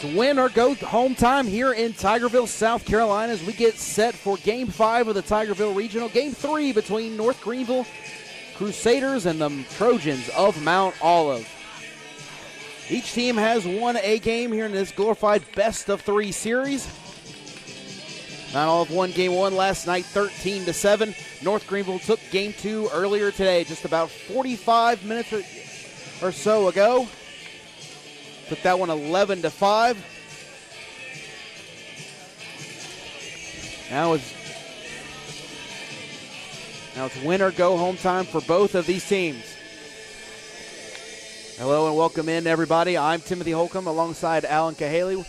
It's win or go home time here in Tigerville, South Carolina, as we get set for Game 5 of the Tigerville Regional. Game 3 between North Greenville Crusaders and the Trojans of Mount Olive. Each team has won a game here in this glorified best-of-3 series. Mount Olive won Game 1 last night, 13-7. North Greenville took Game 2 earlier today, just about 45 minutes or so ago. Took that one 11-5. Now it's win or go home time for both of these teams. Hello and welcome in, everybody. I'm Timothy Holcomb alongside Alan Cahaley.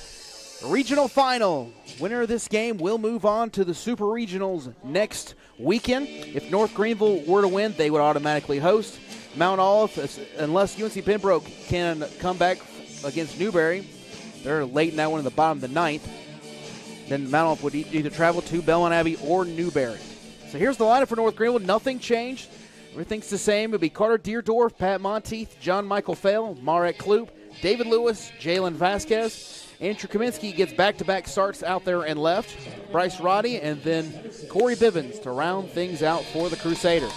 Regional final. Winner of this game will move on to the Super Regionals next weekend. If North Greenville were to win, they would automatically host. Mount Olive, unless UNC Pembroke can come back against Newberry, they're late in that one in the bottom of the ninth, then Mount Olive would either travel to Belmont Abbey or Newberry. So here's the lineup for North Greenville. Nothing changed. Everything's the same. It'll be Carter Deerdorf, Pat Monteith, John Michael Fail, Marek Kloop, David Lewis, Jalen Vasquez. Andrew Kaminsky gets back-to-back starts out there and left. Bryce Roddy, and then Corey Bivens to round things out for the Crusaders.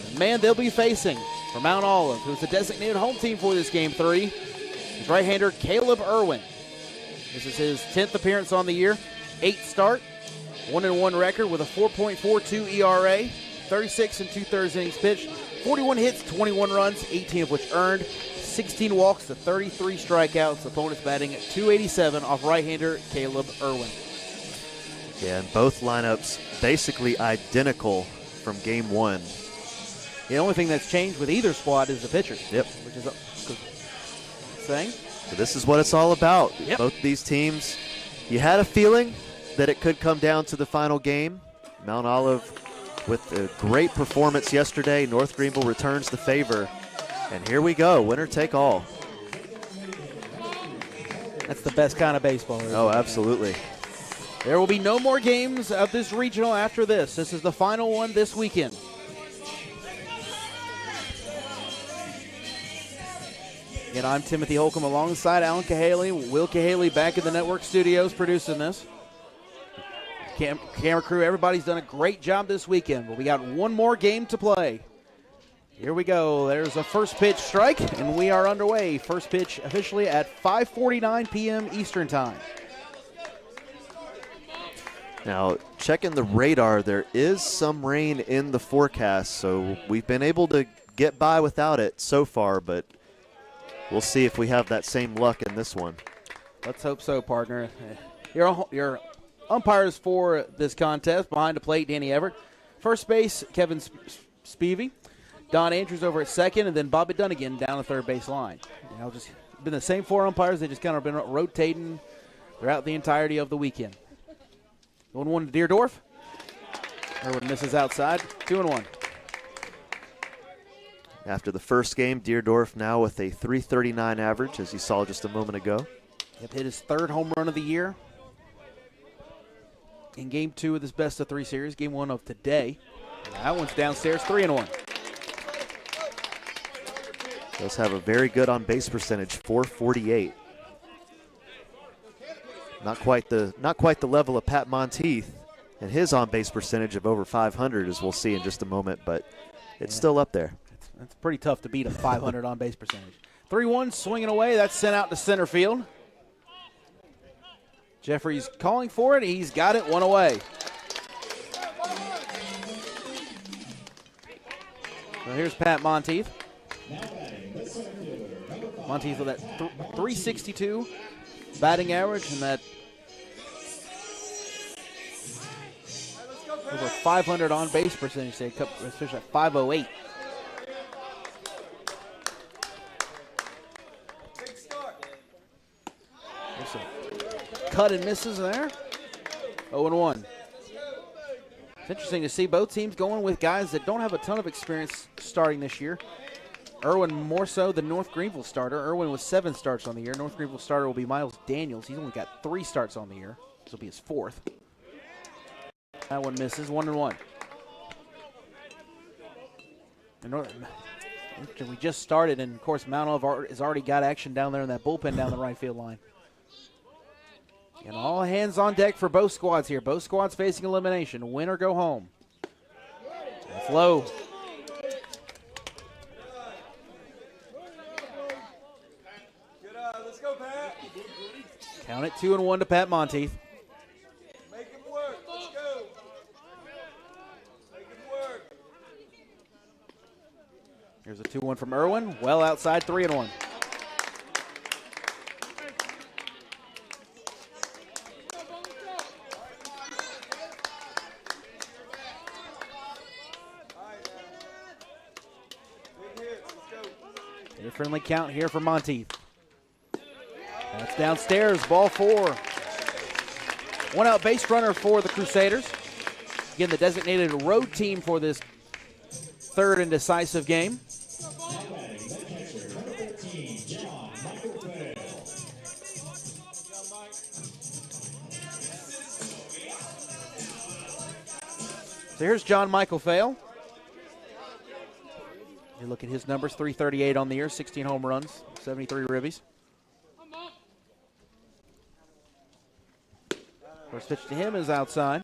And the man they'll be facing for Mount Olive, who's the designated home team for this Game 3, is right-hander Caleb Irwin. This is his 10th appearance on the year, 8th start, 1-1 record with a 4.42 ERA, 36 2/3 innings pitched, 41 hits, 21 runs, 18 of which earned, 16 walks to 33 strikeouts. Opponents batting at .287 off right-hander Caleb Irwin. Yeah, and both lineups basically identical from Game 1. The only thing that's changed with either squad is the pitcher. Yep. Which is a thing. So this is what it's all about. Yep. Both these teams, you had a feeling that it could come down to the final game. Mount Olive with a great performance yesterday. North Greenville returns the favor. And here we go, winner take all. That's the best kind of baseball. Oh, absolutely. There will be no more games of this regional after this. This is the final one this weekend. Again, I'm Timothy Holcomb alongside Alan Cahaley. Will Cahaley back in the network studios producing this. Camera crew, everybody's done a great job this weekend, but we got one more game to play. Here we go. There's a first pitch strike, and we are underway. First pitch officially at 5:49 p.m. Eastern Time. Now, checking the radar, there is some rain in the forecast, so we've been able to get by without it so far, but we'll see if we have that same luck in this one. Let's hope so, partner. Your umpires for this contest, behind the plate, Danny Everett. First base, Kevin Spivey. Don Andrews over at second, and then Bobby Dunnigan down the third base line. Just been the same four umpires. They just kind of been rotating throughout the entirety of the weekend. 1-1 to Deerdorf. Irwin misses outside. 2-1. After the first game, Deerdorf now with a .339 average, as you saw just a moment ago. Yep, hit his third home run of the year in Game 2 of this best-of-3 series. Game 1 of today. That one's downstairs, 3-1. Does have a very good on-base percentage, .448. Not quite the level of Pat Monteith and his on-base percentage of over 500, as we'll see in just a moment, but it's still up there. It's pretty tough to beat a 500 on-base percentage. 3-1, swinging away. That's sent out to center field. Jeffrey's calling for it. He's got it, one away. So here's Pat Monteith. Monteith with that .362 batting average and that over 500 on-base percentage, especially at .508. There's some cut and misses there. 0-1. It's interesting to see both teams going with guys that don't have a ton of experience starting this year. Irwin more so than North Greenville starter. Irwin with 7 starts on the year. North Greenville starter will be Miles Daniels. He's only got 3 starts on the year. This will be his 4th. That one misses, 1-1. We just started, and, of course, Mount Olive has already got action down there in that bullpen down the right field line. And all hands on deck for both squads here. Both squads facing elimination. Win or go home. That's low. Let's go, Pat. Count it 2-1 to Pat Monteith. Make him work. Let's go. Make him work. Here's a 2-1 from Irwin. Well outside, 3-1. A friendly count here for Monteith. That's downstairs, ball 4. One out base runner for the Crusaders. Again, the designated road team for this third and decisive game. So here's John Michael Fail. You look at his numbers, 338 on the year, 16 home runs, 73 ribbies. First pitch to him is outside.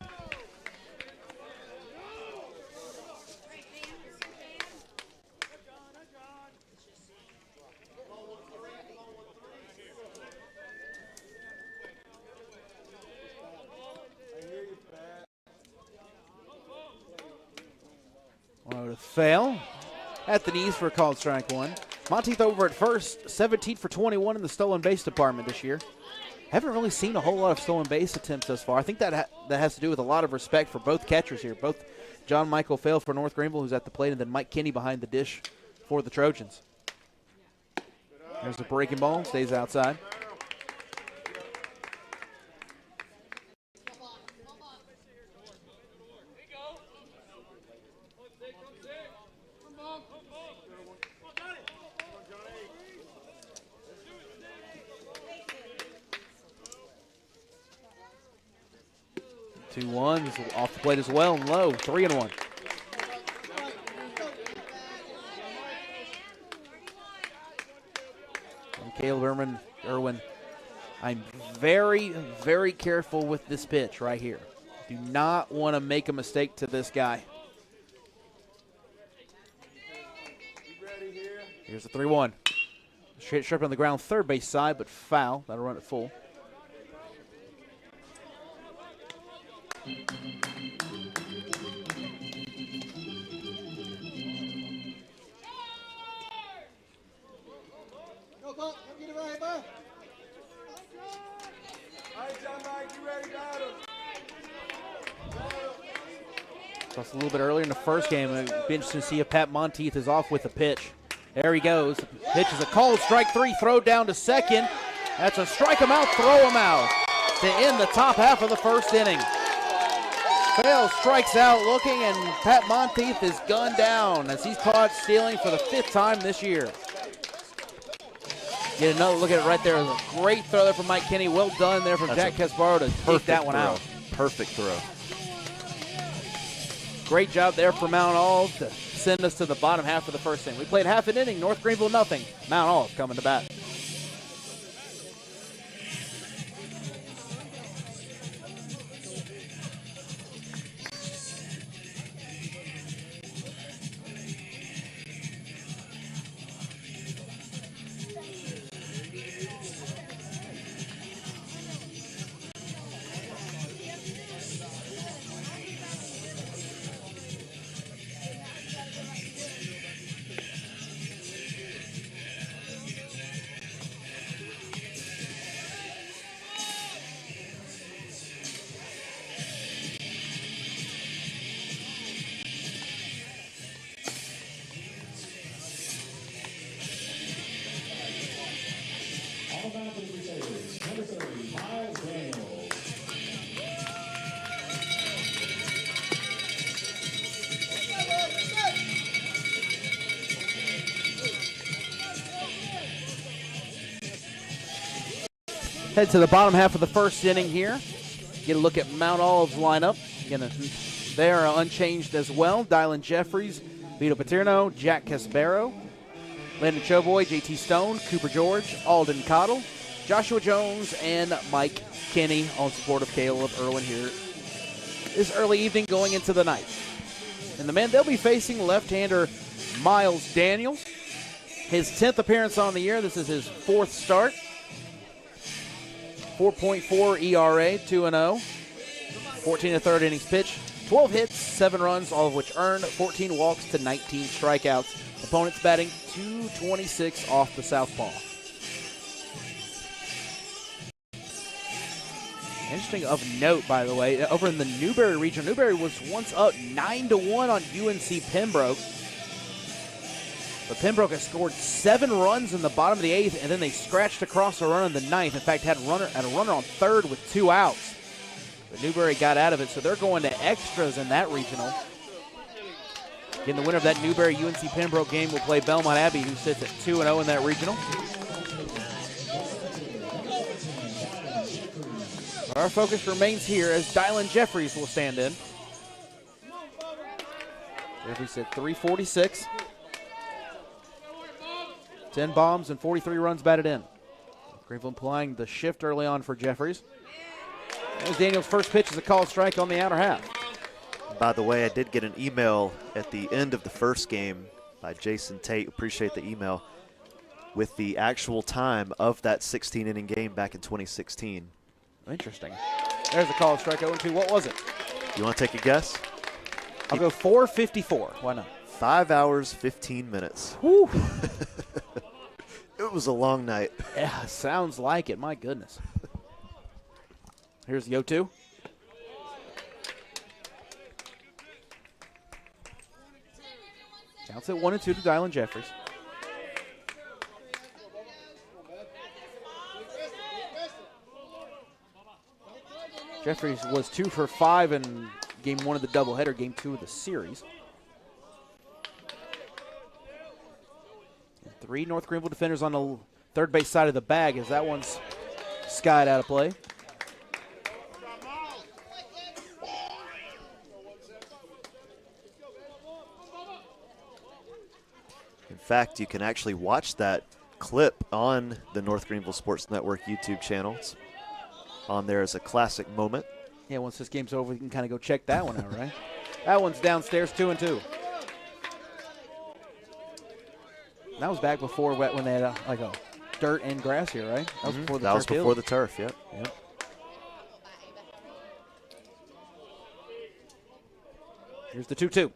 One to Fail. At the knees for a called strike 1. Monteith over at first, 17 for 21 in the stolen base department this year. Haven't really seen a whole lot of stolen base attempts thus far. I think that has to do with a lot of respect for both catchers here. Both John Michael Fail for North Greenville, who's at the plate, and then Mike Kinney behind the dish for the Trojans. There's a breaking ball, stays outside. Two ones off the plate as well and low, 3-1. And Caleb Irwin, I'm very, very careful with this pitch right here. Do not want to make a mistake to this guy. Here's a 3-1. Straight on the ground, third base side, but foul. That'll run it full. Just a little bit earlier in the first game, it'd be interesting to see if Pat Monteith is off with a pitch. There he goes. The pitch is a called strike 3, throw down to second. That's a strike him out, throw him out to end the top half of the first inning. Fail strikes out looking, and Pat Monteith is gunned down as he's caught stealing for the 5th time this year. Get another look at it right there. A great throw there from Mike Kinney. Well done there from Jack Casparo to take that one out. Perfect throw. Great job there for Mount Olive to send us to the bottom half of the first inning. We played half an inning, North Greenville nothing. Mount Olive coming to bat. Head to the bottom half of the first inning here. Get a look at Mount Olive's lineup. Again, they are unchanged as well. Dylan Jeffries, Vito Paterno, Jack Casparo, Landon Choboy, JT Stone, Cooper George, Alden Cottle, Joshua Jones, and Mike Kinney on support of Caleb Irwin here this early evening going into the night. And the men, they'll be facing left-hander Miles Daniels. His 10th appearance on the year. This is his 4th start. 4.4 ERA, 2-0. 14 1/3 innings pitched. 12 hits, 7 runs, all of which earned. 14 walks to 19 strikeouts. Opponents batting .226 off the southpaw. Interesting of note, by the way, over in the Newberry region, Newberry was once up 9-1 on UNC Pembroke. But Pembroke has scored 7 runs in the bottom of the 8th, and then they scratched across a run in the 9th. In fact, had a runner on 3rd with 2 outs. But Newberry got out of it, so they're going to extras in that regional. Again, the winner of that Newberry-UNC Pembroke game will play Belmont Abbey, who sits at 2-0 in that regional. Our focus remains here as Dylan Jeffries will stand in. Jeffries at .346. 10 bombs and 43 runs batted in. Greenville applying the shift early on for Jeffries. There's Daniels' first pitch is a called strike on the outer half. By the way, I did get an email at the end of the first game by Jason Tate. Appreciate the email with the actual time of that 16-inning game back in 2016. Interesting. There's a called strike 0-2. What was it? You want to take a guess? I'll go 4:54. Why not? 5 hours, 15 minutes. Whew. It was a long night. Yeah, sounds like it. My goodness. Here's the 0-2. Counts at 1-2 to Dylan Jeffries. Jeffries was 2 for 5 in game 1 of the doubleheader, game 2 of the series. And 3 North Greenville defenders on the third base side of the bag as that one's skied out of play. In fact, you can actually watch that clip on the North Greenville Sports Network YouTube channel. It's on there as a classic moment. Yeah, once this game's over, you can kind of go check that one out, right? That one's downstairs, 2-2. That was back before when they had like a dirt and grass here, right? That was before the turf. That was before the turf, yep. Here's the 2-2.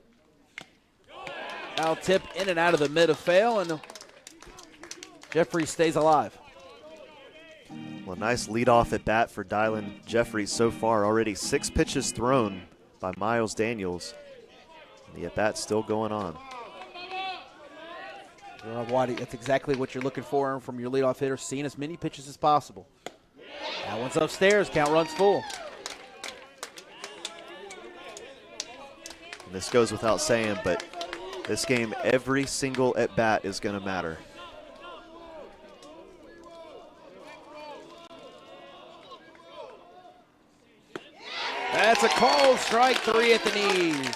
Foul tip in and out of the mid of fail, and Jeffries stays alive. Well, nice leadoff at bat for Dylan Jeffries so far. Already 6 pitches thrown by Miles Daniels. The at bat's still going on. That's exactly what you're looking for from your leadoff hitter, seeing as many pitches as possible. That one's upstairs, count runs full. And this goes without saying, but this game, every single at bat is going to matter. That's a called strike, 3 at the knees.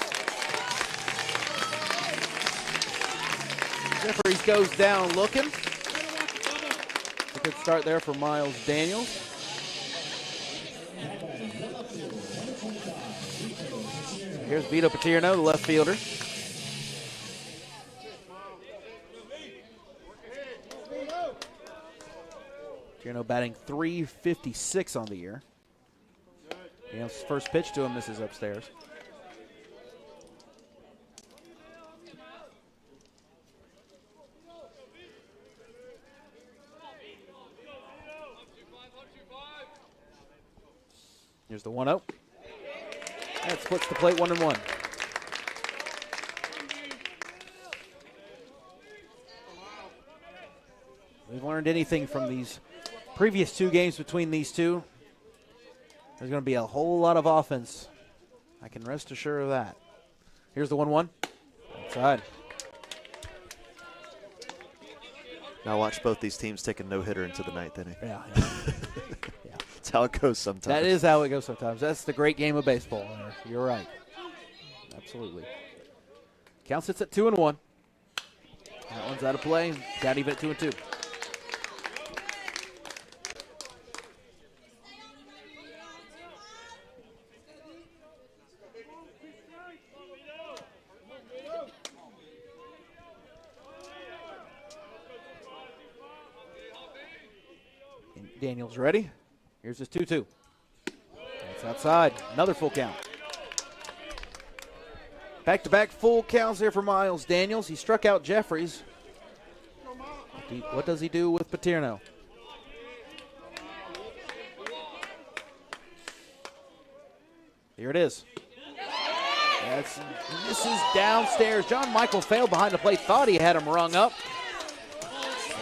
Jeffries goes down looking. A good start there for Miles Daniels. Here's Vito Paterno, the left fielder. Paterno batting .356 on the year. Daniels' first pitch to him misses upstairs. Here's the 1-0. That splits the plate 1-1. We've learned anything from these previous 2 games between these two. There's going to be a whole lot of offense. I can rest assured of that. Here's the 1-1. Outside. Now watch both these teams take a no-hitter into the 9th inning. Yeah. That's how it goes sometimes. That is how it goes sometimes. That's the great game of baseball. You're right. Absolutely. Count sits at 2-1. That one's out of play. Down even at 2-2. Daniels ready. Here's his 2-2. That's outside. Another full count. Back-to-back full counts there for Miles Daniels. He struck out Jeffries. What does he do with Paterno? Here it is. This is downstairs. John Michael failed behind the plate. Thought he had him rung up.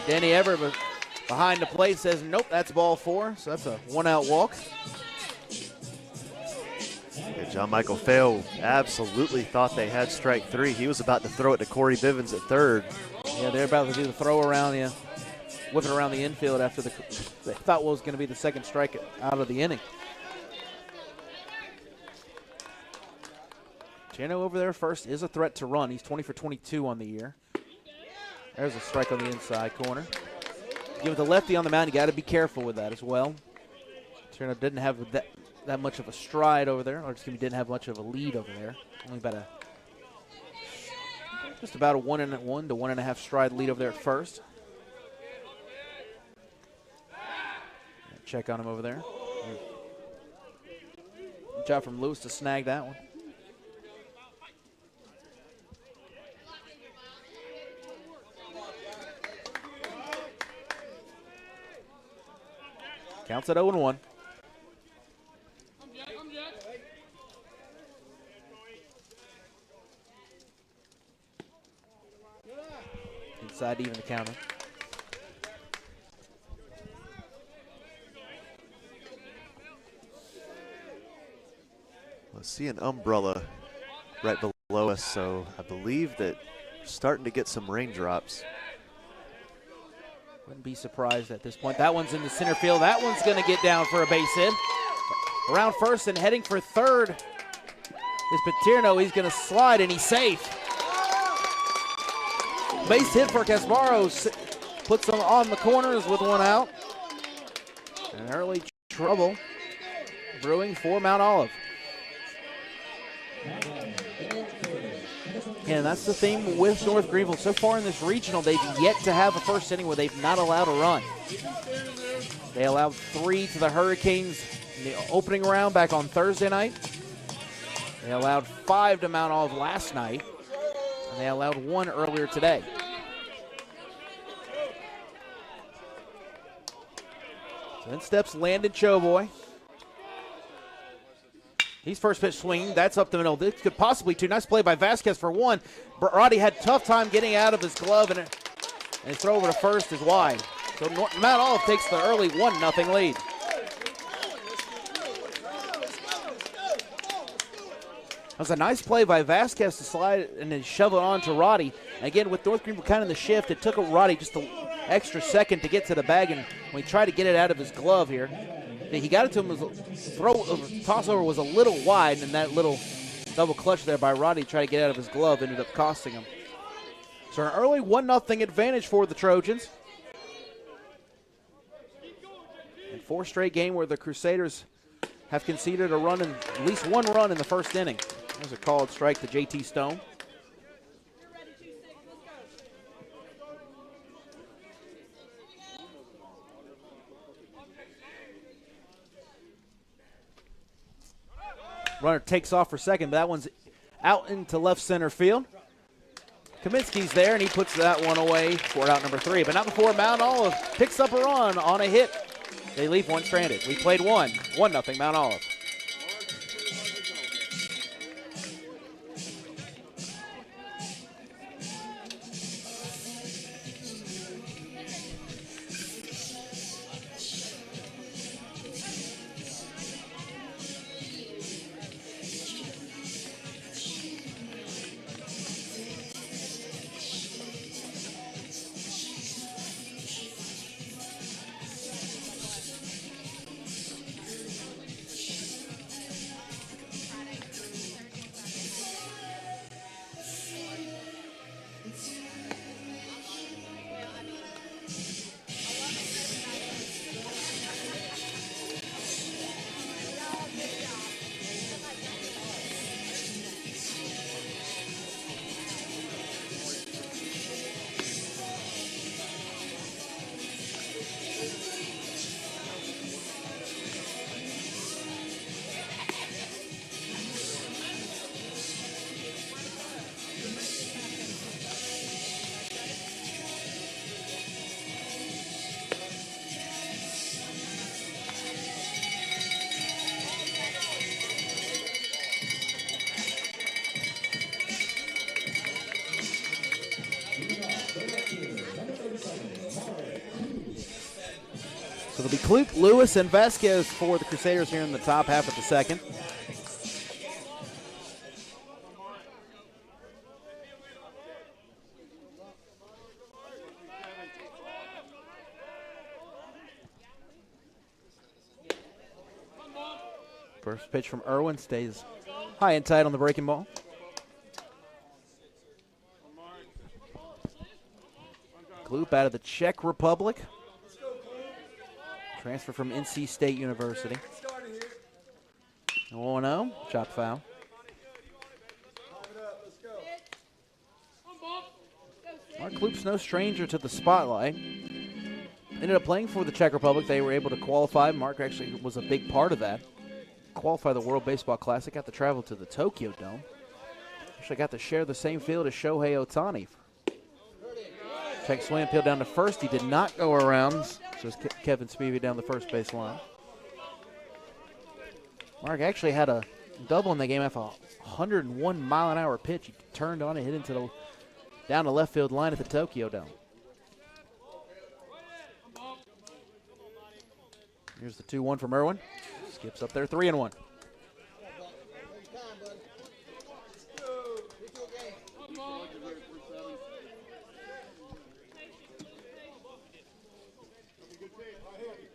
Danny Everett behind the plate says, nope, that's ball 4. So that's a 1-out walk. Yeah, John Michael Fail absolutely thought they had strike 3. He was about to throw it to Corey Bivens at third. Yeah, they're about to do the throw around, whip it around the infield after they thought what was going to be the second strike out of the inning. Chano over there first is a threat to run. He's 20 for 22 on the year. There's a strike on the inside corner. Give it the lefty on the mound. You got to be careful with that as well. Chano didn't have that much of a stride over there, or excuse me, didn't have much of a lead over there. Only about just about a 1 to 1.5 stride lead over there at first. Check on him over there. Good job from Lewis to snag that one. Counts at 0-1. Inside even the counter. I see an umbrella right below us, so I believe that we're starting to get some raindrops. Wouldn't be surprised at this point. That one's in the center field. That one's going to get down for a base hit. Around first and heading for third is Paterno. He's going to slide, and he's safe. Base hit for Casbaro. Puts them on the corners with 1 out. And early trouble brewing for Mount Olive. And that's the theme with North Greenville. So far in this regional, they've yet to have a first inning where they've not allowed a run. They allowed 3 to the Hurricanes in the opening round back on Thursday night. They allowed 5 to Mount Olive last night. And they allowed 1 earlier today. So in steps Landon Choboy. He's first pitch swinging. That's up the middle. This could possibly 2. Nice play by Vasquez for 1. Roddy had a tough time getting out of his glove, and his throw over to first is wide. So Mount Olive takes the early 1-0 lead. That was a nice play by Vasquez to slide and then shove it on to Roddy. And again, with North Greenville kind of in the shift, it took Roddy just an extra second to get to the bag, and when he tried to get it out of his glove here, he got it to him. Toss over was a little wide, and that little double clutch there by Roddy trying to get out of his glove ended up costing him. So an early 1-0 advantage for the Trojans. And 4 straight game where the Crusaders have conceded a run, at least 1 run in the first inning. There's a called strike to JT Stone. Runner takes off for second, but that one's out into left center field. Kaminsky's there, and he puts that one away for out number 3. But not before Mount Olive picks up a run on a hit. They leave 1 stranded. We played 1-0 Mount Olive. So it'll be Kloop, Lewis, and Vasquez for the Crusaders here in the top half of the second. First pitch from Irwin stays high and tight on the breaking ball. Kloop out of the Czech Republic. Transfer from NC State University. 1-0, chop foul. Mark Kloop's no stranger to the spotlight. Ended up playing for the Czech Republic. They were able to qualify. Mark actually was a big part of that. Qualify the World Baseball Classic, got to travel to the Tokyo Dome. Actually got to share the same field as Shohei Ohtani. Check swing appeal down to first. He did not go around, so it's Kevin Spivey down the first base line. Mark actually had a double in the game off a 101-mile-an-hour pitch. He turned on it, hit into the down the left field line at the Tokyo Dome. Here's the 2-1 from Irwin. Skips up there, 3-1.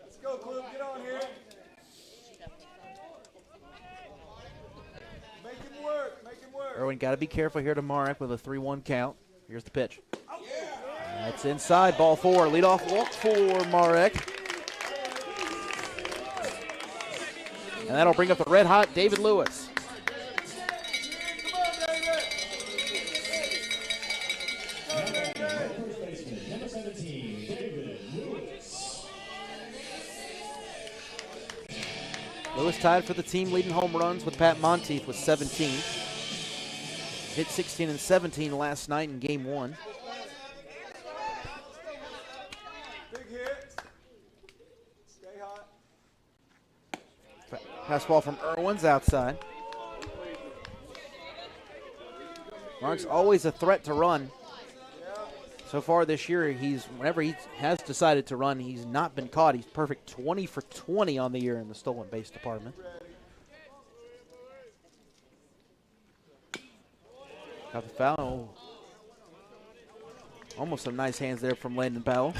Let's go, Kloop. Get on here. Make him work. Make him work. Irwin got to be careful here to Marek with a 3-1 count. Here's the pitch. That's inside, ball 4. Leadoff walk for Marek. And that'll bring up the red-hot David Lewis. Lewis tied for the team leading home runs with Pat Monteith with 17. Hit 16 and 17 last night in Game 1. Big hit. Stay hot. Fastball from Irwin's outside. Mark's always a threat to run. So far this year, whenever he has decided to run, he's not been caught. He's perfect 20 for 20 on the year in the stolen base department. Got the foul. Almost some nice hands there from Landon Powell.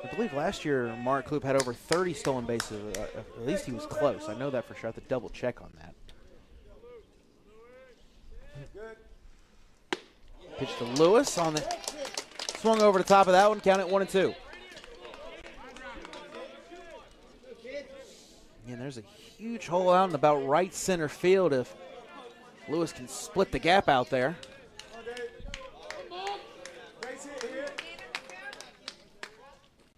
I believe last year Mark Kloop had over 30 stolen bases. At least he was close. I know that for sure. I have to double check on that. Pitch to Lewis on the swung over the top of that one. Count it 1-2. And there's a huge hole out in about right center field if Lewis can split the gap out there.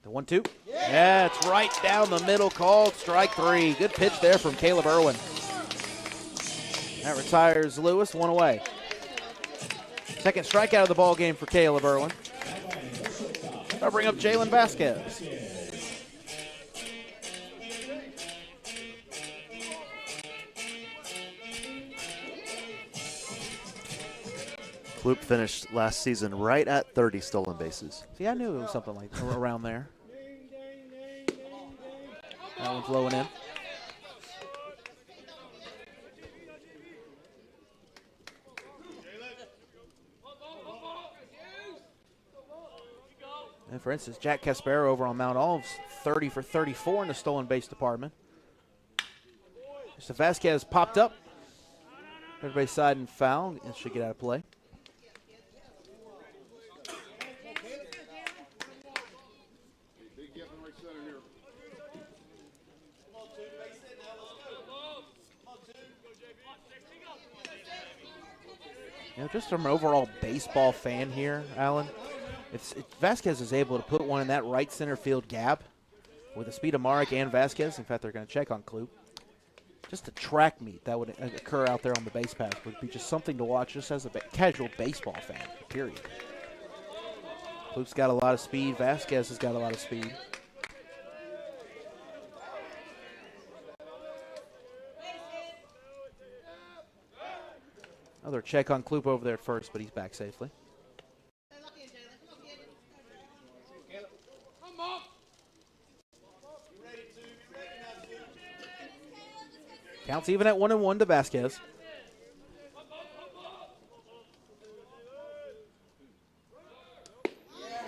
The 1-2. Yeah, it's right down the middle, called strike 3. Good pitch there from Caleb Irwin. That retires Lewis, 1 away. Second strikeout of the ball game for Caleb Irwin. I'll bring up Jalen Vasquez. Kloop finished last season right at 30 stolen bases. See, I knew it was something like around there. That one's low and in. And for instance, Jack Caspero over on Mount Olive's 30 for 34 in the stolen base department. So Vasquez popped up. Everybody's side and foul. It should get out of play. You know, just from an overall baseball fan here, Alan, if Vasquez is able to put one in that right center field gap with the speed of Marek and Vasquez, in fact, they're going to check on Kloop, just a track meet that would occur out there on the base path would be just something to watch just as a casual baseball fan, period. Kloop's got a lot of speed. Vasquez has got a lot of speed. Another check on Kloop over there at first, but he's back safely. Counts even at 1-1 to Vasquez.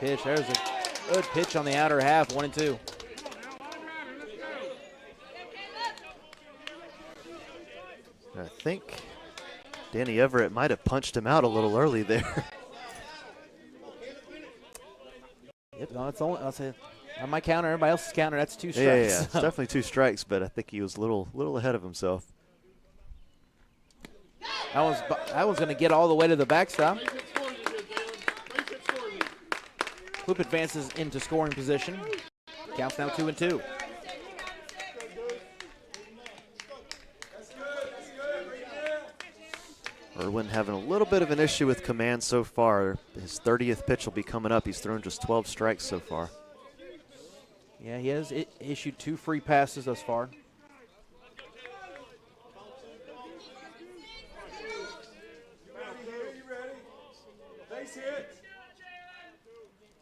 Pitch, there's a good pitch on the outer half, 1-2. I think Danny Everett might have punched him out a little early there. Yep, no, it's only, I'll say, on my counter, everybody else's counter, that's 2 strikes. Yeah. It's definitely 2 strikes, but I think he was a little ahead of himself. That one's going to get all the way to the backstop. Kloop advances into scoring position. Counts now 2-2. Irwin having a little bit of an issue with command so far. His 30th pitch will be coming up. He's thrown just 12 strikes so far. Yeah, he has issued 2 free passes thus far.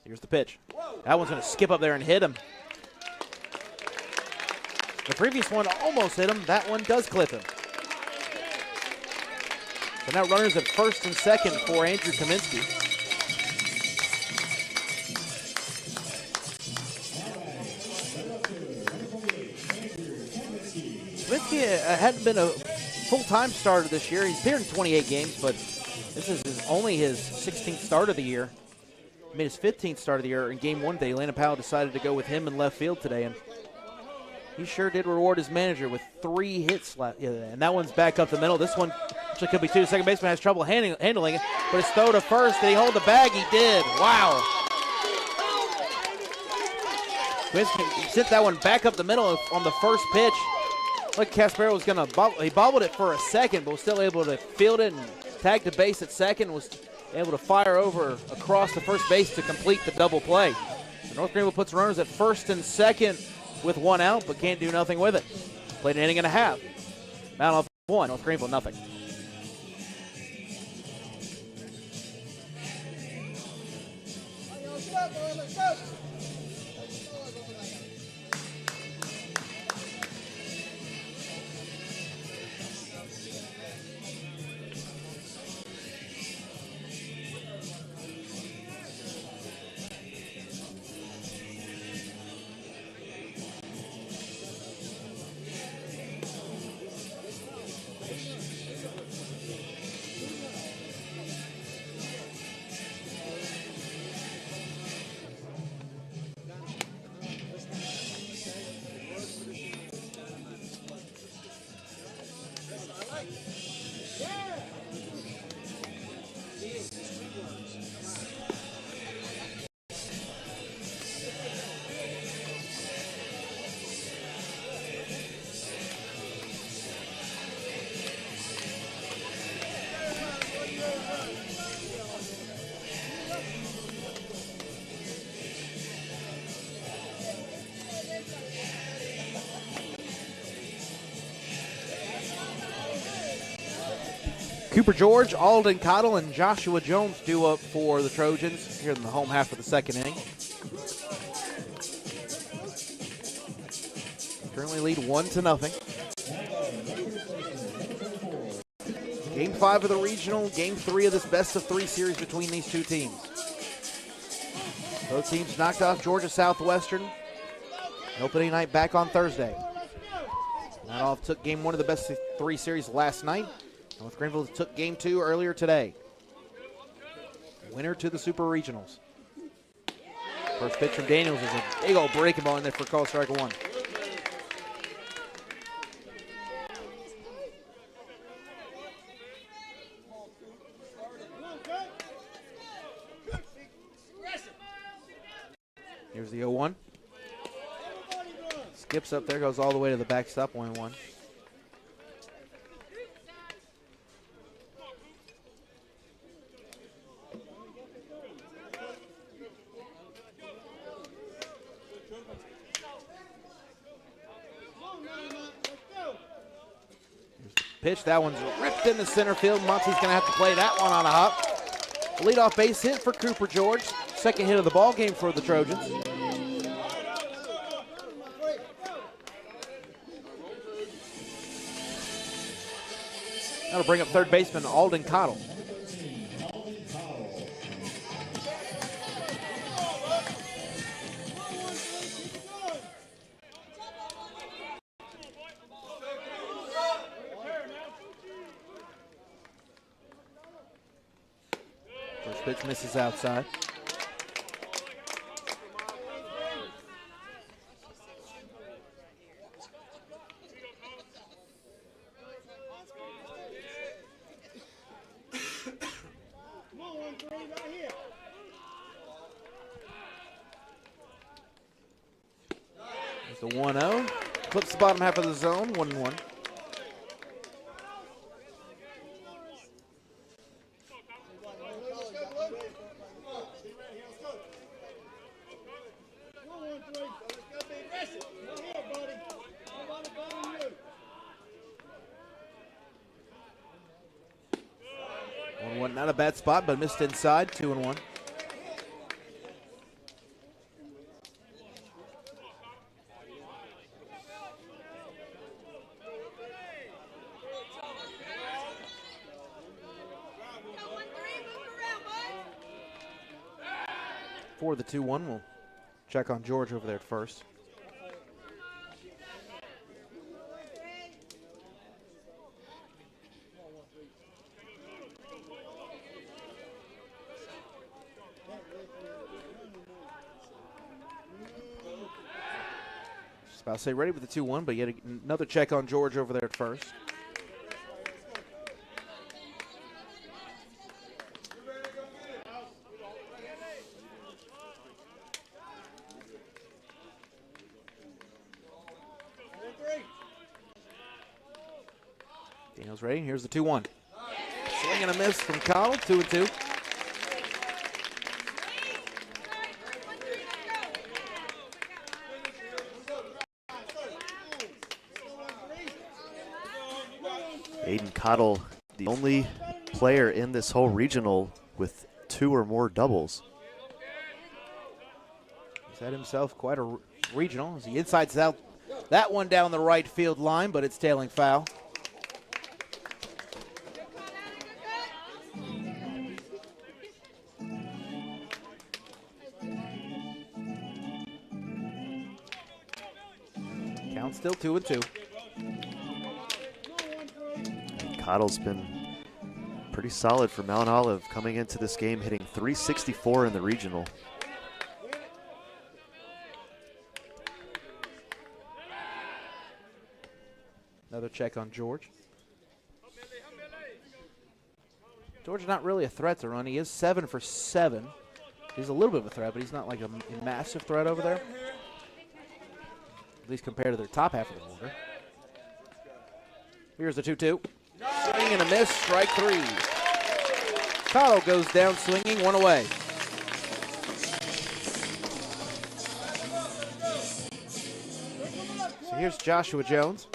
Here's the pitch. That one's going to skip up there and hit him. The previous one almost hit him. That one does clip him. So now runners at first and second for Andrew Kaminsky. Kaminsky hadn't been a full-time starter this year. He's appeared in 28 games, but this is only his 16th start of the year. He made his 15th start of the year in Game 1 today. Landon Powell decided to go with him in left field today, and he sure did reward his manager with 3 hits. And that one's back up the middle. This one actually could be 2. Second baseman has trouble handling it, but his throw to first. Did he hold the bag? He did. Wow. He sent that one back up the middle on the first pitch. Like Caspero was going to bobble. He bobbled it for a second, but was still able to field it and tag the base at second. Was able to fire over across the first base to complete the double play. So North Greenville puts runners at first and second with 1 out, but can't do nothing with it. Played an inning and a half. Mount off 1, North Greenville nothing. Cooper George, Alden Cottle, and Joshua Jones due up for the Trojans here in the home half of the second inning. Currently lead 1-0. Game 5 of the regional, game 3 of this best-of-3 series between these two teams. Both teams knocked off Georgia Southwestern. Opening night back on Thursday. Madoff took game 1 of the best-of-3 series last night. North Greenville took game 2 earlier today. Winner to the Super Regionals. First pitch from Daniels is a big old breaking ball in there for call strike 1. Here's the 0-1. Skips up there, goes all the way to the backstop, 1-1. pitch. That one's ripped into center field. Muncie's going to have to play that one on a hop. Leadoff base hit for Cooper George. Second hit of the ball game for the Trojans. That'll bring up third baseman Alden Cottle. First pitch misses outside. There's the 1-0. Clips the bottom half of the zone, 1-1. Not a bad spot, but missed inside, 2-1. For the 2-1, we'll check on George over there at first. About to say ready with the 2-1, but yet another check on George over there at first. Daniel's ready. Here's the 2-1. Swing and a miss from Cottle, 2-2. Aiden Cottle, the only player in this whole regional with 2 or more doubles. He's had himself quite a regional as he insides out that one down the right field line, but it's tailing foul. Count still 2-2. Cottle's been pretty solid for Mount Olive coming into this game, hitting .364 in the regional. Another check on George. George is not really a threat to run. He is 7 for 7. He's a little bit of a threat, but he's not like a massive threat over there. At least compared to their top half of the order. Here's the 2-2. Swing and a miss, strike 3. Cottle goes down swinging, 1 away. So here's Joshua Jones.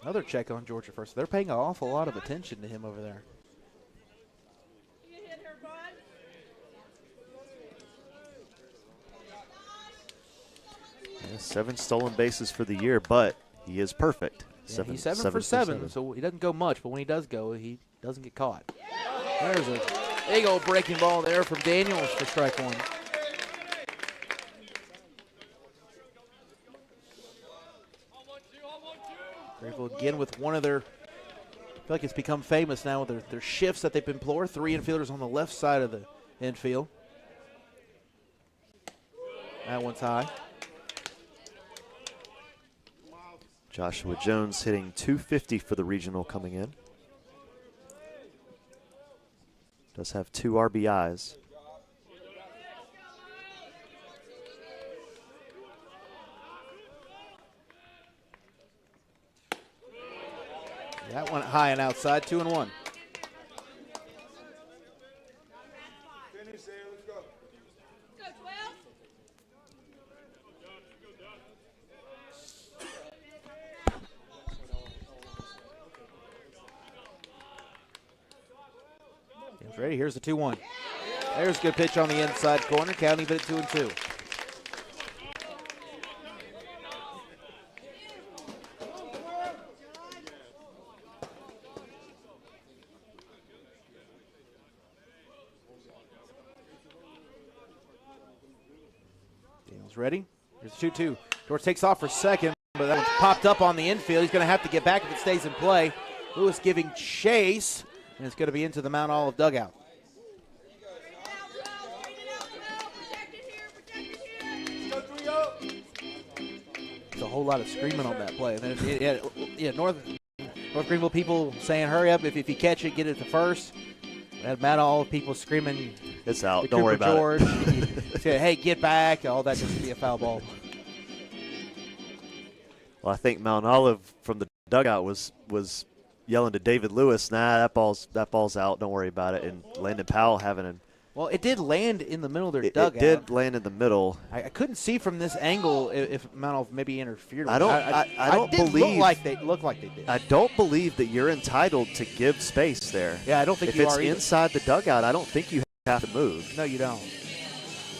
Another check on Georgia first. They're paying an awful lot of attention to him over there. Yeah, 7 stolen bases for the year, but he is perfect. Yeah, he's 7 for 7, so he doesn't go much, but when he does go, he doesn't get caught. There's a big old breaking ball there from Daniels for strike 1. Greenville again with one of their, I feel like it's become famous now with their shifts that they've employ. 3 infielders on the left side of the infield. That one's high. Joshua Jones hitting .250 for the regional coming in. Does have 2 RBIs. That one high and outside, 2-1. Finish there. Let's go. He's ready. Here's the 2-1. There's a good pitch on the inside corner. County but at 2-2. Daniels ready. Here's the 2-2. George takes off for second, but that one's popped up on the infield. He's going to have to get back if it stays in play. Lewis giving chase, and it's going to be into the Mount Olive dugout. There's a whole lot of screaming on that play. And then North Greenville people saying, hurry up, if you catch it, get it to first. We had Mount Olive people screaming, it's out, don't worry about it. Say, hey, get back. All that just to be a foul ball. Well, I think Mount Olive from the dugout was yelling to David Lewis, nah, that ball's out, don't worry about it. And Landon Powell having a Well, it did land in the middle of their dugout. It did land in the middle. I couldn't see from this angle if Mount Olive maybe interfered with I don't believe look like they did. I don't believe that you're entitled to give space there. Yeah, I don't think if you it's are either. inside the dugout, I don't think you have to move. No, you don't.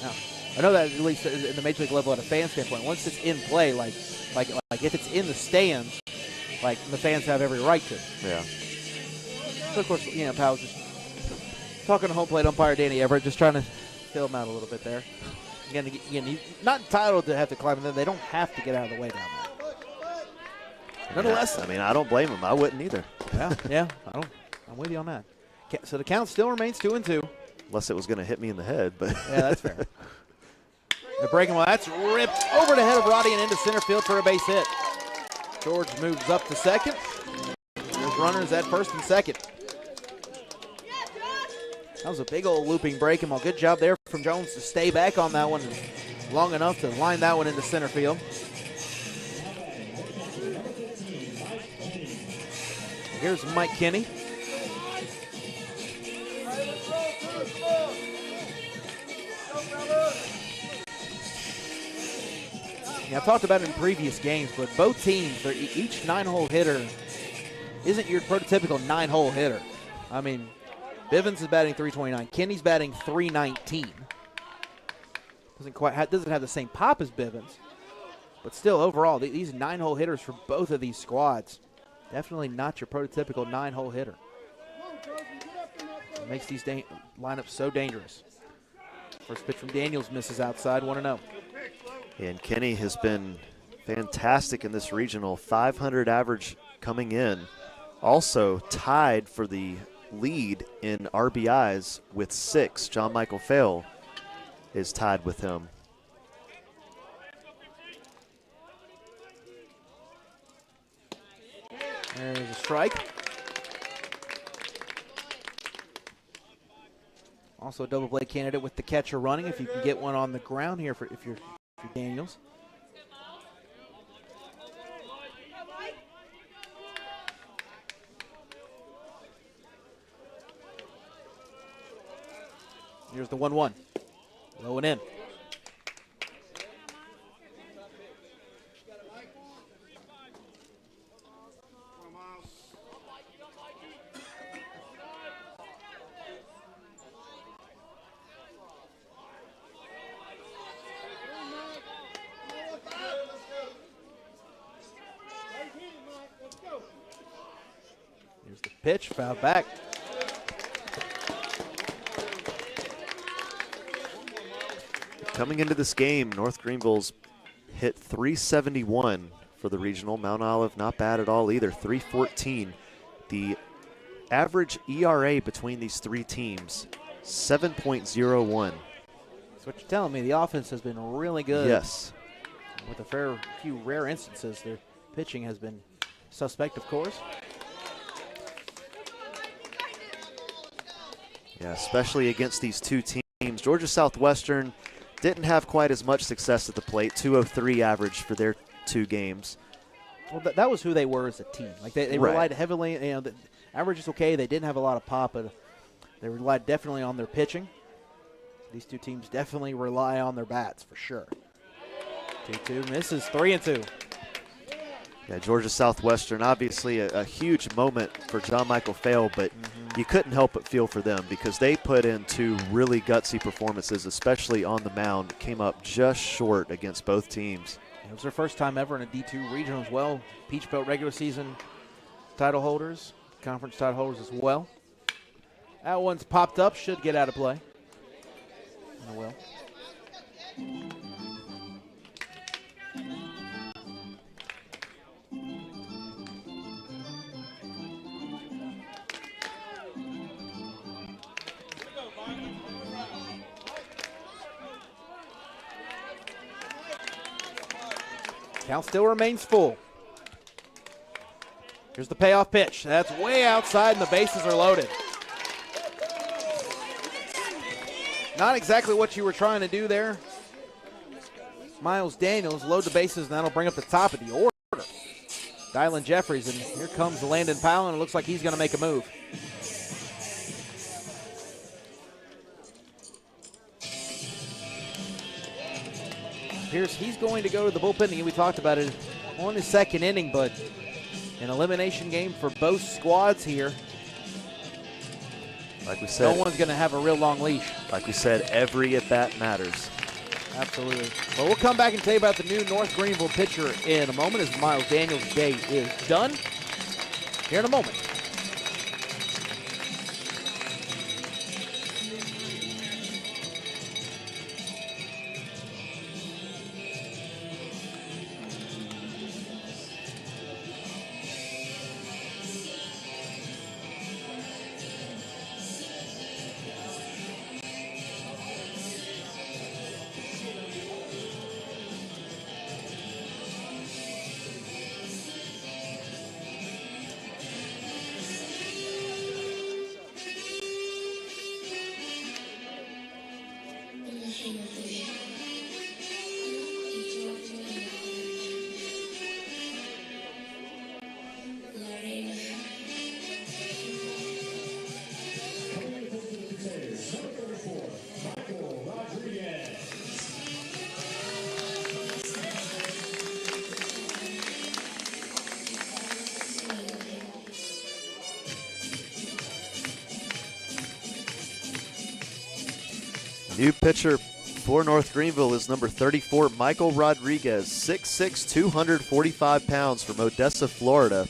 No. I know that at least in the major league level at a fan standpoint, once it's in play, like if it's in the stands, like the fans have every right to. Yeah. So of course, Powell's just talking to home plate umpire Danny Everett, just trying to fill him out a little bit there. Again, he's not entitled to have to climb in there. They don't have to get out of the way down there. Nonetheless, I mean, I don't blame him. I wouldn't either. Yeah. I'm with you on that. So the count still remains 2-2. Unless it was going to hit me in the head, but yeah, that's fair. The breaking ball, that's ripped over the head of Roddy and into center field for a base hit. George moves up to second. There's runners at first and second. That was a big old looping breaking ball. Good job there from Jones to stay back on that one long enough to line that one into center field. Here's Mike Kinney. Yeah, I've talked about it in previous games, but both teams, each 9-hole hitter isn't your prototypical 9-hole hitter. I mean, Bivens is batting .329. Kinney's batting .319. Doesn't have the same pop as Bivens, but still overall, these 9-hole hitters for both of these squads, definitely not your prototypical 9-hole hitter. It makes these lineups so dangerous. First pitch from Daniels misses outside, 1-0. And Kenny has been fantastic in this regional, 500 average coming in. Also tied for the lead in RBIs with 6. John Michael Fail is tied with him. There's a strike. Also a double play candidate with the catcher running if you can get one on the ground here if you're Daniels. Here's the 1-1. Low and in. Here's the pitch, foul back. Coming into this game, North Greenville's hit .371 for the regional. Mount Olive not bad at all either, .314. The average ERA between these three teams, 7.01. That's what you're telling me. The offense has been really good. Yes. With a fair few rare instances, their pitching has been suspect, of course. Yeah, especially against these two teams. Georgia Southwestern didn't have quite as much success at the plate, .203 average for their 2 games. Well, that was who they were as a team. Like they Right. relied heavily. The average is okay. They didn't have a lot of pop, but they relied definitely on their pitching. These two teams definitely rely on their bats for sure. 2-2 misses, 3-2. Yeah, Georgia Southwestern, obviously a huge moment for John Michael Fail, but you couldn't help but feel for them because they put in two really gutsy performances, especially on the mound. Came up just short against both teams. It was their first time ever in a D2 regional as well. Peach Belt regular season title holders, conference title holders as well. That one's popped up, should get out of play. Oh well. Count still remains full. Here's the payoff pitch. That's way outside and the bases are loaded. Not exactly what you were trying to do there. Miles Daniels load the bases and that'll bring up the top of the order. Dylan Jeffries, and here comes Landon Powell, and it looks like he's going to make a move. Appears he's going to go to the bullpen. Again, we talked about it on his second inning, but an elimination game for both squads here. Like we said, no one's going to have a real long leash. Like we said, every at-bat matters. Absolutely. Well, we'll come back and tell you about the new North Greenville pitcher in a moment as Miles Daniels' day is done. Here in a moment. New pitcher for North Greenville is number 34, Michael Rodriguez, 6'6", 245 pounds from Odessa, Florida.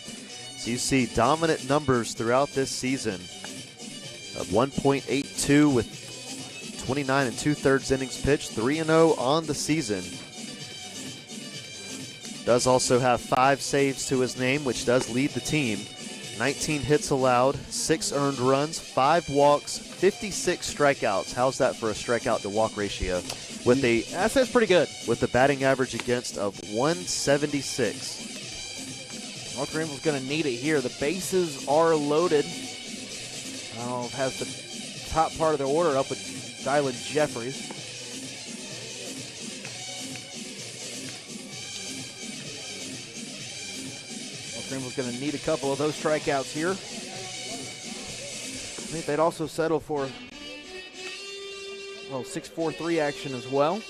So you see dominant numbers throughout this season of 1.82 with 29 2/3 innings pitched, 3-0 on the season. Does also have 5 saves to his name, which does lead the team. 19 hits allowed, 6 earned runs, 5 walks, 56 strikeouts. How's that for a strikeout to walk ratio? With the That's pretty good. With the batting average against of 176. North Greenville's going to need it here. The bases are loaded. I don't know if it has the top part of the order up with Dylan Jeffries. North Greenville's going to need a couple of those strikeouts here. I think they'd also settle for a 6-4-3 action as well.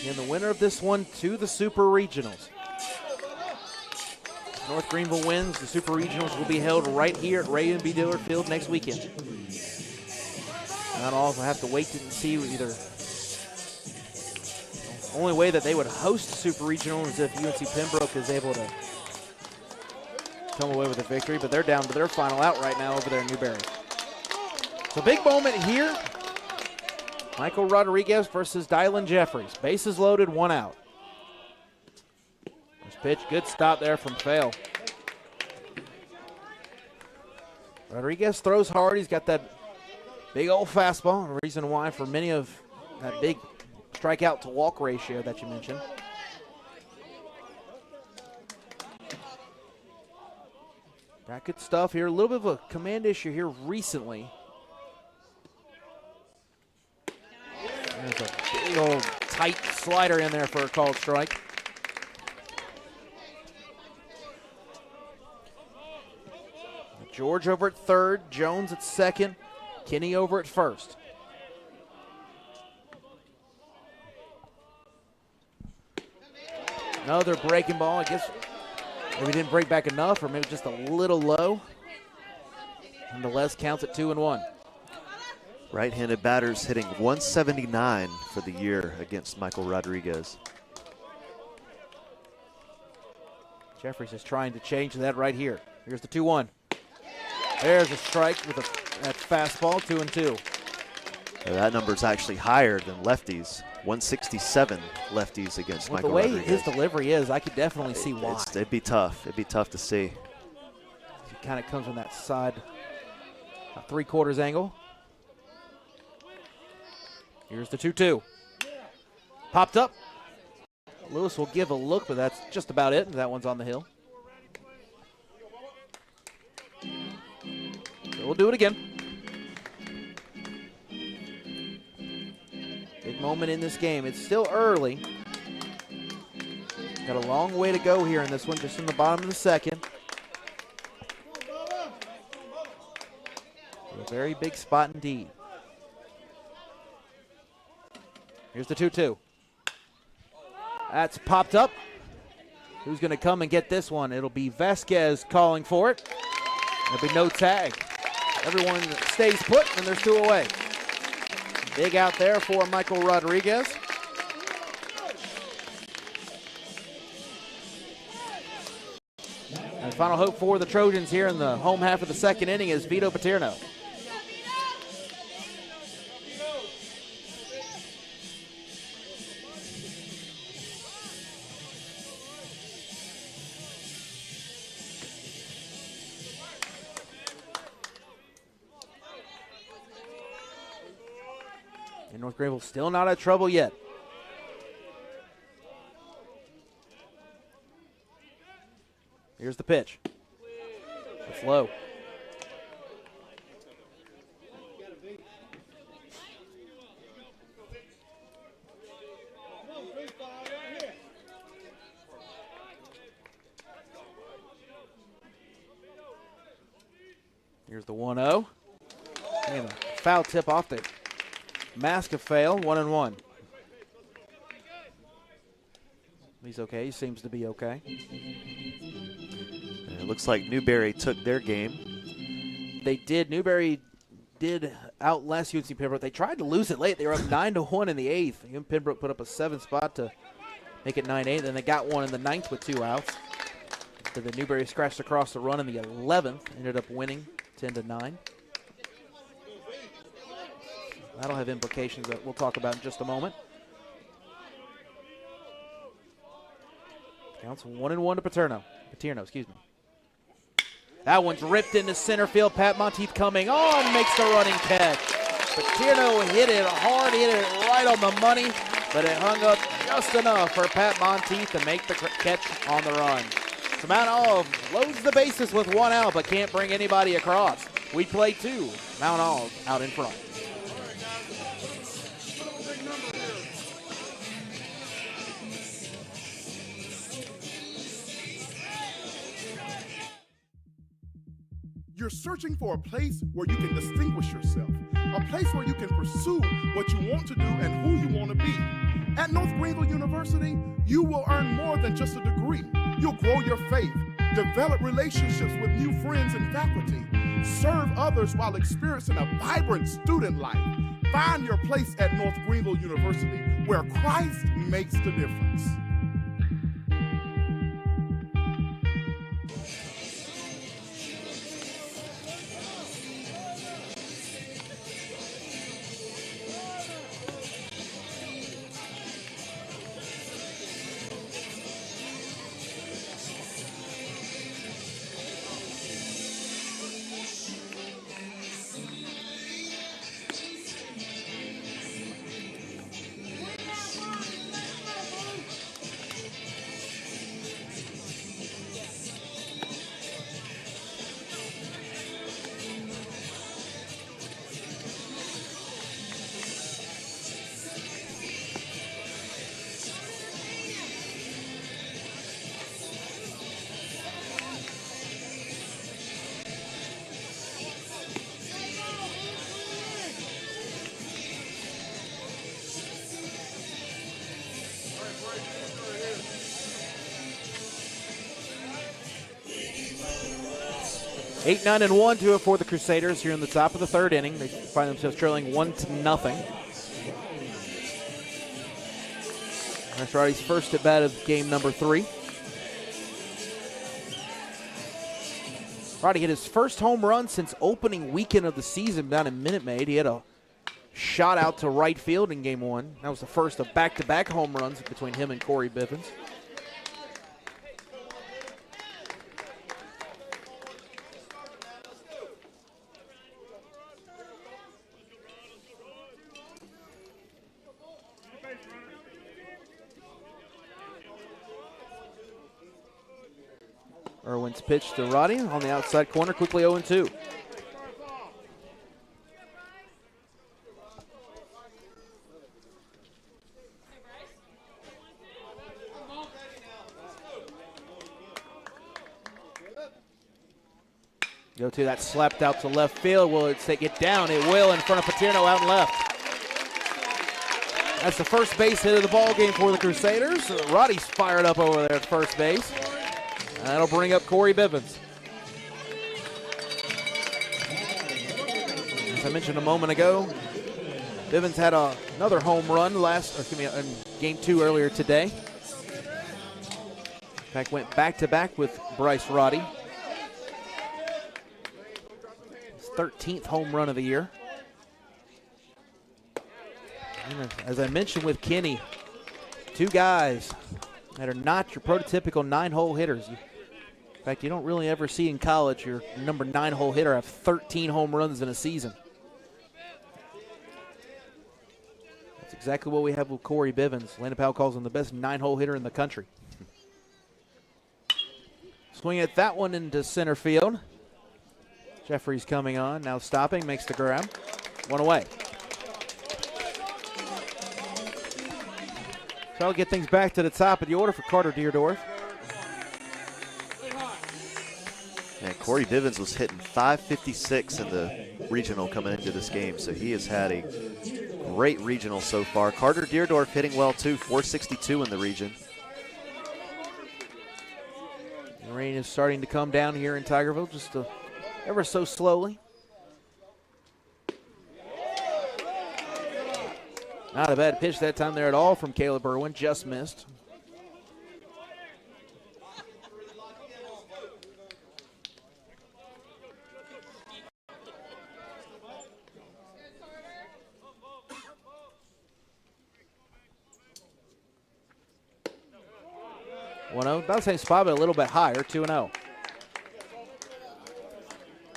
And the winner of this one to the Super Regionals. North Greenville wins. The Super Regionals will be held right here at Ray and B. Diller Field next weekend. Not all will have to wait and see either. The only way that they would host the Super Regional is if UNC Pembroke is able to come away with a victory, but they're down to their final out right now over there in Newberry. So big moment here. Michael Rodriguez versus Dylan Jeffries. Bases loaded, 1 out. This pitch, good stop there from Fail. Rodriguez throws hard. He's got that Big old fastball, a reason why for many of that big strikeout to walk ratio that you mentioned. Got good stuff here. A little bit of a command issue here recently. There's a big old tight slider in there for a called strike. George over at third, Jones at second, Kinney over at first. Another breaking ball. I guess maybe didn't break back enough, or maybe just a little low. Nonetheless, counts at 2-1. Right-handed batters hitting 179 for the year against Michael Rodriguez. Jeffries is trying to change that right here. Here's the 2-1. There's a strike with that fastball, 2-2. That number's actually higher than lefties. 167 lefties against Michael Rodriguez. The way his delivery is, I could definitely see why. It'd be tough. It'd be tough to see. He kind of comes from that side, a 3/4 angle. Here's the 2-2. Popped up. Lewis will give a look, but that's just about it. That one's on the hill. So we'll do it again. Big moment in this game. It's still early. Got a long way to go here in this one, just in the bottom of the second. A very big spot indeed. Here's the 2-2. That's popped up. Who's going to come and get this one? It'll be Vasquez calling for it. There'll be no tag. Everyone stays put, and there's 2 away. Big out there for Michael Rodriguez. And final hope for the Trojans here in the home half of the second inning is Vito Paterno. And North Greenville still not out of trouble yet. Here's the pitch. It's low. Here's the 1-0. And a foul tip off the mask of fail, 1-1. He's okay. He seems to be okay. It looks like Newberry took their game. They did. Newberry did outlast UNC Pembroke. They tried to lose it late. They were up 9-1 in the 8th. UNC Pembroke put up a 7 spot to make it 9-8. Then they got one in the 9th with 2 outs. But the Newberry scratched across the run in the 11th. Ended up winning 10-9. That'll have implications that we'll talk about in just a moment. Counts 1-1 to Paterno, excuse me. That one's ripped into center field. Pat Monteith coming on, makes the running catch. Paterno hit it hard, hit it right on the money, but it hung up just enough for Pat Monteith to make the catch on the run. So Mount Olive loads the bases with 1 out, but can't bring anybody across. We play 2. Mount Olive out in front. You're searching for a place where you can distinguish yourself, a place where you can pursue what you want to do and who you want to be. At North Greenville University, you will earn more than just a degree. You'll grow your faith, develop relationships with new friends and faculty, serve others while experiencing a vibrant student life. Find your place at North Greenville University, where Christ makes the difference. 8-9-1 to it for the Crusaders here in the top of the third inning. They find themselves trailing 1-0. That's Roddy's first at bat of game number 3. Roddy hit his first home run since opening weekend of the season down in Minute Maid. He had a shot out to right field in game 1. That was the first of back-to-back home runs between him and Corey Bivens. Irwin's pitch to Roddy on the outside corner, quickly 0-2. Go to that slapped out to left field. Will it take it down? It will in front of Paterno out and left. That's the first base hit of the ball game for the Crusaders. Roddy's fired up over there at first base. That'll bring up Corey Bivens. As I mentioned a moment ago, Bivens had another home run in game 2 earlier today. In fact, went back-to-back with Bryce Roddy. His 13th home run of the year. And as I mentioned with Kenny, 2 guys that are not your prototypical 9-hole hitters. In fact, you don't really ever see in college your number 9-hole hitter have 13 home runs in a season. That's exactly what we have with Corey Bivens. Landon Powell calls him the best 9-hole hitter in the country. Swing at that one into center field. Jeffries coming on, now stopping, makes the grab. 1 away. So I'll get things back to the top of the order for Carter Deerdorf. And Corey Bivens was hitting .556 in the regional coming into this game, so he has had a great regional so far. Carter Deerdorf hitting well too, .462 in the region. The rain is starting to come down here in Tigerville, just ever so slowly. Not a bad pitch that time there at all from Caleb Irwin, just missed. About the same spot, but a little bit higher, 2-0.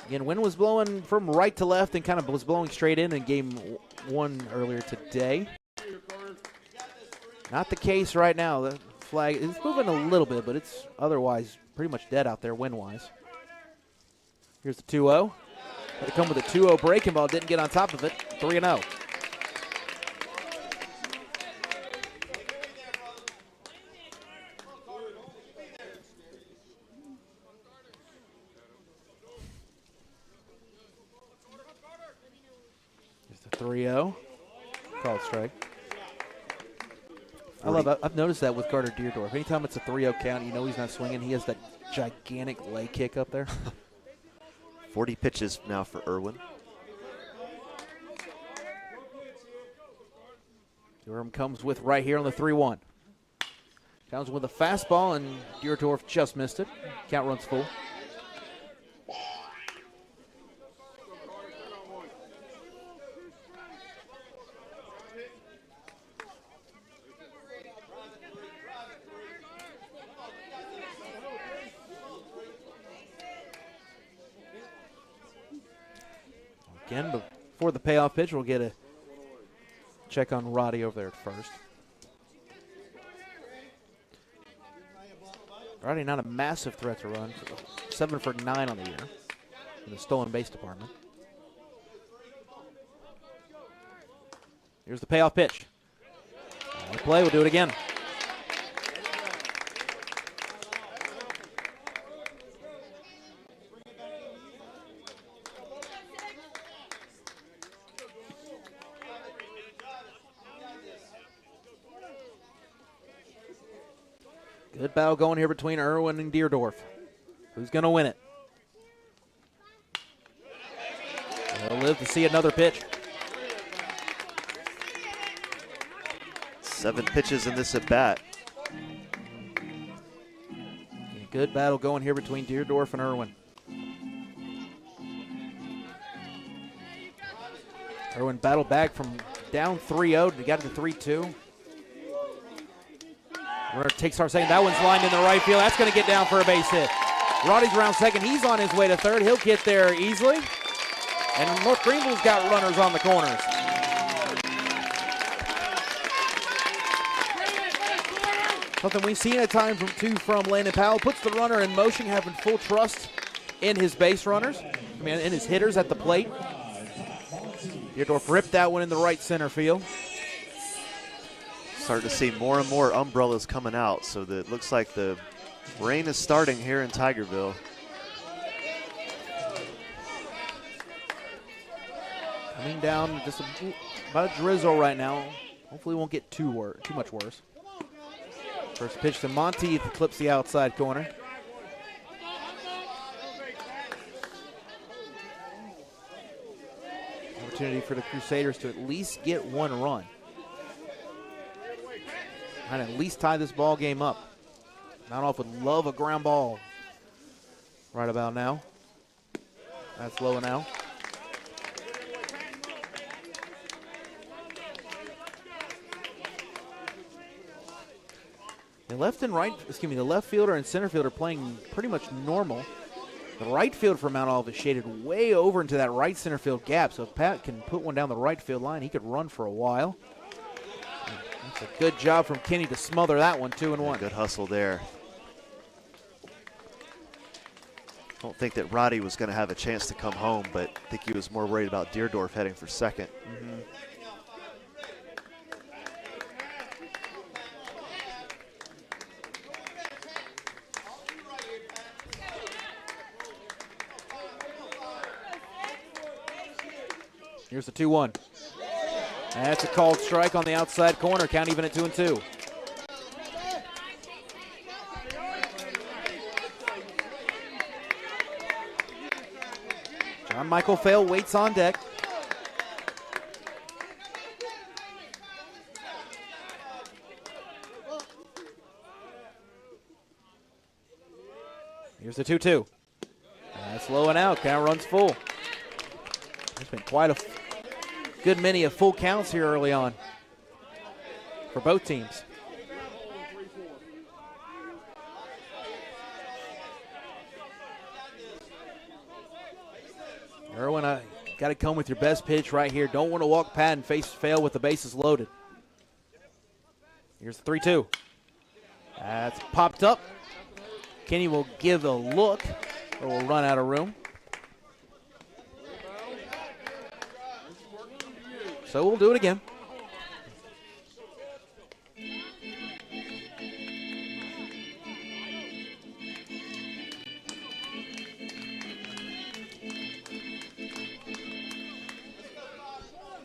Again, wind was blowing from right to left and kind of was blowing straight in game 1 earlier today. Not the case right now. The flag is moving a little bit, but it's otherwise pretty much dead out there wind-wise. Here's the 2-0. Had to come with a 2-0 breaking ball, didn't get on top of it, 3-0. Here's the 3-0. Called strike. I've noticed that with Carter Deerdorf. Anytime it's a 3-0 count, you know he's not swinging. He has that gigantic leg kick up there. 40 pitches now for Irwin. Durham comes with right here on the 3-1. Comes with a fastball, and Deerdorf just missed it. Count runs full. Again, before the payoff pitch, we'll get a check on Roddy over there at first. Roddy not a massive threat to run. 7 for 9 on the year in the stolen base department. Here's the payoff pitch. The play, we'll do it again. Good battle going here between Irwin and Deerdorf. Who's going to win it? live to see another pitch. 7 pitches in this at-bat. Good battle going here between Deerdorf and Irwin. Irwin battled back from down 3-0. They got to 3-2. Runner takes our second. That one's lined in the right field. That's going to get down for a base hit. Roddy's around second. He's on his way to third. He'll get there easily. And North Greenville's got runners on the corners. Something we've seen at times from Landon Powell. Puts the runner in motion, having full trust in his base runners. In his hitters at the plate. Deerdorf ripped that one in the right center field. Starting to see more and more umbrellas coming out, so that it looks like the rain is starting here in Tigerville. Coming down just about a drizzle right now. Hopefully it won't get too much worse. First pitch to Monteith, clips the outside corner. Opportunity for the Crusaders to at least get one run. And at least tie this ball game up. Mount Olive would love a ground ball right about now. That's low now. The left and right, the left fielder and center fielder playing pretty much normal. The right field for Mount Olive is shaded way over into that right center field gap. So if Pat can put one down the right field line, he could run for a while. That's a good job from Kenny to smother that one, 2-1. Good hustle there. Don't think that Roddy was going to have a chance to come home, but I think he was more worried about Deerdorf heading for second. Mm-hmm. Here's the 2-1. That's a called strike on the outside corner. Count even at 2-2. John Michael Fail waits on deck. Here's the 2-2. That's low and out. Count runs full. There's been quite a good many of full counts here early on for both teams. Irwin, got to come with your best pitch right here. Don't want to walk Pat and face Fail with the bases loaded. Here's the 3-2. That's popped up. Kenny will give a look or will run out of room. So we'll do it again.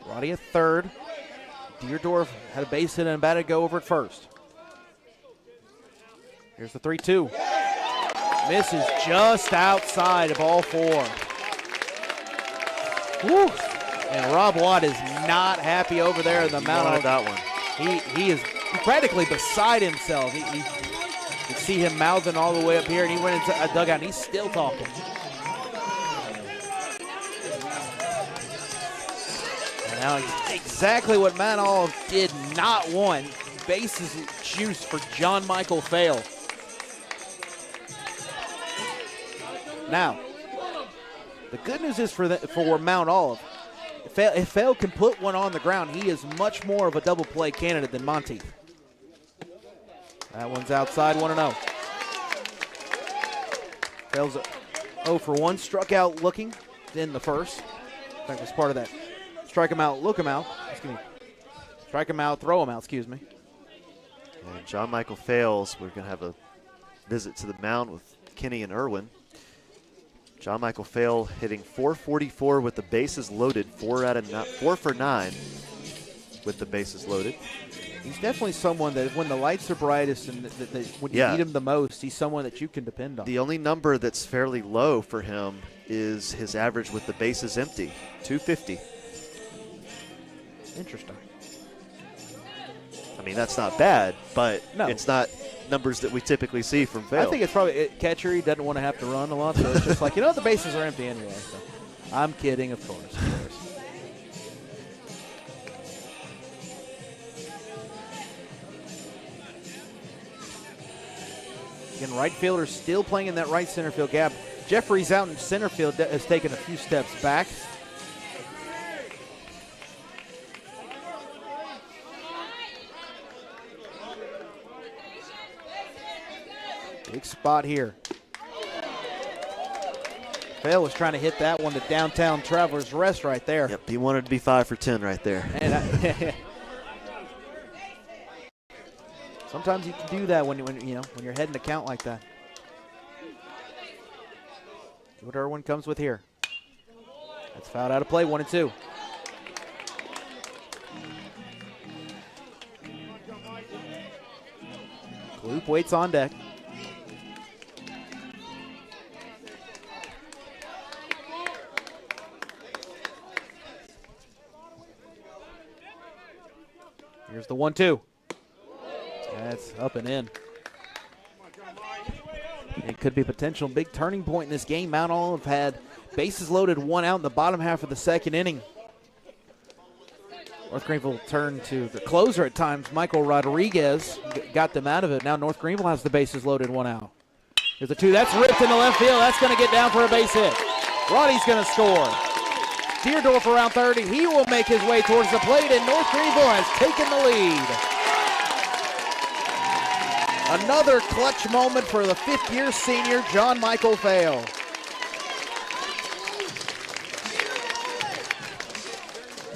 Roddy at third. Deerdorf had a base hit and about to go over at first. Here's the 3-2. Misses just outside of ball 4. Woo! And Rob Watt is not happy over there in the mound. That one. He is practically beside himself. You can see him mouthing all the way up here, and he went into a dugout, and he's still talking. Now, exactly what Mount Olive did not want. Bases juice for John Michael Fail. Now, the good news is for Mount Olive, if Fail can put one on the ground, he is much more of a double play candidate than Monteith. That one's outside, 1-0. Fail's 0 for 1, struck out looking in the first. In fact, was part of that. Strike him out, look him out. Excuse me. Strike him out, throw him out, excuse me. And John Michael Fails, we're going to have a visit to the mound with Kenny and Irwin. John Michael Fail hitting .444 with the bases loaded, 4 for 9 with the bases loaded. He's definitely someone that when the lights are brightest and when you need him the most, he's someone that you can depend on. The only number that's fairly low for him is his average with the bases empty, 250. Interesting. I mean, that's not bad, but no. It's not numbers that we typically see from Vail. I think it's probably catcher. He doesn't want to have to run a lot, so it's just like, the bases are empty anyway. So. I'm kidding, of course. Again, right fielder still playing in that right center field gap. Jeffrey's out in center field, has taken a few steps back. Big spot here. Vail was trying to hit that one to downtown Travelers Rest right there. Yep, he wanted to be 5 for 10 right there. And sometimes you can do that when you're heading a count like that. See what Irwin comes with here. That's fouled out of play, 1-2. Kloop waits on deck. Here's the 1-2. That's up and in. It could be a potential big turning point in this game. Mount Olive had bases loaded, 1 out in the bottom half of the second inning. North Greenville turned to the closer at times. Michael Rodriguez got them out of it. Now North Greenville has the bases loaded, 1 out. Here's the 2. That's ripped into left field. That's going to get down for a base hit. Roddy's going to score. Deerdorf around 30. He will make his way towards the plate, and North Greenville has taken the lead. Another clutch moment for the 5th-year senior, John Michael Vail.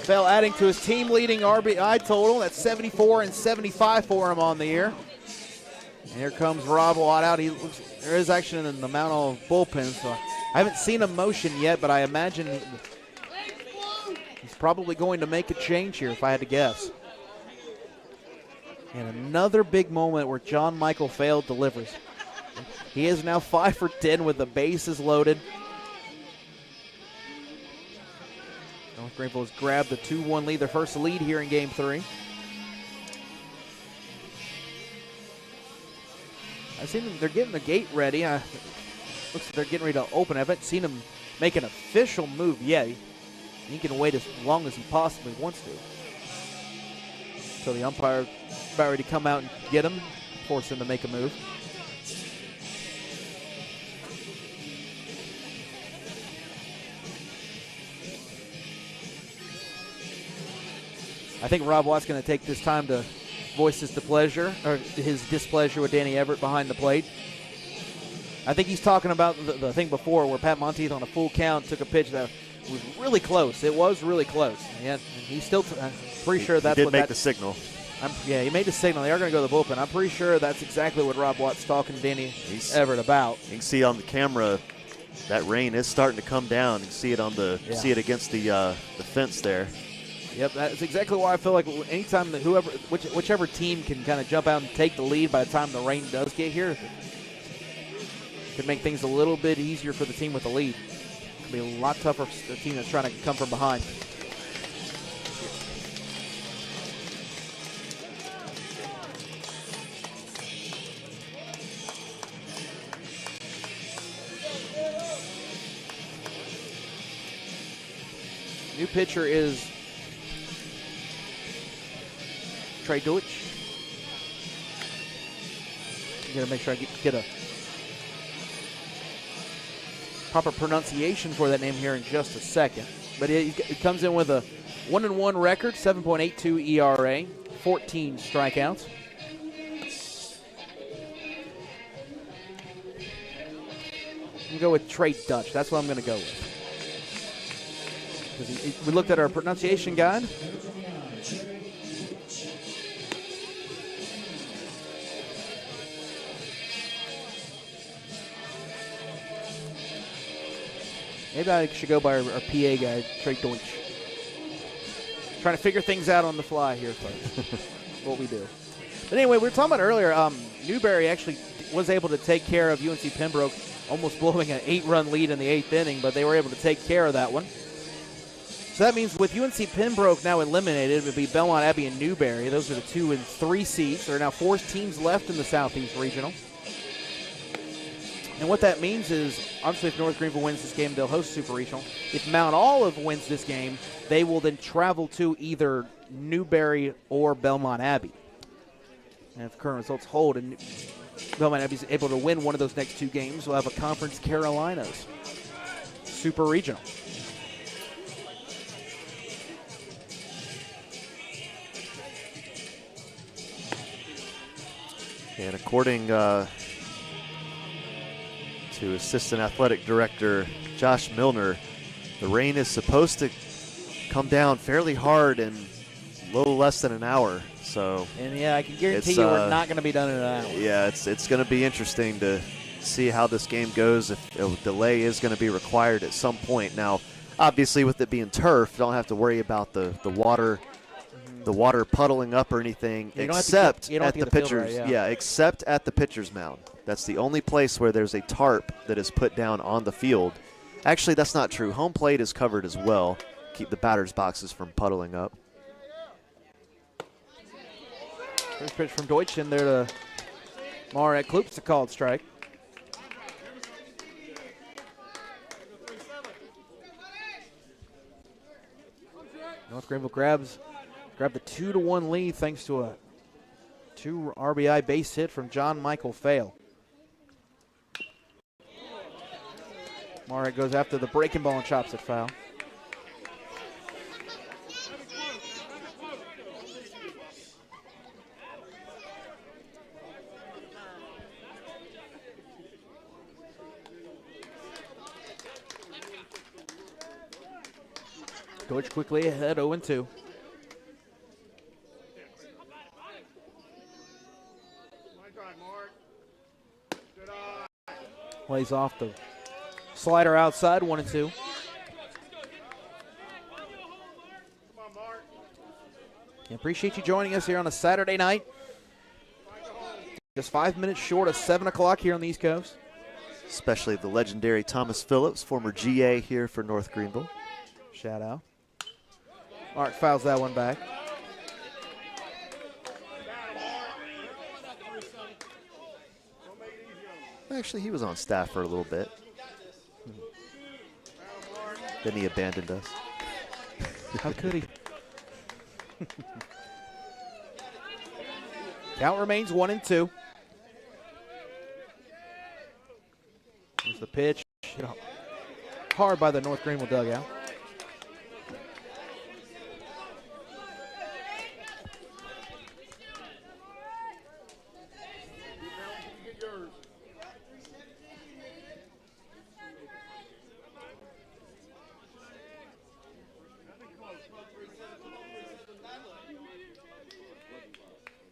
Vail adding to his team-leading RBI total. That's 74 and 75 for him on the year. And here comes Rob Watt out. There is action in the Mount Olive bullpen, so I haven't seen him motion yet, but I imagine he's probably going to make a change here if I had to guess. And another big moment where John Michael Vail delivers. He is now 5 for 10 with the bases loaded. North Greenville has grabbed the 2-1 lead, their first lead here in Game 3. I've seen them, they're getting the gate ready. Looks like they're getting ready to open. I haven't seen them make an official move yet. He can wait as long as he possibly wants to. So the umpire about ready to come out and get him, force him to make a move. I think Rob Watt's going to take this time to voice his displeasure with Danny Everett behind the plate. I think he's talking about the thing before where Pat Monteith on a full count took a pitch that was really close. It was really close. And he's still pretty sure that's he what did make the signal. He made the signal. They are going to go to the bullpen. I'm pretty sure that's exactly what Rob Watt's talking to Danny Everett about. You can see on the camera that rain is starting to come down. You can see it on see it against the fence there. Yep, that's exactly why I feel like anytime that whichever team can kind of jump out and take the lead by the time the rain does get here, could make things a little bit easier for the team with the lead. Could be a lot tougher for the team that's trying to come from behind. New pitcher is Trey Deutsch. I'm going to make sure I get a proper pronunciation for that name here in just a second. But he comes in with a 1-1 record, 7.82 ERA, 14 strikeouts. I'm going to go with Trey Deutsch. That's what I'm going to go with. We looked at our pronunciation guide. Maybe I should go by our PA guy, Trey Deutsch. Trying to figure things out on the fly here, folks. what we do. But anyway, we were talking about earlier, Newberry actually was able to take care of UNC Pembroke, almost blowing an 8-run lead in the 8th inning, but they were able to take care of that one. So that means with UNC Pembroke now eliminated, it would be Belmont Abbey and Newberry. Those are the 2 and 3 seeds. There are now 4 teams left in the Southeast Regional. And what that means is, obviously, if North Greenville wins this game, they'll host Super Regional. If Mount Olive wins this game, they will then travel to either Newberry or Belmont Abbey. And if current results hold and Belmont Abbey is able to win one of those next 2 games, we'll have a Conference Carolinas Super Regional. And according to Assistant Athletic Director Josh Milner, the rain is supposed to come down fairly hard in a little less than an hour. So, and yeah, I can guarantee you we're not going to be done in an hour. Yeah, it's going to be interesting to see how this game goes, if a delay is going to be required at some point. Now, obviously, with it being turf, you don't have to worry about the water puddling up or anything, except at the pitcher's. Except at the pitcher's mound. That's the only place where there's a tarp that is put down on the field. Actually, that's not true. Home plate is covered as well. Keep the batter's boxes from puddling up. First pitch from Deutsch in there to Marek Kloops, a called strike. North Greenville grabbed the 2-1 lead thanks to a 2 RBI base hit from John Michael Fail. Marek goes after the breaking ball and chops it foul. Deutsch quickly ahead, 0-2. Plays off the slider outside, 1-2. Appreciate you joining us here on a Saturday night. Just 5 minutes short of 7 o'clock here on the East Coast. Especially the legendary Thomas Phillips, former GA here for North Greenville. Shout out. Mark fouls that one back. Actually, he was on staff for a little bit. Then he abandoned us. How could he? Count remains 1-2. Here's the pitch. Hard by the North Greenville dugout.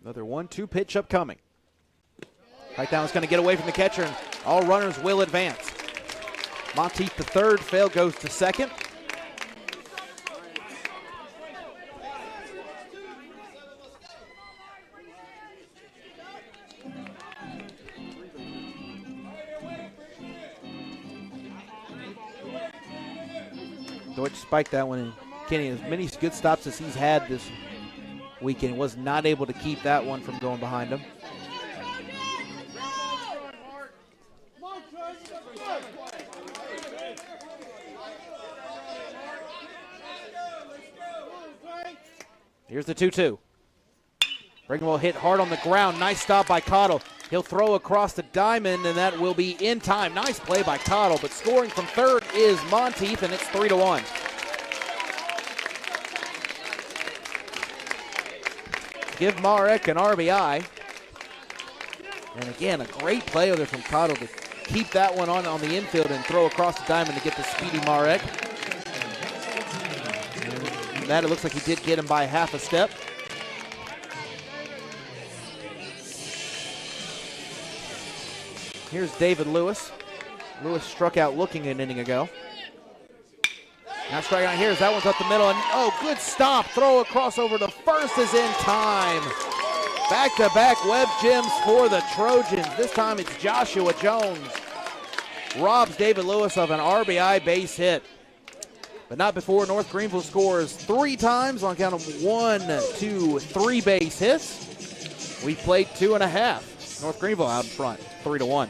Another 1-2 pitch upcoming. Right down is going to get away from the catcher, and all runners will advance. Monteith the third, Fail goes to second. Deutsch spiked that one, and Kenny, as many good stops as he's had this weekend, was not able to keep that one from going behind him. Here's the 2-2. Greenville hit hard on the ground. Nice stop by Cottle. He'll throw across the diamond, and that will be in time. Nice play by Cottle, but scoring from third is Monteith, and it's 3-1. Give Marek an RBI. And again, a great play there from Cottle to keep that one on the infield and throw across the diamond to get the speedy Marek. And that, it looks like he did get him by half a step. Here's David Lewis. Lewis struck out looking an inning ago. Now striking out here as that one's up the middle, and oh, good stop. Throw across over to first is in time. Back-to-back web gems for the Trojans. This time it's Joshua Jones. Robs David Lewis of an RBI base hit. But not before North Greenville scores 3 times on count of 1, 2, 3 base hits. We played 2.5. North Greenville out in front, 3-1.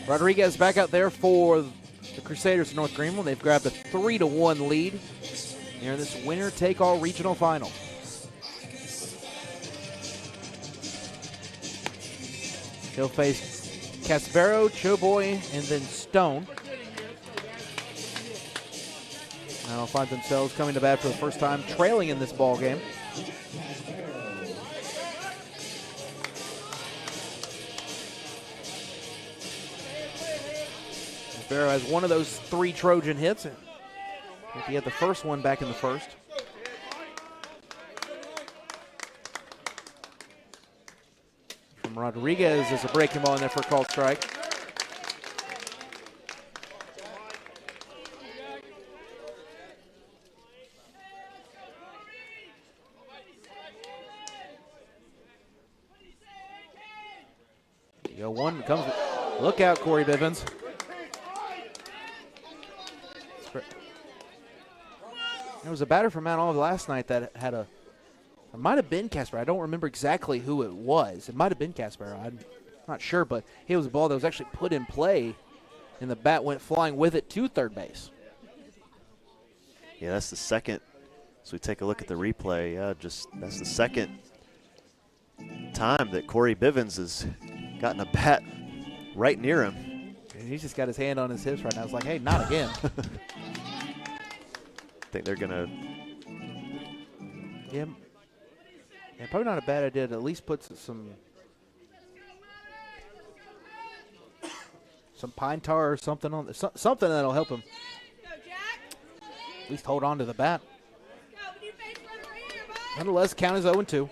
Rodriguez back out there for the Crusaders of North Greenville. They've grabbed a 3-1 lead here in this winner-take-all regional final. He'll face Caspero, Choboy, and then Stone. Now they'll find themselves coming to bat for the first time, trailing in this ball game. Caspero has one of those 3 Trojan hits. He had the first one back in the first. From Rodriguez is a breaking ball in there for a called strike. One comes. Look out, Corey Bivens. There was a batter from Mount Olive last night that had a. It might have been Casper. I don't remember exactly who it was. It might have been Casper. I'm not sure, but it was a ball that was actually put in play, and the bat went flying with it to third base. Yeah, that's the second. So we take a look at the replay. Yeah, that's the second time that Corey Bivens has gotten a bat right near him. And he's just got his hand on his hips right now. It's like, hey, not again. I think they're gonna. Yeah, probably not a bad idea to at least put some pine tar or something on something that'll help him. At least hold on to the bat. Nonetheless, count is 0-2.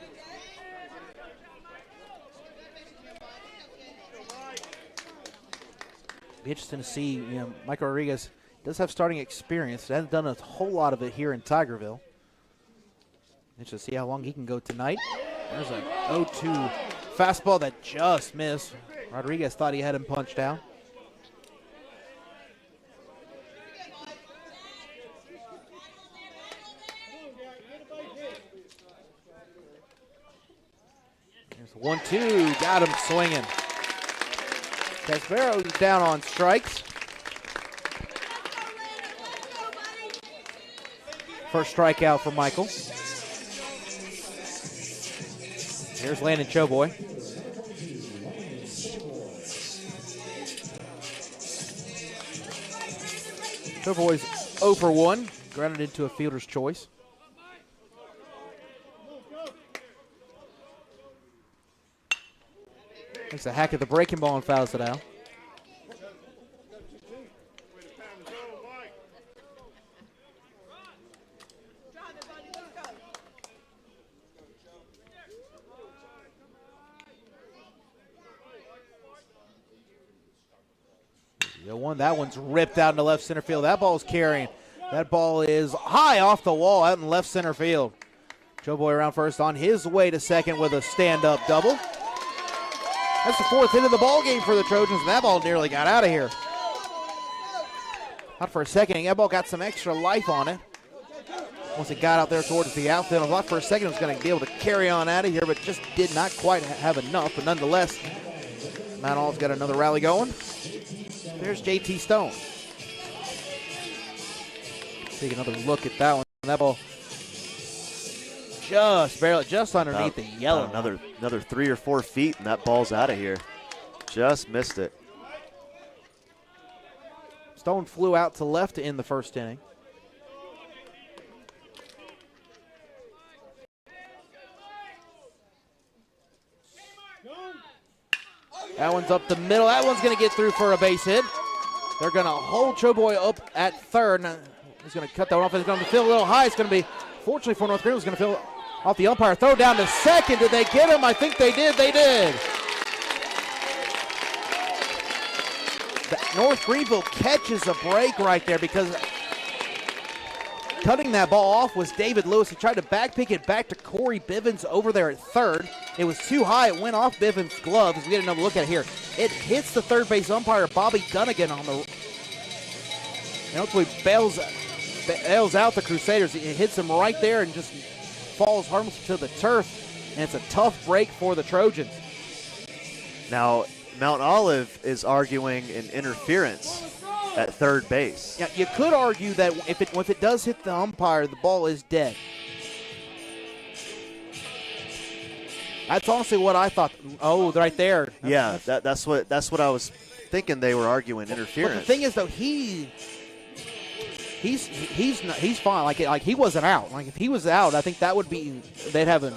Be interesting to see. Michael Rodriguez does have starting experience. Hasn't done a whole lot of it here in Tigerville. Interesting to see how long he can go tonight. There's a 0-2 fastball that just missed. Rodriguez thought he had him punched out. There's 1-2, got him swinging. Caspero's down on strikes. First strikeout for Michael. Here's Landon Choboy. Choboy's 0 for 1, grounded into a fielder's choice. Takes a hack at the breaking ball and fouls it out. That one's ripped out into left center field. That ball's carrying. That ball is high off the wall out in left center field. Joe Boy around first on his way to second with a stand-up double. That's the 4th hit of the ball game for the Trojans, and that ball nearly got out of here. Not for a second. That ball got some extra life on it. Once it got out there towards the outfield, I thought for a second it was going to be able to carry on out of here, but just did not quite have enough. But nonetheless, Mount Olive's got another rally going. There's JT Stone. Take another look at that one. That ball just barely, just underneath the yellow. Another 3 or 4 feet, and that ball's out of here. Just missed it. Stone flew out to left in the first inning. That one's up the middle. That one's going to get through for a base hit. They're going to hold Choboy up at third. Now, he's going to cut that one off. It's going to feel a little high. It's going to be, fortunately for North Greenville, it's going to feel off the umpire. Throw down to second. Did they get him? I think they did. They did. North Greenville catches a break right there because cutting that ball off was David Lewis. He tried to back pick it back to Corey Bivens over there at third. It was too high. It went off Bivens' glove. As we get another look at it here, it hits the third base umpire, Bobby Dunnigan, on the, and hopefully bails out the Crusaders. It hits him right there and just falls harmless to the turf, and it's a tough break for the Trojans. Now, Mount Olive is arguing an interference at third base. Yeah, you could argue that if it does hit the umpire, the ball is dead. That's honestly what I thought. Oh, right there. That's what I was thinking. They were arguing interference. But the thing is, though, he's fine. Like he wasn't out. Like if he was out, I think that would be, they'd have an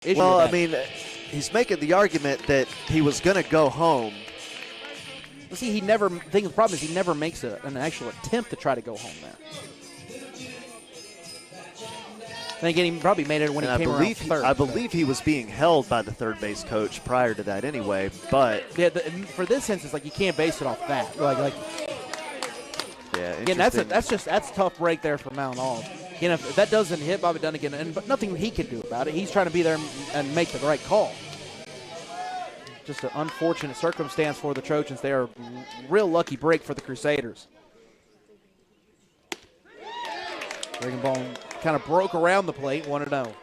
issue. Well, with that. I mean, he's making the argument that he was going to go home. Well, see, the problem is he never makes an actual attempt to try to go home there. Then again, he probably made it when he came around third. I believe he was being held by the third base coach prior to that anyway, but yeah, for this instance, like you can't base it off that. Yeah, again, that's a tough break there for Mount Olive. Again, if that doesn't hit Bobby Dunnigan, but nothing he can do about it. He's trying to be there and make the right call. Just an unfortunate circumstance for the Trojans. They are a real lucky break for the Crusaders. Breaking ball kind of broke around the plate, 1-0.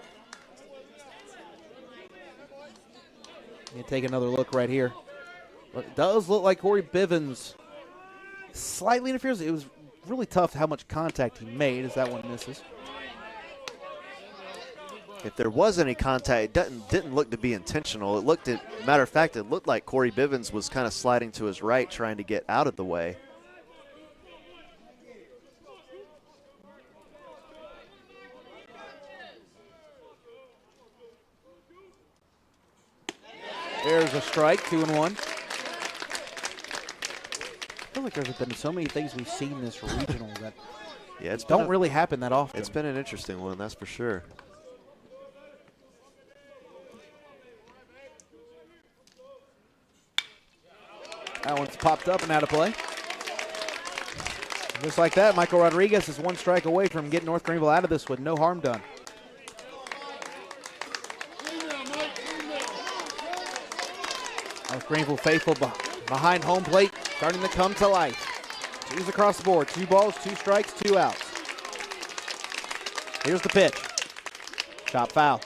You take another look right here. It does look like Corey Bivens slightly interferes. It was really tough how much contact he made as that one misses. If there was any contact, it didn't look to be intentional. Matter of fact, it looked like Corey Bivens was kind of sliding to his right, trying to get out of the way. There's a strike, 2-1. I feel like there's been so many things we've seen in this regional that don't really happen that often. It's been an interesting one, that's for sure. That one's popped up and out of play. Just like that, Michael Rodriguez is one strike away from getting North Greenville out of this with no harm done. North Greenville faithful behind home plate, starting to come to life. Twos across the board, 2 balls, 2 strikes, 2 outs. Here's the pitch. Chop foul.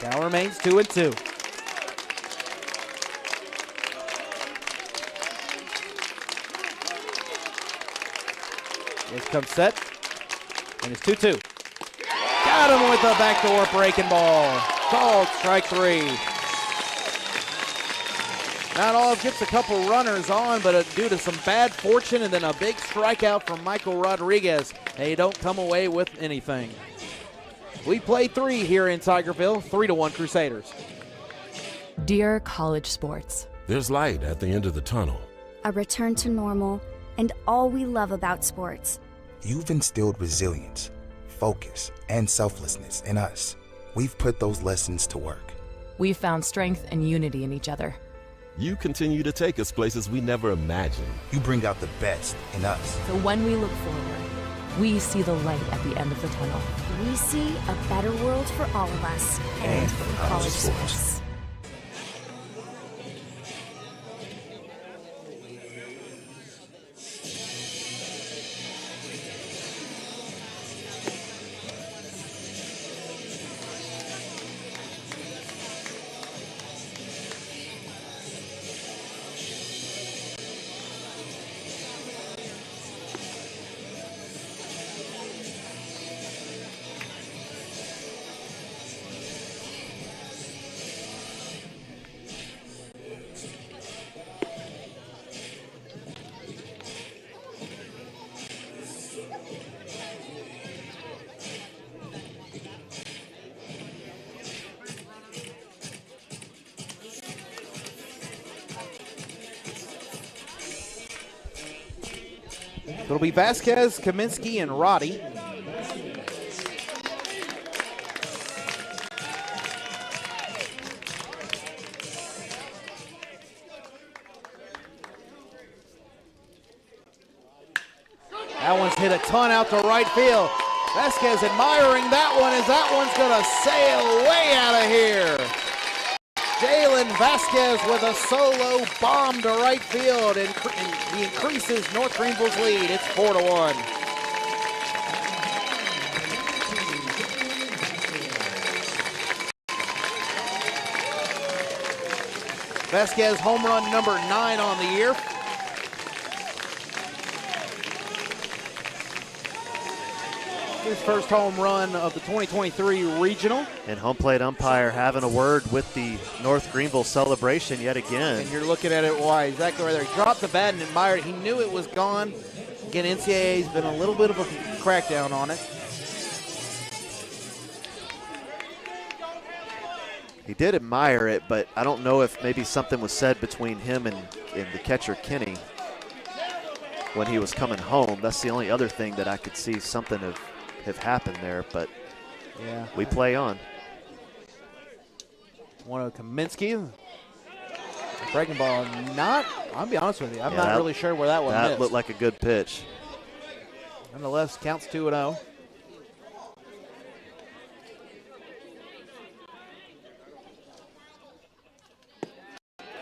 Count remains 2-2. Here comes set, and it's 2-2. Got him with a backdoor breaking ball. Called strike 3. Mount Olive gets a couple runners on, but due to some bad fortune and then a big strikeout from Michael Rodriguez, they don't come away with anything. We play 3 here in Tigerville, 3-1 Crusaders. Dear college sports, there's light at the end of the tunnel. A return to normal and all we love about sports. You've instilled resilience, focus, and selflessness in us. We've put those lessons to work. We've found strength and unity in each other. You continue to take us places we never imagined. You bring out the best in us. So when we look forward, we see the light at the end of the tunnel. We see a better world for all of us And for college sports. It'll be Vasquez, Kaminsky, and Roddy. That one's hit a ton out to right field. Vasquez admiring that one as that one's going to sail way out of here. Jalen Vasquez with a solo bomb to right field, and he increases North Greenville's lead. It's 4-1. Vasquez home run number 9 on the year. His first home run of the 2023 regional. And home plate umpire having a word with the North Greenville celebration yet again. And you're looking at it, why, exactly right there. He dropped the bat and admired it. He knew it was gone. Again, NCAA's been a little bit of a crackdown on it. He did admire it, but I don't know if maybe something was said between him and the catcher, Kenny, when he was coming home. That's the only other thing that I could see something have happened there, but yeah, we play on. One of Kaminsky. Breaking ball, I'll be honest with you, I'm not really sure where that one missed. That looked like a good pitch. Nonetheless, counts 2-0.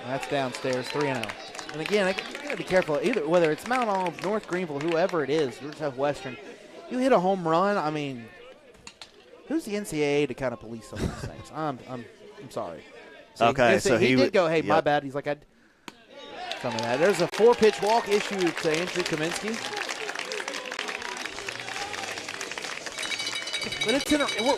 That's downstairs, 3-0. And again, I gotta be careful. Either whether it's Mount Olive, North Greenville, whoever it is, or Southwestern, you hit a home run. I mean, who's the NCAA to kind of police some of these things? I'm sorry. See, okay, so he did go, hey, my bad. He's like, some of that. There's a 4-pitch walk issued to Andrew Kaminsky. But it's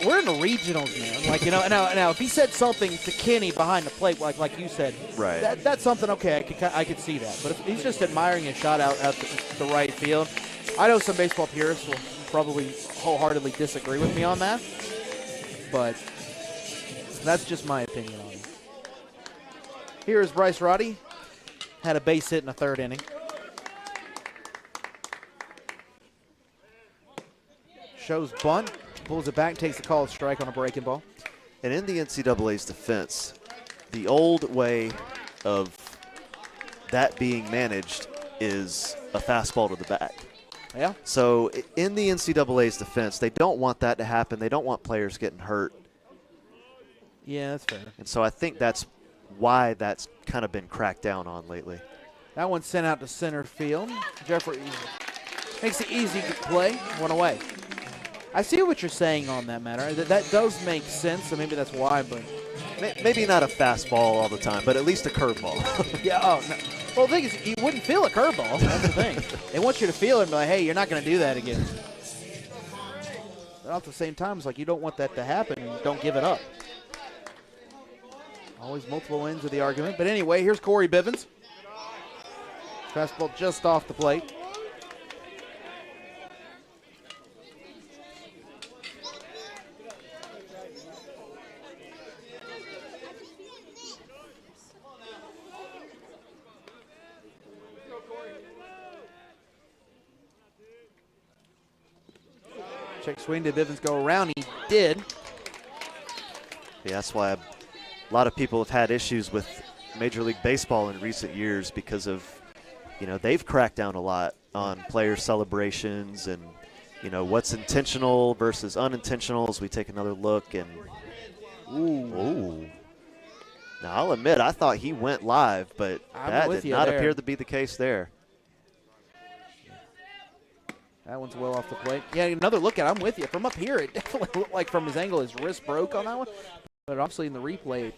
we're in the regionals, man. Like, you know, now if he said something to Kenny behind the plate, like you said, right? That's something. Okay, I could see that. But if he's just admiring a shot out the right field, I know some baseball purists will probably wholeheartedly disagree with me on that. But that's just my opinion on it. Here is Bryce Roddy. Had a base hit in the 3rd inning. Shows bunt. Pulls it back, takes the called strike on a breaking ball. And in the NCAA's defense, the old way of that being managed is a fastball to the back. Yeah. So in the NCAA's defense, they don't want that to happen. They don't want players getting hurt. Yeah, that's fair. And so I think that's why that's kind of been cracked down on lately. That one's sent out to center field. Jeffrey makes the easy play, one away. I see what you're saying on that matter. That does make sense, so maybe that's why, but maybe not a fastball all the time, but at least a curveball. Yeah, no. Well, the thing is, you wouldn't feel a curveball. That's the thing. They want you to feel it and be like, hey, you're not going to do that again. But at the same time, it's like you don't want that to happen and don't give it up. Always multiple ends of the argument. But anyway, here's Corey Bivens. Fastball just off the plate. Check swing. Did Bivens go around? He did. Yeah, that's why a lot of people have had issues with Major League Baseball in recent years because of, they've cracked down a lot on player celebrations and, what's intentional versus unintentional as we take another look. And ooh. Now, I'll admit, I thought he went live, but that did not appear to be the case there. That one's well off the plate. Yeah, another look at it. I'm with you. From up here, it definitely looked like from his angle his wrist broke on that one. But obviously in the replay, it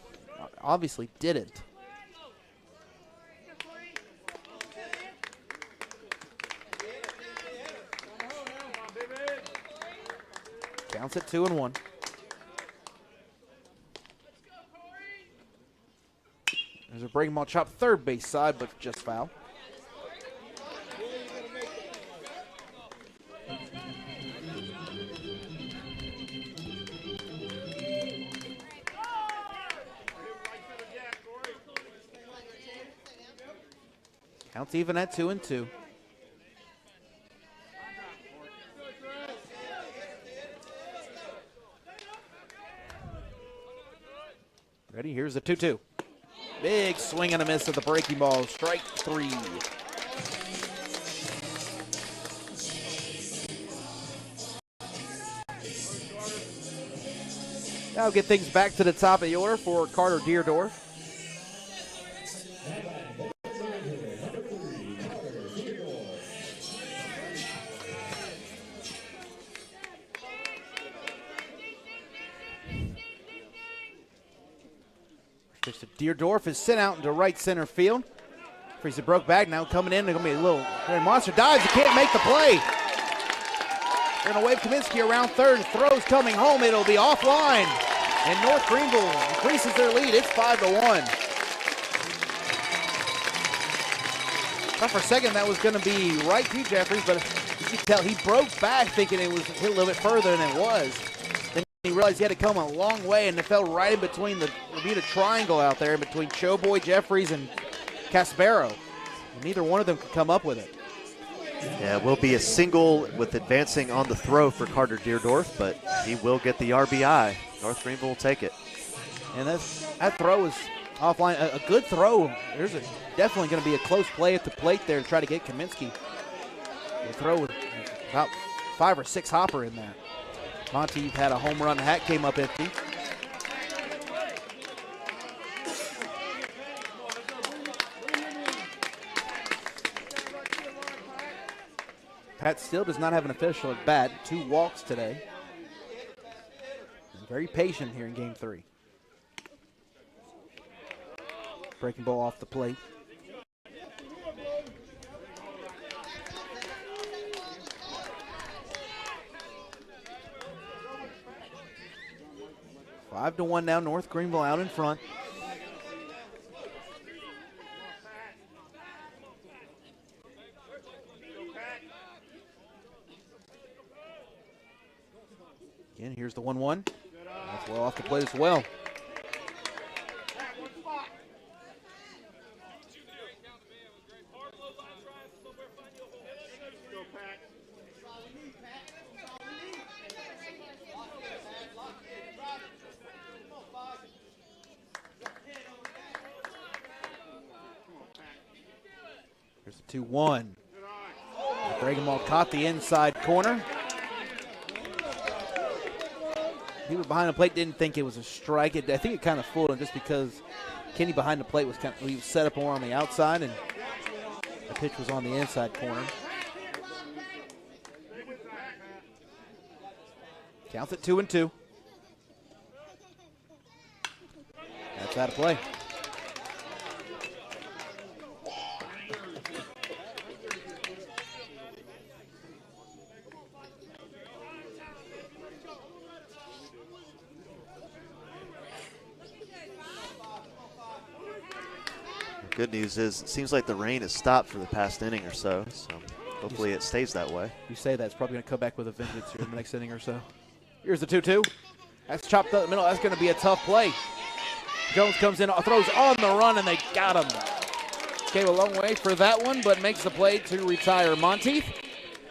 obviously didn't. Counts at 2-1. There's a breaking ball chop third base side, but just foul. Counts even at 2-2. Ready? Here's the 2-2. Big swing and a miss at the breaking ball. Strike 3. Now get things back to the top of the order for Carter Deerdorf. Deerdorf is sent out into right center field. Freeze it broke back, now coming in. They're going to be a little monster dives. He can't make the play. They're going to wave Kaminsky around third. Throws coming home. It'll be offline. And North Greenville increases their lead. It's 5-1. Thought for a second that was going to be right to Jeffries, but you can tell he broke back thinking it was hit a little bit further than it was. He realized he had to come a long way, and it fell right in between the Bermuda Triangle out there, in between Showboy, Jeffries, and Caspero. And neither one of them could come up with it. Yeah, it will be a single with advancing on the throw for Carter Deerdorf, but he will get the RBI. North Greenville will take it. And that throw was offline. A good throw. There's definitely going to be a close play at the plate there to try to get Kaminsky. The throw was about 5 or 6 hopper in there. Monteith had a home run. Hat came up empty. Pat still does not have an official at bat. 2 walks today. He's very patient here in game 3. Breaking ball off the plate. Five to 1 now, North Greenville out in front. Again, here's the 1-1. That's well off the plate as well. Here's the 2-1. Breaking ball caught the inside corner. He was behind the plate, didn't think it was a strike. I think it kind of fooled him just because Kenny behind the plate was he was set up more on the outside, and the pitch was on the inside corner. Counts at 2-2. That's out of play. Good news is it seems like the rain has stopped for the past inning or so hopefully it stays that way. You say that, it's probably going to come back with a vengeance here in the next inning or so. Here's the 2-2. That's chopped up the middle. That's going to be a tough play. Jones comes in, throws on the run, and they got him. Came a long way for that one, but makes the play to retire Monteith.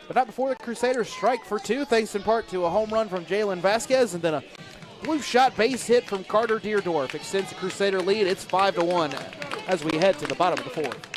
but not before the Crusaders strike for two, thanks in part to a home run from Jalen Vasquez and then a blue shot base hit from Carter Deerdorf. Extends the Crusader lead. It's 5-1 as we head to the bottom of the fourth.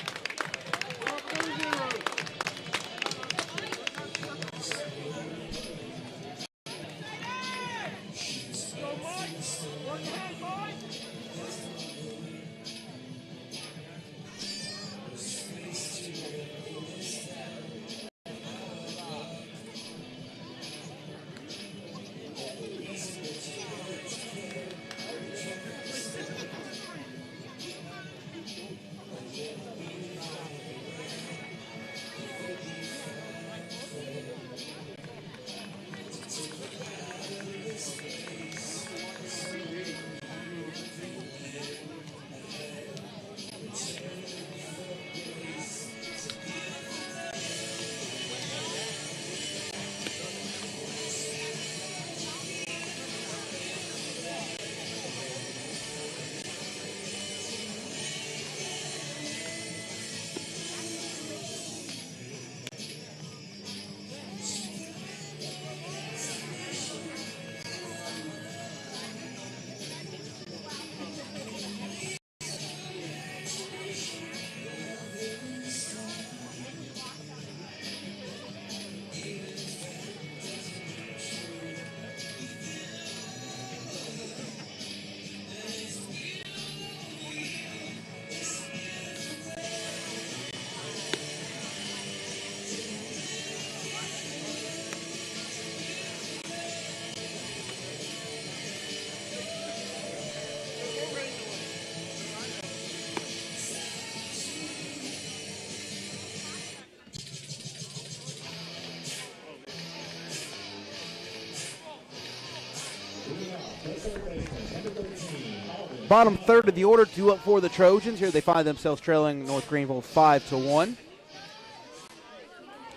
Bottom third of the order, 2 up for the Trojans. Here they find themselves trailing North Greenville 5-1.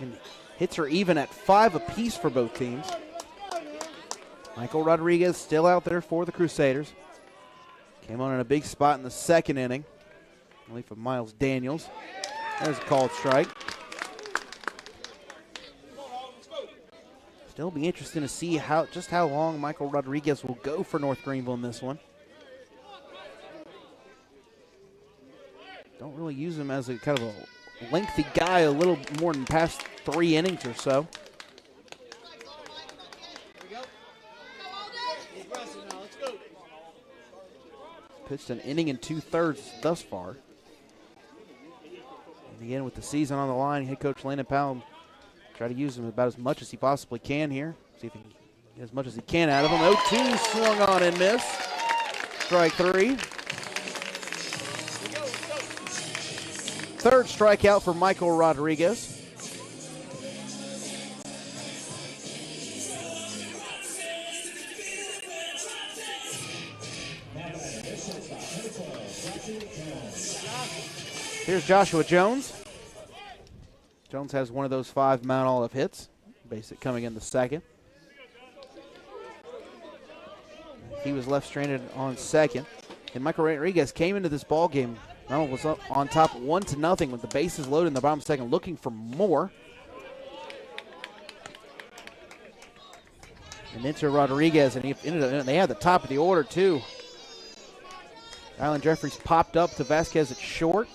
And hits are even at 5 apiece for both teams. Michael Rodriguez still out there for the Crusaders. Came on in a big spot in the second inning. Relief of Miles Daniels. There's a called strike. Still be interesting to see how long Michael Rodriguez will go for North Greenville in this one. Don't really use him as a kind of a lengthy guy, a little more than past 3 innings or so. Pitched an inning and 2/3 thus far. And again, with the season on the line, head coach Landon Powell try to use him about as much as he possibly can here. See if he can get as much as he can out of him. 0-2 swung on and missed. Strike 3. Third strikeout for Michael Rodriguez. Here's Joshua Jones. Jones has one of those 5 Mount Olive hits. Basic coming in the second. He was left stranded on second. And Michael Rodriguez came into this ball game. Mount Olive was up on top 1-0 with the bases loaded in the bottom second, looking for more. And enter Rodriguez, and they had the top of the order too. Alan Jeffries popped up to Vasquez at short,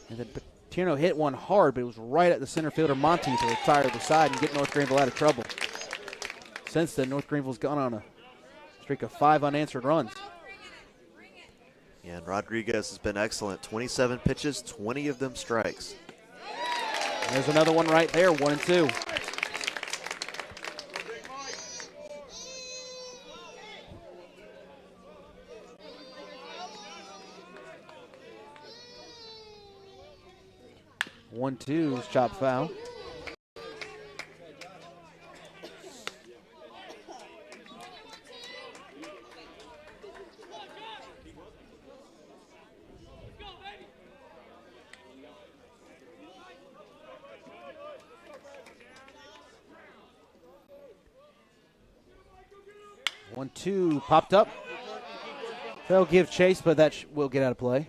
and then Paterno hit one hard, but it was right at the center fielder Monty to retire the side and get North Greenville out of trouble. Since then, North Greenville's gone on a streak of 5 unanswered runs. Yeah, and Rodriguez has been excellent. 27 pitches, 20 of them strikes. There's another one right there, 1-2. One-two's chop foul. One-two popped up. They'll give chase, but that will get out of play.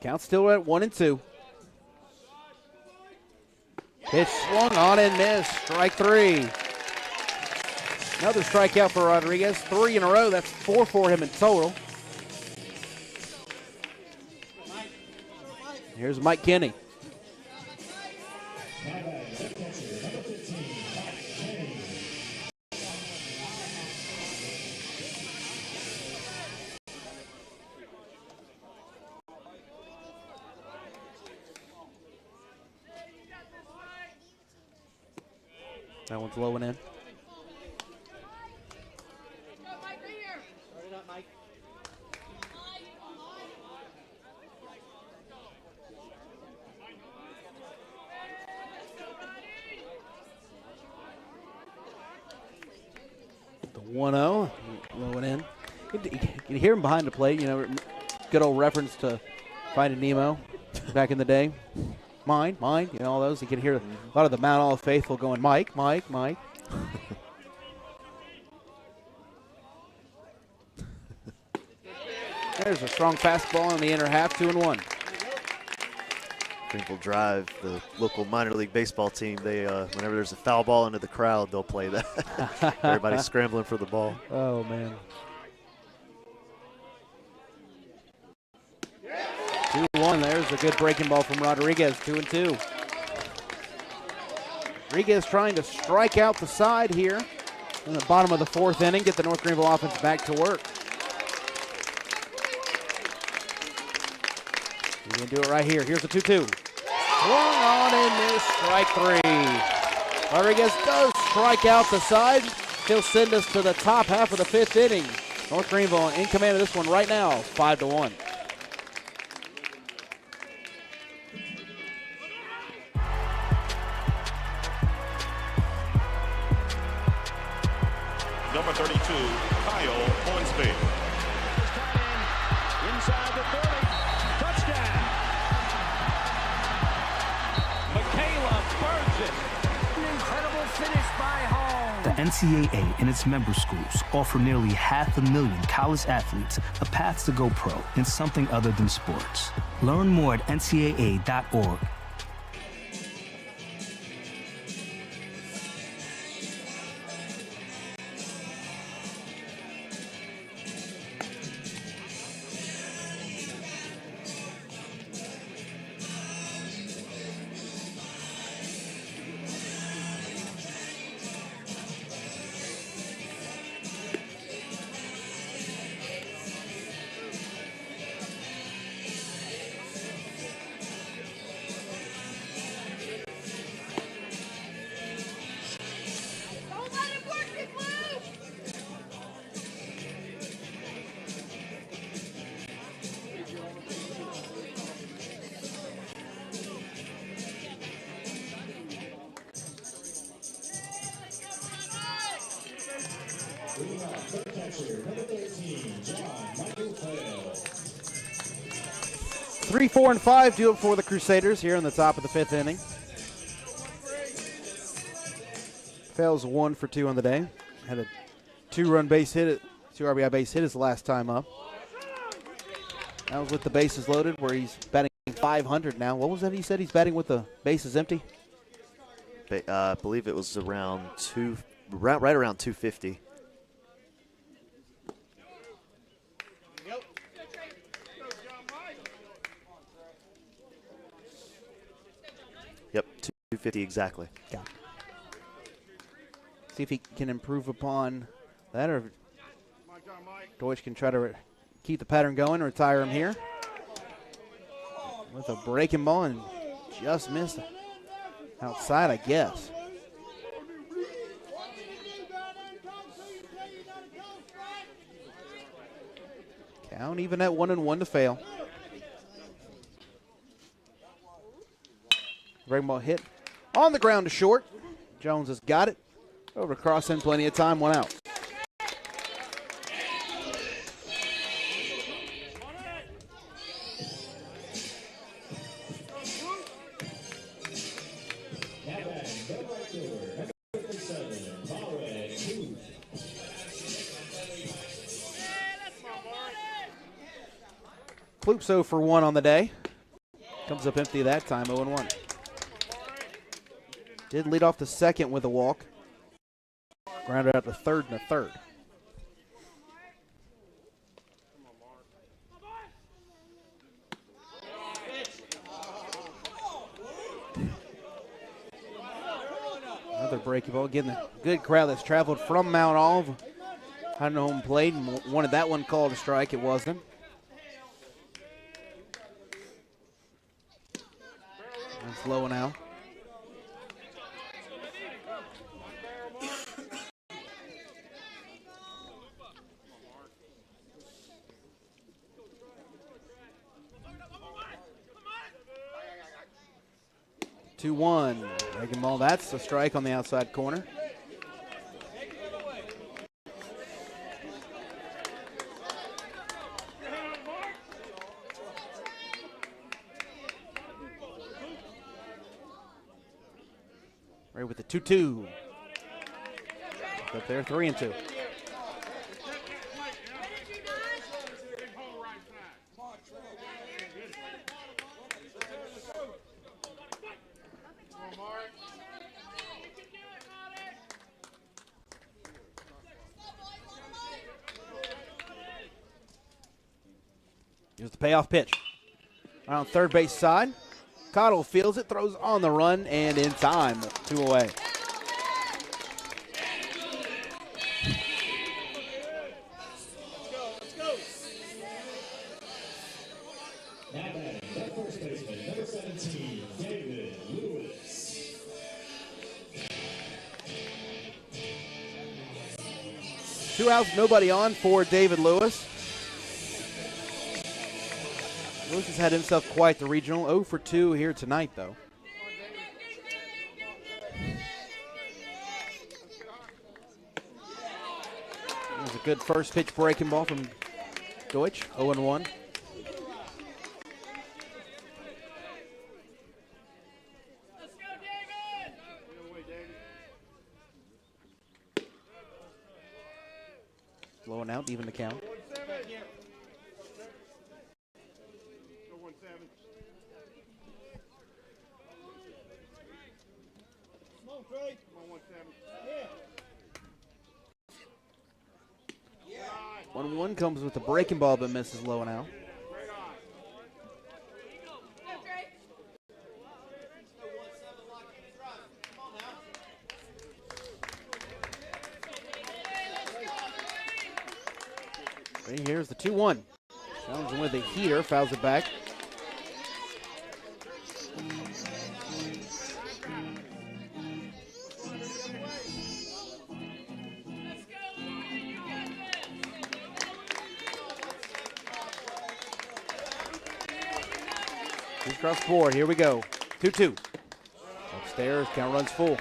Count still at 1-2. Pitch swung on and missed. Strike 3. Another strikeout for Rodriguez. 3 in a row. That's 4 for him in total. Here's Mike Kinney. That one's low and in. The 1-0, low and in. You can hear him behind the plate. You know, good old reference to Finding Nemo back in the day. Mine, you know, all those. You can hear a lot of the Mount Olive faithful going, Mike, Mike, Mike. There's a strong fastball in the inner half, 2-1. Greenville Drive, the local minor league baseball team, they whenever there's a foul ball into the crowd, they'll play that. Everybody's scrambling for the ball. Oh, man. 2-1. There's a good breaking ball from Rodriguez. 2-2. Rodriguez trying to strike out the side here in the bottom of the 4th inning, get the North Greenville offense back to work. He's going to do it right here. Here's the 2-2. Swung on and missed. Strike 3. Rodriguez does strike out the side. He'll send us to the top half of the 5th inning. North Greenville in command of this one right now, 5-1. Number 32, Kyle Hornsby. Inside the 30. Touchdown. Michaela burns it. An incredible finish by Hall. The NCAA and its member schools offer nearly 500,000 college athletes a path to go pro in something other than sports. Learn more at ncaa.org. Three, 4, and 5 do it for the Crusaders here in the top of the 5th inning. Fails 1 for 2 on the day. Had a 2-run base hit, 2 RBI base hit his last time up. That was with the bases loaded, where he's batting 500 now. What was that he said he's batting with the bases empty? I believe it was around right around 250. Yep, 250 exactly. Yeah. See if he can improve upon that, or if Deutsch can try to keep the pattern going, retire him here. With a breaking ball and just missed outside, I guess. Count even at 1-1 to fail. Breaking ball hit on the ground to short. Jones has got it. Over to cross in, plenty of time, 1 out. Kloops 0 for 1 on the day. Comes up empty that time, 0-1. Did lead off the second with a walk. Grounded out the third and a third. Another breaking ball. Getting a good crowd that's traveled from Mount Olive. Had no home plate and wanted that one called a strike. It wasn't. That's low now. Two one. Breaking ball. That's a strike on the outside corner. Right with the 2-2. Up there, 3-2. Here's the payoff pitch. Around third base side. Cottle fields it, throws on the run, and in time, 2 away. First baseman, number 17, David Lewis. Two outs, nobody on for David Lewis. Lewis has had himself quite the regional. 0 for 2 here tonight, though. That was a good first pitch breaking ball from Deutsch. 0-1. Blowing out, even the count. One comes with the breaking ball, but misses low and out. Right here's the 2-1. Challenging with a heater, fouls it back. He's across the board. Here we go. 2-2. Upstairs, count runs full.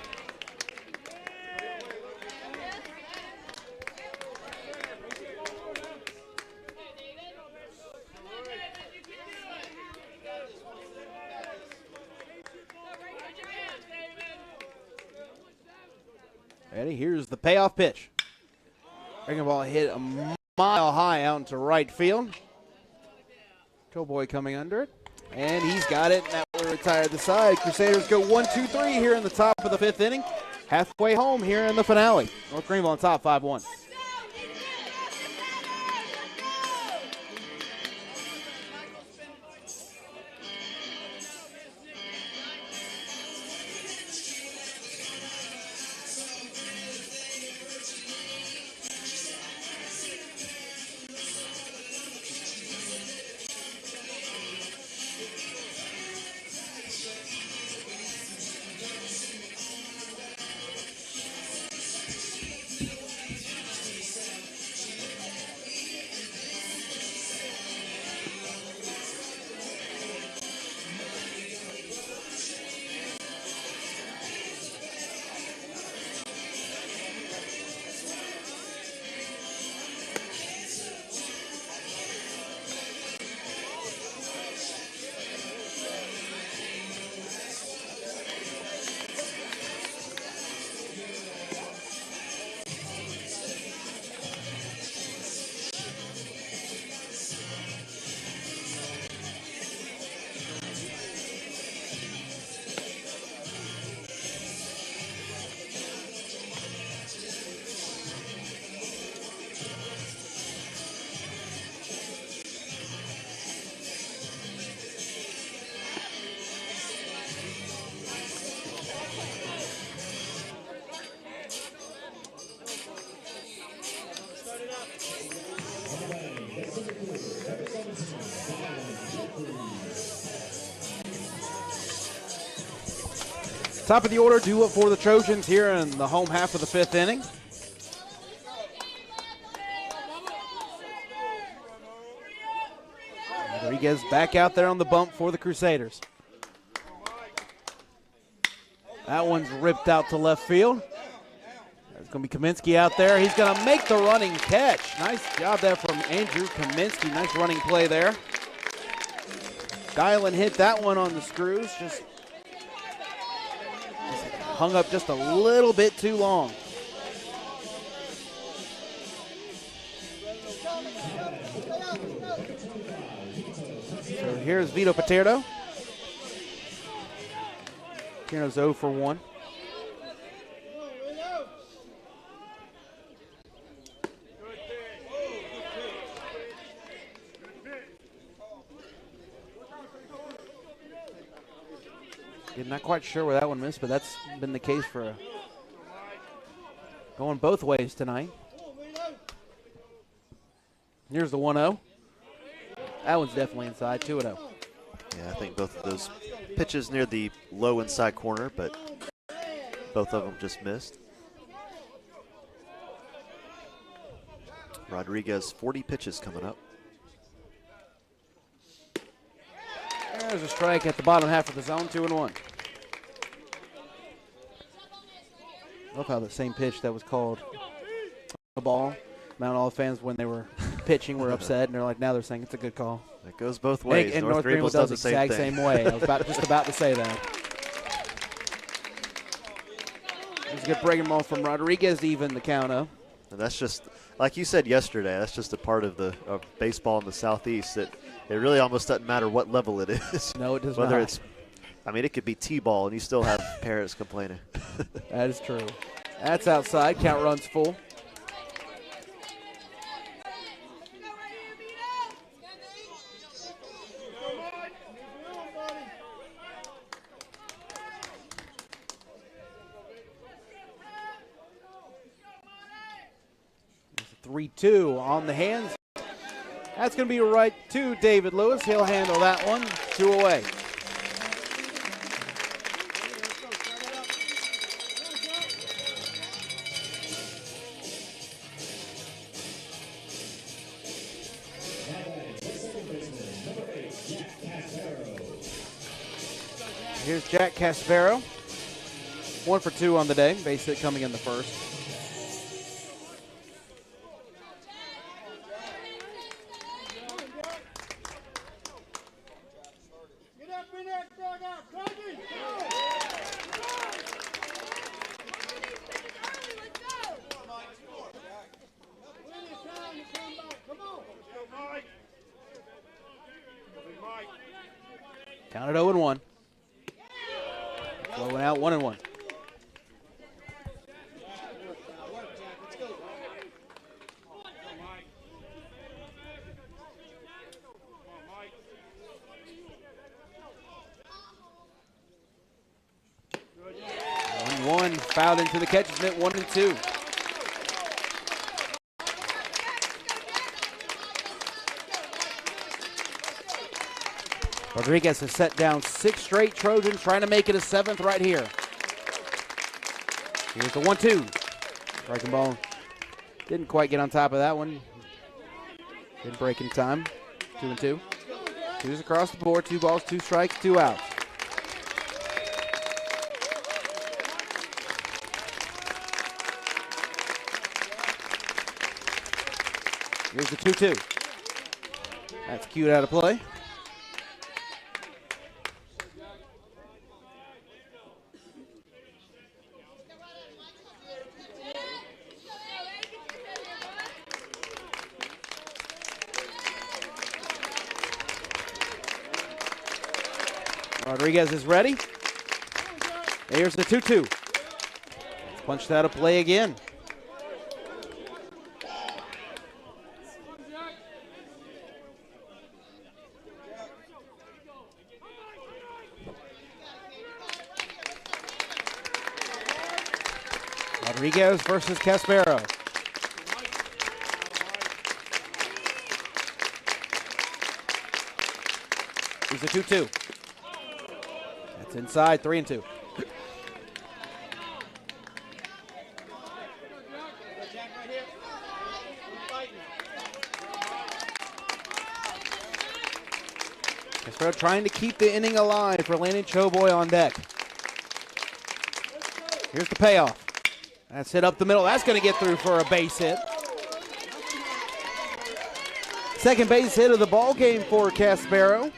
Ready? Here's the payoff pitch. Breaking ball hit a mile high out into right field. Cowboy coming under it. And he's got it. That will retire the side. Crusaders go 1-2-3 here in the top of the 5th inning. Halfway home here in the finale. North Greenville on top, 5-1. Top of the order, do it for the Trojans here in the home half of the 5th inning. Rodriguez back out there on the bump for the Crusaders. That one's ripped out to left field. There's going to be Kaminsky out there. He's going to make the running catch. Nice job there from Andrew Kaminsky. Nice running play there. Dylan hit that one on the screws. Just hung up just a little bit too long. So here's Vito Paterno. Paterno's 0 for 1. I'm not quite sure where that one missed, but that's been the case for going both ways tonight. Here's the 1-0. That one's definitely inside, 2-0. Yeah, I think both of those pitches near the low inside corner, but both of them just missed. Rodriguez, 40 pitches coming up. There's a strike at the bottom half of the zone, 2-1. Love how the same pitch that was called a ball. Mount Olive fans, when they were pitching, were upset, and they're like, now they're saying it's a good call. It goes both ways. And North Greenville does the exact same way. I was just about to say that. It's a good breaking ball from Rodriguez to even the count up. And that's just, like you said yesterday, that's just a part of the baseball in the Southeast that it really almost doesn't matter what level it is. No, it does Whether not. it's, I mean, it could be T-ball, and you still have parents complaining. That is true. That's outside. Count runs full. There's a 3-2 on the hands. That's going to be right to David Lewis. He'll handle that one. 2 away. Here's Jack Caspero. 1 for 2 on the day. Base hit coming in the first. Counted 0-1. Blowing out 1-1. One fouled into the catcher's mitt, 1-2. Rodriguez has set down 6 straight Trojans, trying to make it a 7th right here. Here's the 1-2. Breaking ball. Didn't quite get on top of that one. Didn't break in time. 2-2. 2's across the board. 2 balls, 2 strikes, 2 outs. Here's the 2-2. That's cued out of play. Rodriguez is ready. Here's the 2-2. Punched out of play again. Rodriguez versus Caspero. He's a 2-2. That's inside, 3-2. Castro trying to keep the inning alive for Landon Choboy on deck. Here's the payoff. That's hit up the middle. That's going to get through for a base hit. Second base hit of the ball game for Caspero.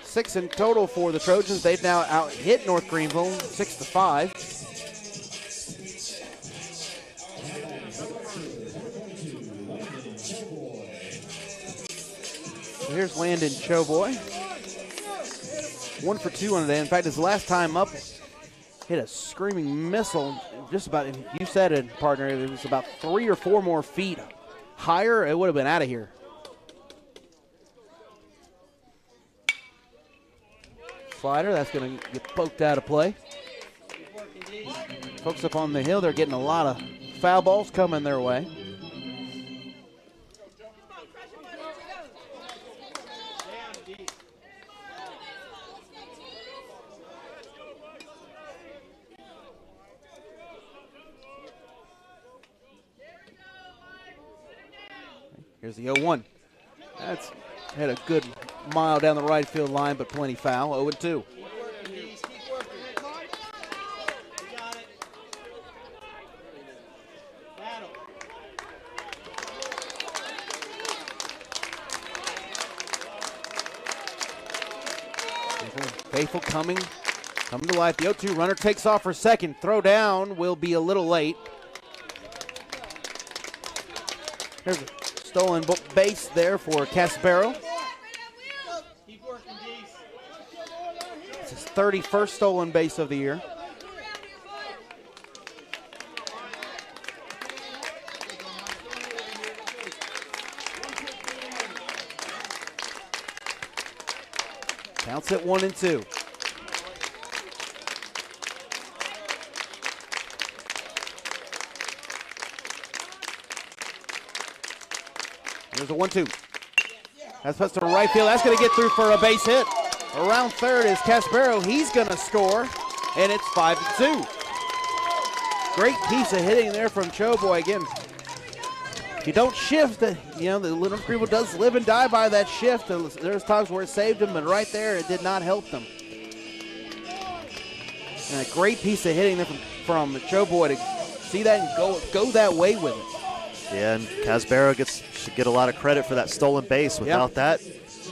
6 in total for the Trojans. They've now out-hit North Greenville 6-5. So here's Landon Choboy. 1 for 2 on the day. In fact, his last time up, hit a screaming missile. Just about, if you said it, partner, it was about 3 or 4 more feet higher. It would have been out of here. Slider, that's going to get poked out of play. Folks up on the hill, they're getting a lot of foul balls coming their way. Here's the 0-1. That's had a good mile down the right field line, but plenty foul. 0-2. Faithful coming to life. The 0-2 runner takes off for second. Throw down will be a little late. Here's a stolen base there for Caspero. It's his 31st stolen base of the year. Counts at 1-2. There's a 1-2. That's supposed to right field. That's going to get through for a base hit. Around third is Caspero. He's going to score, and it's 5-2. Great piece of hitting there from Choboy. Again, if you don't shift, the Little Greenville does live and die by that shift. There's times where it saved him, but right there it did not help them. And a great piece of hitting there from Choboy to see that and go that way with it. Yeah, and Caspero should get a lot of credit for that stolen base. Without that,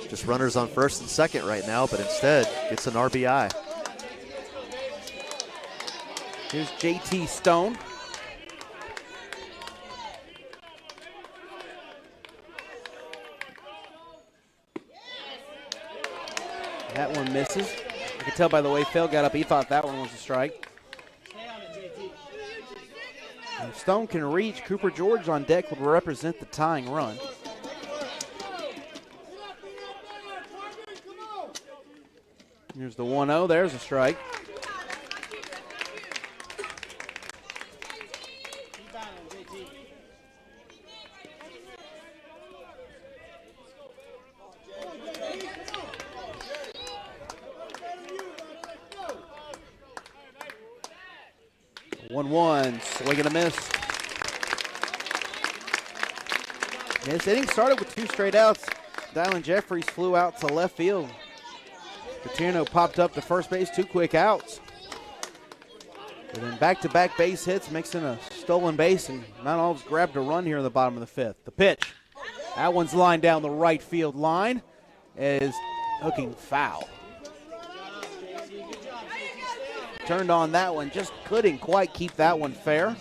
just runners on first and second right now, but instead gets an RBI. Here's JT Stone. That one misses. You can tell by the way Phil got up, he thought that one was a strike. If Stone can reach, Cooper George on deck would represent the tying run. Here's the 1-0. There's a strike. Swing and a miss. This inning started with 2 straight outs. Dylan Jeffries flew out to left field. Paterno popped up to first base, 2 quick outs. And then back-to-back base hits, mixing a stolen base, and Mount Olive's grabbed a run here in the bottom of the 5th. The pitch. That one's lined down the right field line. Is hooking foul. Turned on that one, just couldn't quite keep that one fair.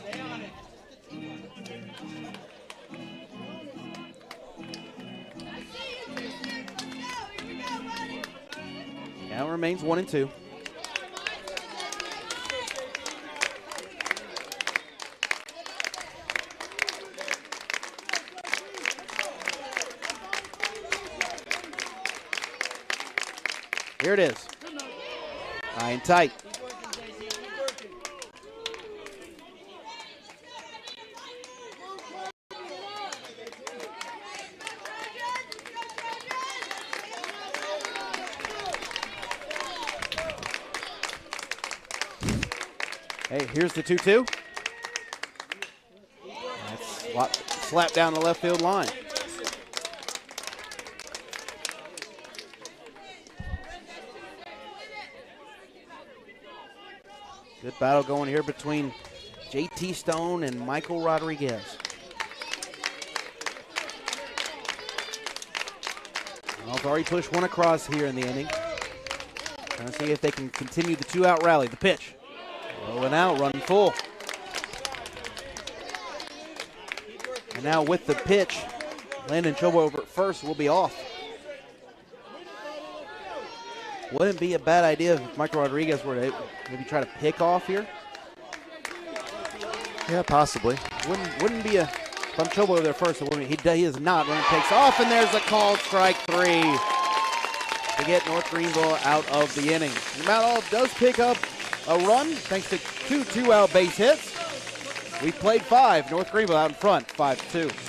Now it remains 1-2. Here it is. High and tight. Hey, here's the 2-2. That's slapped down the left field line. Good battle going here between JT Stone and Michael Rodriguez. Well, already pushed one across here in the inning. Trying to see if they can continue the two-out rally. The pitch. Rolling out, running full. And now with the pitch, Landon Chobo over at first will be off. Wouldn't be a bad idea if Michael Rodriguez were to maybe try to pick off here. Yeah, possibly. Wouldn't be a, if I'm Chobo over there first, it wouldn't, he is not. Runner takes off, and there's a called strike 3 to get North Greenville out of the inning. Mount Olive does pick up a run thanks to two out base hits. We played 5. North Greenville out in front, 5-2.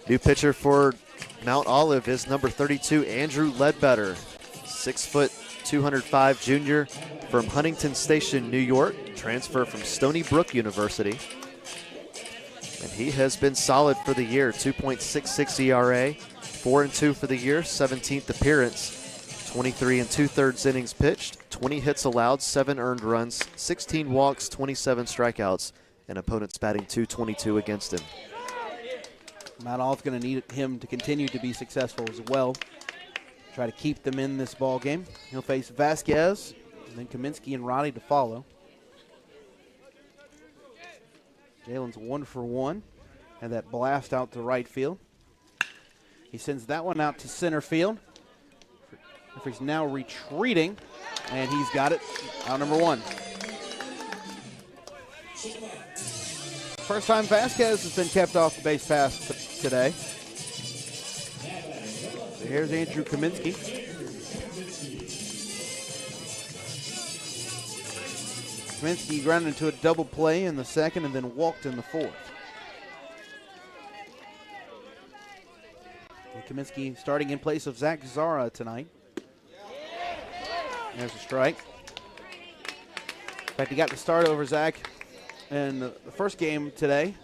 New pitcher for Mount Olive is number 32, Andrew Ledbetter, 6 foot 205 junior from Huntington Station, New York, transfer from Stony Brook University. And he has been solid for the year, 2.66 ERA, 4-2 for the year, 17th appearance, 23 2/3 innings pitched, 20 hits allowed, 7 earned runs, 16 walks, 27 strikeouts, and opponents batting .222 against him. Mount Olive's going to need him to continue to be successful as well. Try to keep them in this ball game. He'll face Vasquez, and then Kaminsky and Roddy to follow. Jalen's 1 for 1. Had that blast out to right field. He sends that one out to center field. Referee's now retreating, and he's got it. Out number 1. First time Vasquez has been kept off the base pass today. So here's Andrew Kaminsky. Kaminsky grounded into a double play in the second and then walked in the fourth. And Kaminsky starting in place of Zach Zara tonight. There's a strike. In fact, he got the start over Zach in the first game today.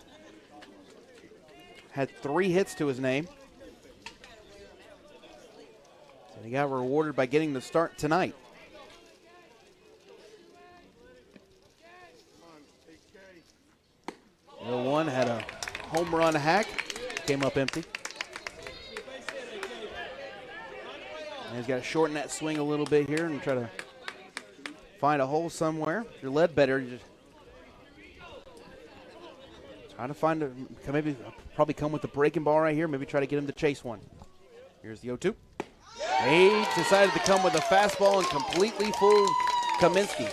Had 3 hits to his name. And he got rewarded by getting the start tonight. The 1 had a home run hack. Came up empty. And he's got to shorten that swing a little bit here and try to find a hole somewhere. If you're Ledbetter, you just trying to find a, maybe probably come with the breaking ball right here. Maybe try to get him to chase one. Here's the 0-2. He decided to come with a fastball and completely fooled Kaminsky.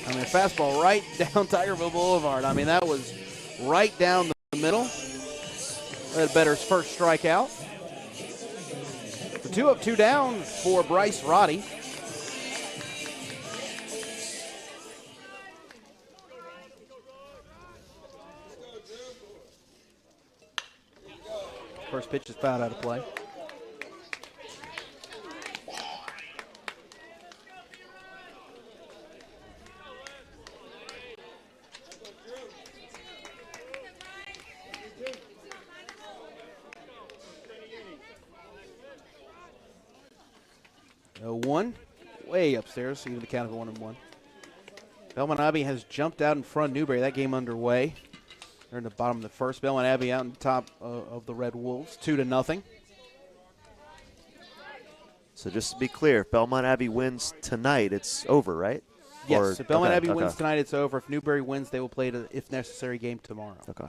I mean, a fastball right down Tigerville Boulevard. I mean, that was right down the middle. Ledbetter's first strikeout. The 2 up, 2 down for Bryce Roddy. First pitch is fouled out of play. One way upstairs, even the count of 1-1. Belmont Abbey has jumped out in front of Newberry. That game underway. They're in the bottom of the first. Belmont Abbey out on top of the Red Wolves, 2-0. So just to be clear, if Belmont Abbey wins tonight, it's over, right? Yes, or, if Belmont Abbey okay. wins tonight, it's over. If Newberry wins, they will play the, if necessary, game tomorrow. Okay.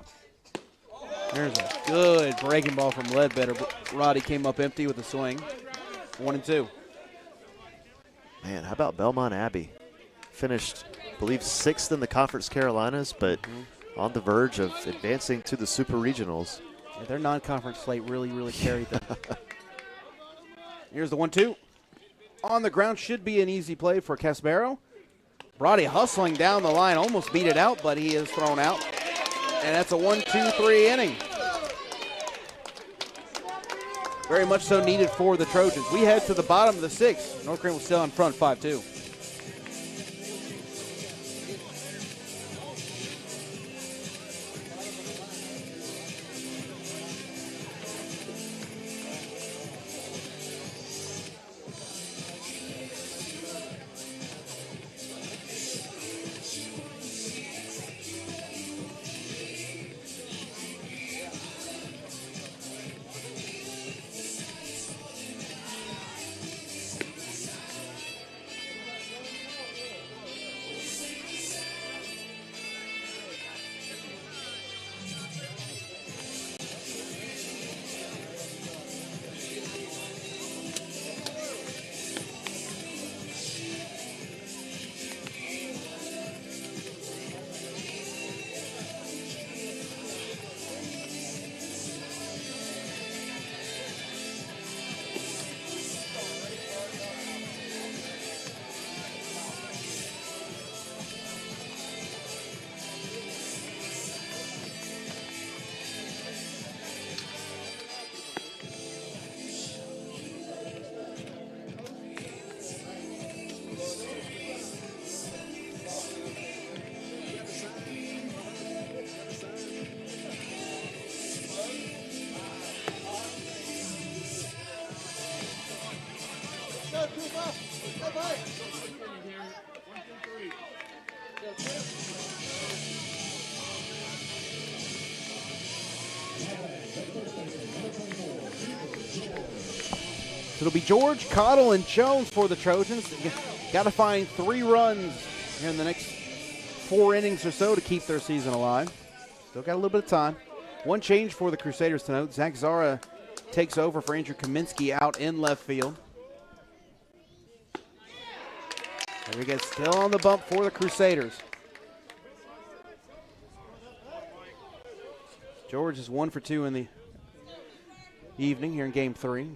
There's a good breaking ball from Ledbetter. Roddy came up empty with a swing. 1-2. Man, how about Belmont Abbey? Finished, I believe, 6th in the Conference Carolinas, but on the verge of advancing to the Super Regionals. Yeah, their non-conference slate really carried them. Here's the 1-2. On the ground, should be an easy play for Casbero. Roddy hustling down the line, almost beat it out, but he is thrown out. And that's a 1-2-3 inning. Very much so needed for the Trojans. We head to the bottom of the 6th. North Greenville still in front, 5-2. So it'll be George, Cottle, and Jones for the Trojans. Got to find 3 runs here in the next 4 innings or so to keep their season alive. Still got a little bit of time. One change for the Crusaders tonight. Zach Zara takes over for Andrew Kaminsky out in left field. Rodriguez still on the bump for the Crusaders. George is 1 for 2 in the evening here in Game 3.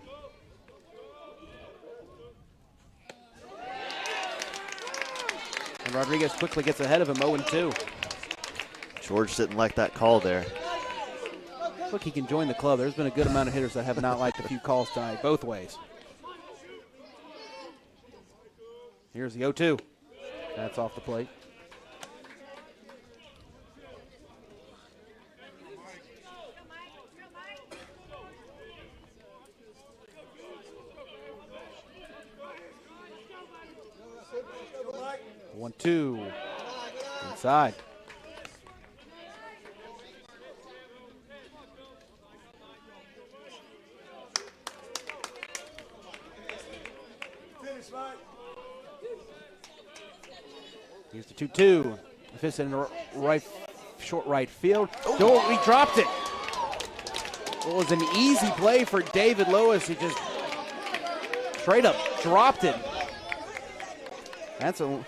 And Rodriguez quickly gets ahead of him, 0-2. George didn't like that call there. Look, he can join the club. There's been a good amount of hitters that have not liked a few calls tonight, both ways. Here's the 0-2. That's off the plate. One, 2. Inside. Here's the 2-2. Fits in right, short right field. Oh, he dropped it. It was an easy play for David Lewis. He just straight up dropped it. That's an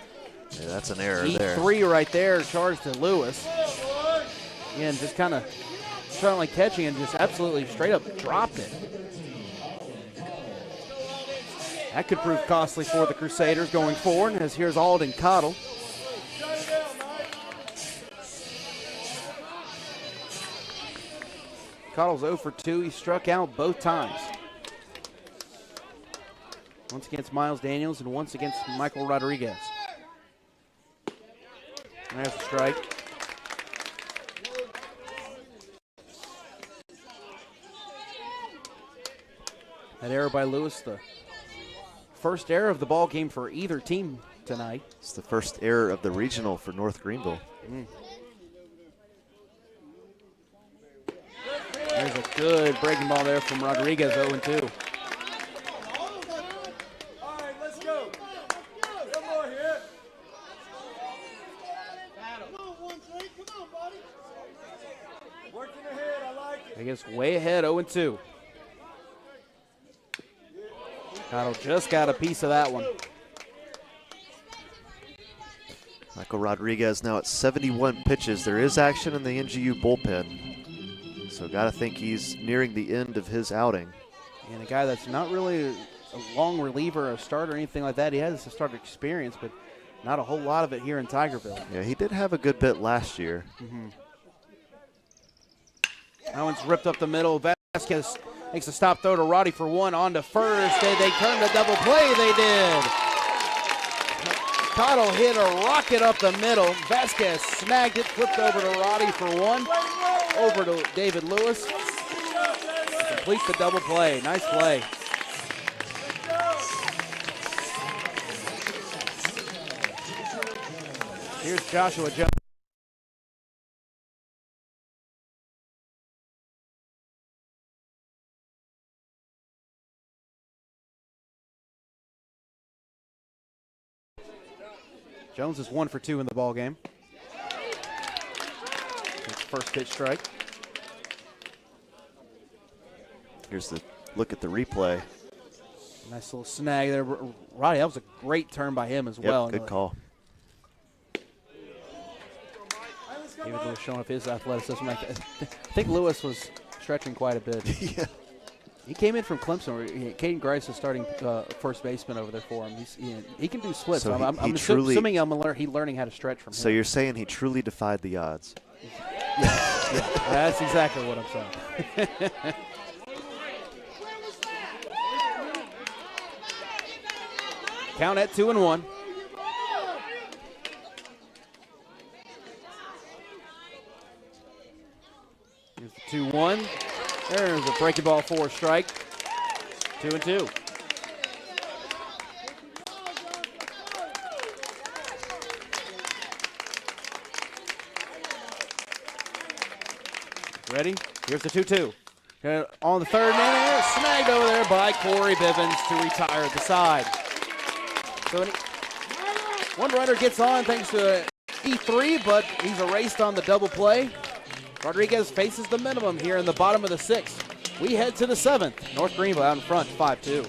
error there. E3 right there, charged to Lewis. Again, just kind of certainly catching and just absolutely straight up dropped it. That could prove costly for the Crusaders going forward, as here's Alden Cottle. Cottle's 0 for 2. He struck out both times. Once against Miles Daniels and once against Michael Rodriguez. There's a strike. That error by Lewis, the first error of the ball game for either team tonight. It's the first error of the regional for North Greenville. There's a good breaking ball there from Rodriguez, 0-2. All right, let's go. One more here. Working ahead, I like it. I guess way ahead, 0-2. Cottle just got a piece of that one. Michael Rodriguez now at 71 pitches. There is action in the NGU bullpen, so got to think he's nearing the end of his outing. And a guy that's not really a long reliever, a starter, or anything like that. He has a starter experience, but not a whole lot of it here in Tigerville. Yeah, he did have a good bit last year. That one's ripped up the middle. Vasquez makes a stop throw to Roddy for one on to first. They turned the double play. They did. Cottle hit a rocket up the middle. Vasquez snagged it, flipped over to Roddy for one. Over to David Lewis. Complete the double play. Nice play. Here's Joshua Jones. Jones is 1 for 2 in the ball game. First pitch strike. Here's the look at the replay. Nice little snag there. Roddy, that was a great turn by him as well. Good call. David Lewis showing off his athleticism. I think Lewis was stretching quite a bit. Yeah. He came in from Clemson. Caden Grice is starting first baseman over there for him. He can do splits. So I'm assuming he's learning how to stretch from him. So you're saying he truly defied the odds? Yeah, that's exactly what I'm saying. Count at 2-1. Here's the 2-1. There's a breaking ball for a strike. 2-2. Ready? Here's the 2-2. On the third man, snagged over there by Corey Bivens to retire at the side. So one runner gets on thanks to E3, but he's erased on the double play. Rodriguez faces the minimum here in the bottom of the 6th. We head to the 7th. North Greenville out in front, 5-2.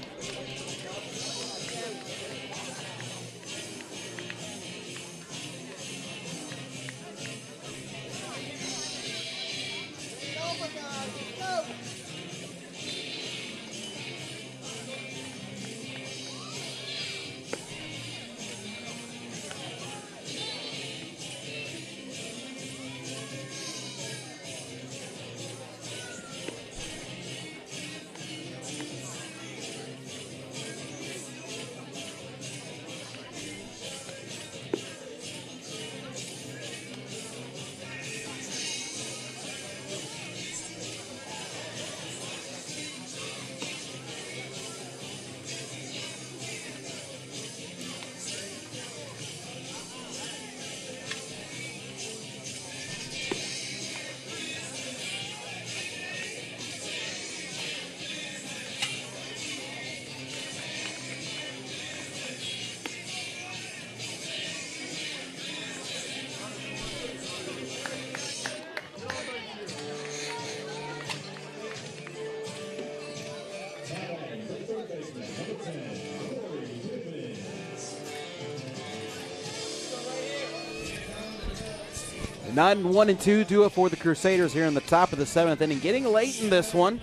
9-1-2 do it for the Crusaders here in the top of the 7th inning. Getting late in this one.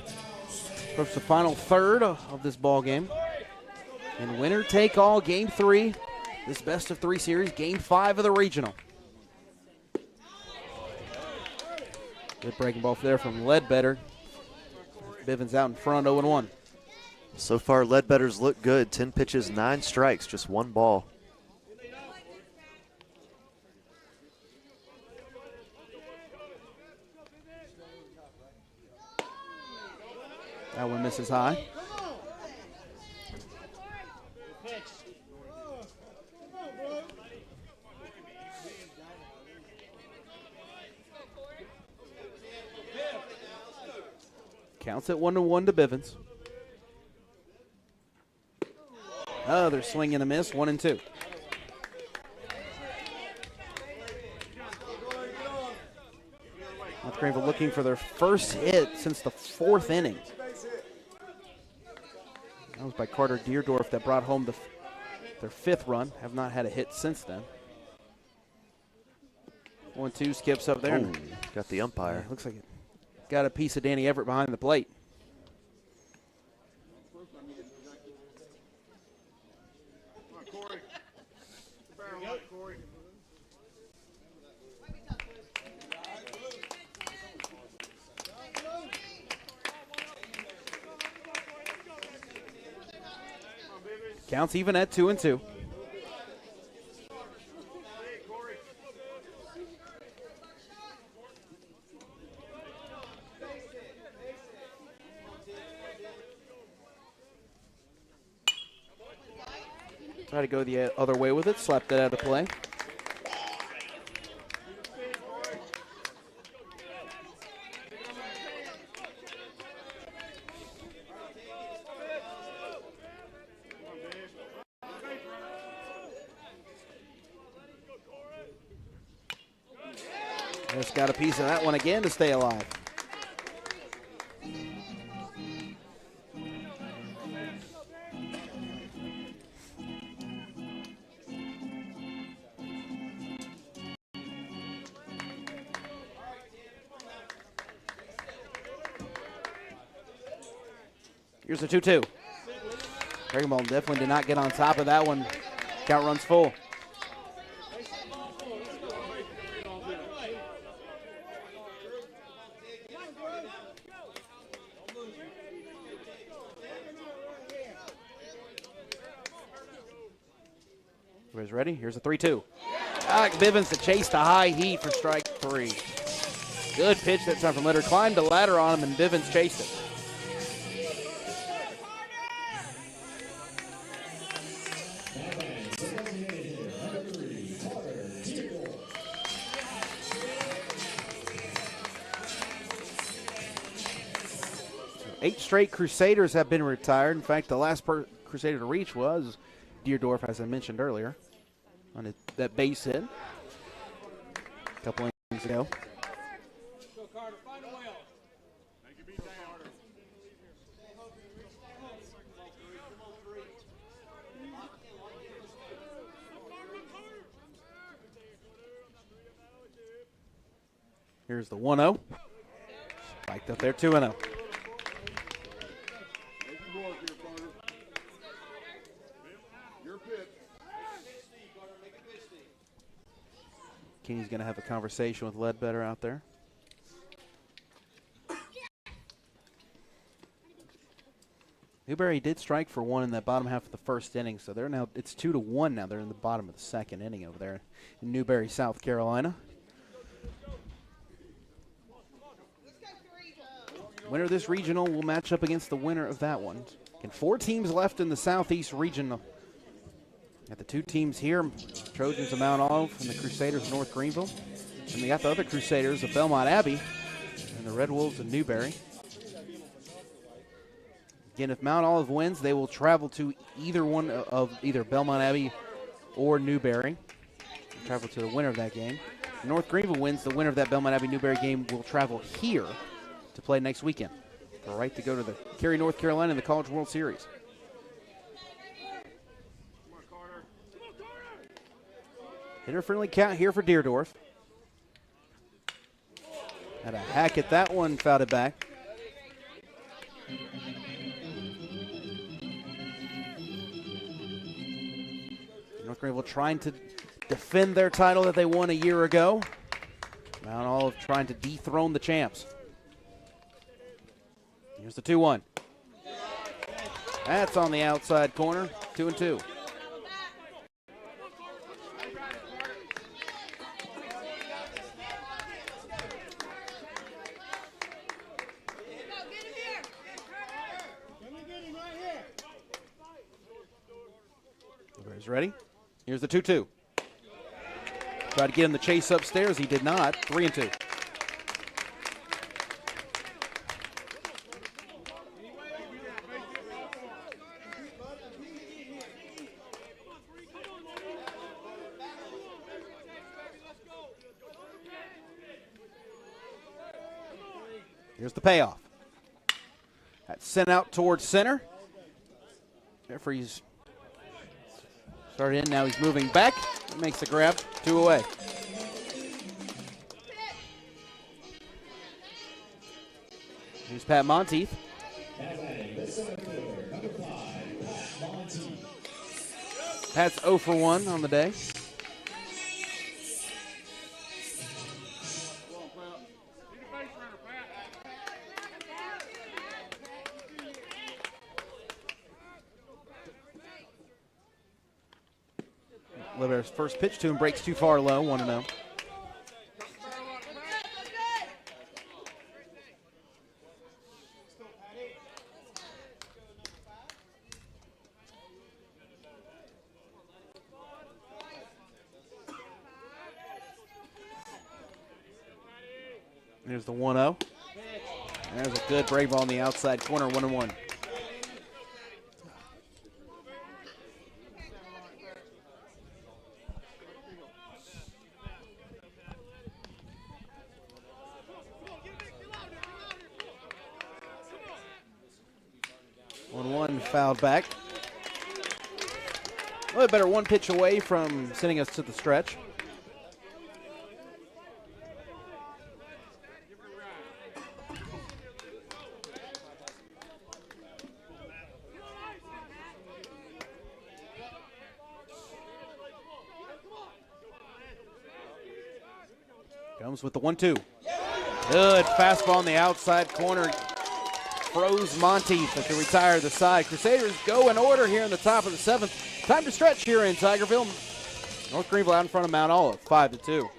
Approach the final third of this ball game. And winner take all, game 3. This best of 3 series, game 5 of the regional. Good breaking ball there from Ledbetter. Bivens out in front, 0-1. So far, Ledbetter's looked good. 10 pitches, 9 strikes, just 1 ball. That one misses high. Counts at 1-1 to Bivens. Oh, they're swinging a miss, 1-2. North Greenville looking for their first hit since the 4th inning. That was by Carter Deerdorf that brought home their 5th run. Have not had a hit since then. 1-2 skips up there. Ooh, got the umpire. Yeah, looks like it got a piece of Danny Everett behind the plate. Counts even at 2-2. Try to go the other way with it, slap that out of play. Just got a piece of that one again to stay alive. Here's a 2-2. Dragon Ball definitely did not get on top of that one. Count runs full. Everybody's ready? Here's a 3-2. Bivens to chase the high heat for strike 3. Good pitch that time from Litter. Climbed the ladder on him, and Bivens chased it. So 8 straight Crusaders have been retired. In fact, the last Crusader to reach was Deerdorf, as I mentioned earlier, on that base hit a couple innings ago. Here's the 1-0. Spiked up there, 2-0. Kenny's going to have a conversation with Ledbetter out there. Newberry did strike for 1 in that bottom half of the 1st inning, so they're now, it's 2-1 now. They're in the bottom of the 2nd inning over there in Newberry, South Carolina. Winner of this regional will match up against the winner of that one. And 4 teams left in the Southeast regional. Got the 2 teams here, Trojans of Mount Olive and the Crusaders of North Greenville. And we got the other Crusaders of Belmont Abbey and the Red Wolves of Newberry. Again, if Mount Olive wins, they will travel to either one of either Belmont Abbey or Newberry. They'll travel to the winner of that game. If North Greenville wins, the winner of that Belmont Abbey-Newberry game will travel here to play next weekend. The right to go to the Cary, North Carolina in the College World Series. Hitter-friendly count here for Deerdorf. Had a hack at that one, fouled it back. North Greenville trying to defend their title that they won a year ago. Mount Olive trying to dethrone the champs. Here's the 2-1. That's on the outside corner, 2-2. Everybody's ready. Here's the 2-2. Tried to get him the chase upstairs. He did not. 3-2. Here's the payoff. That's sent out towards center. Referee's started in, now he's moving back. Makes the grab, 2 away. Here's Pat Monteith. Pat's 0 for 1 on the day. Liber's first pitch to him breaks too far low, 1-0. Here's the 1-0. There's a good break ball on the outside corner, 1-1. Fouled back. A little better one pitch away from sending us to the stretch. Comes with the 1-2. Good fastball on the outside corner. Froze Monteith to retire the side. Crusaders go in order here in the top of the 7th. Time to stretch here in Tigerville. North Greenville out in front of Mount Olive, 5-2.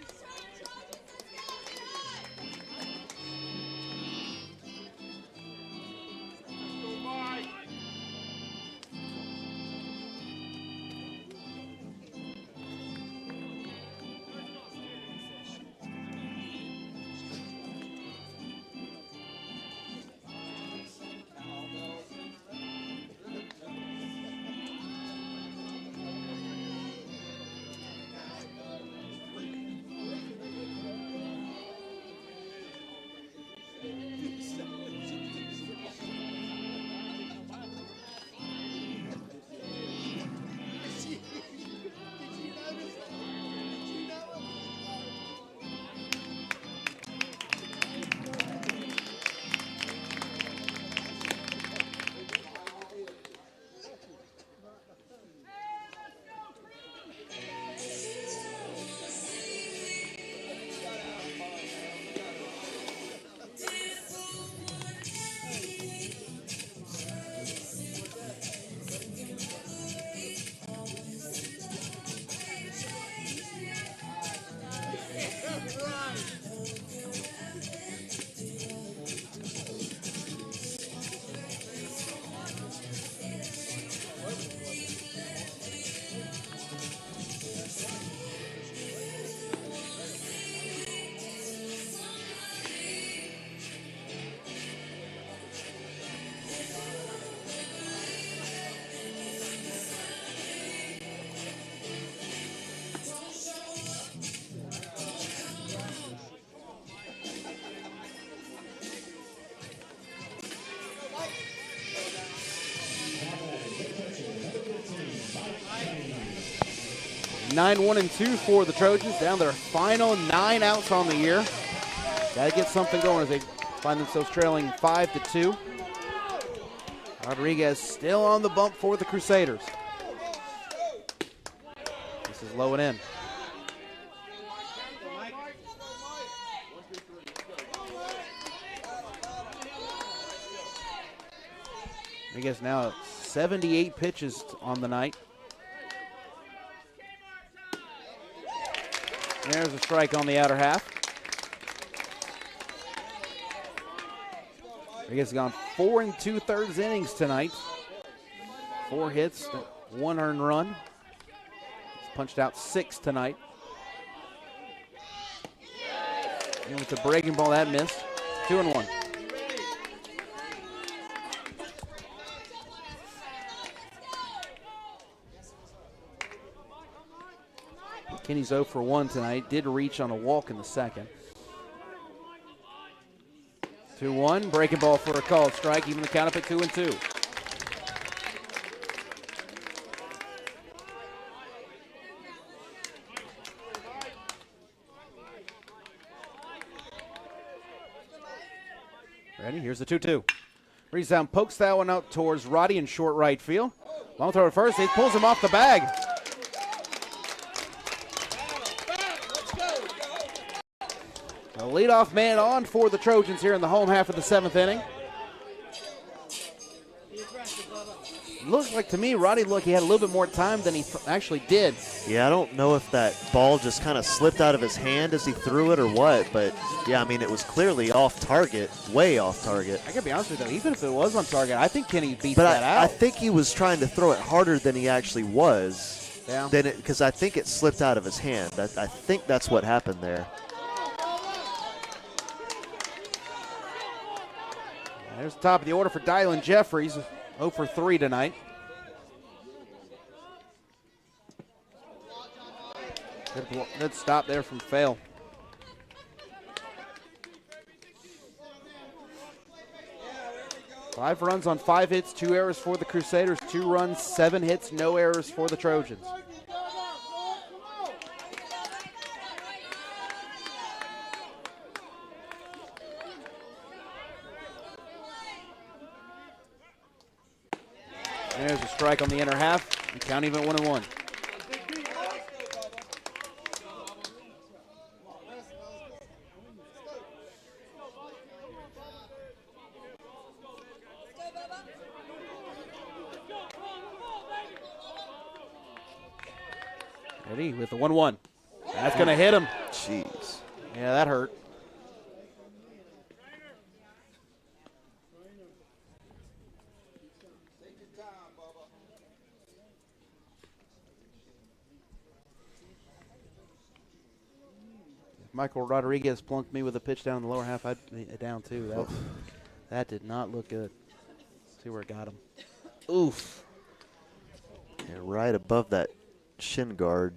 Nine 1-2 for the Trojans, down their final 9 outs on the year. Got to get something going as they find themselves trailing 5-2. Rodriguez still on the bump for the Crusaders. This is low and in. Rodriguez now 78 pitches on the night. There's a strike on the outer half. Rodriguez has gone 4 2/3 innings tonight. 4 hits, 1 earned run. He's punched out 6 tonight. And with the breaking ball, that missed. 2-1. Kenny's 0 for 1 tonight. Did reach on a walk in the second. 2-1, breaking ball for a called strike, even the count up at 2-2. Ready? Here's the 2-2. Resound pokes that one out towards Roddy in short right field. Long throw at first. He pulls him off the bag. The leadoff man on for the Trojans here in the home half of the 7th inning. Looks like to me, Roddy, he had a little bit more time than he actually did. Yeah, I don't know if that ball just kind of slipped out of his hand as he threw it or what, but yeah, I mean, it was clearly off target, way off target. I gotta be honest with you, though, even if it was on target, I think Kenny beat that out. I think he was trying to throw it harder than he actually was. Yeah. Because I think it slipped out of his hand. I think that's what happened there. There's the top of the order for Dylan Jeffries, 0 for 3 tonight. Good stop there from Fail. Five runs on 5 hits, 2 errors for the Crusaders, 2 runs, 7 hits, no errors for the Trojans. There's a strike on the inner half, and count even at 1-1. Ready with the 1-1. That's going to hit him. Jeez. Yeah, that hurt. Michael Rodriguez plunked me with a pitch down in the lower half. I'd be down too. That did not look good. See where it got him. Oof. Yeah, right above that shin guard.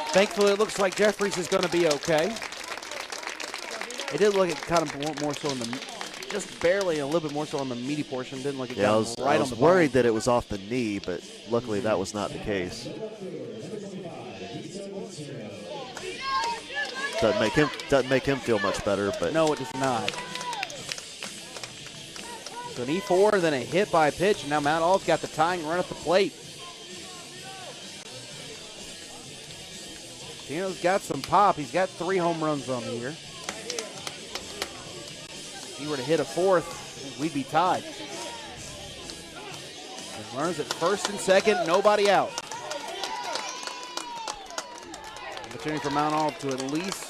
Thankfully, it looks like Jeffries is going to be okay. It did look kind of more so in the, just barely a little bit more so on the meaty portion. Didn't look I was worried bone. that it was off the knee, but luckily that was not the case. Doesn't make him feel much better, but no, it does not. So an E4, then a hit by pitch, and now Mount Olive's got the tying run at the plate. Tino's got some pop. He's got 3 home runs on the year. If he were to hit a 4th, we'd be tied. And runners at first and second, nobody out. Opportunity for Mount Olive to at least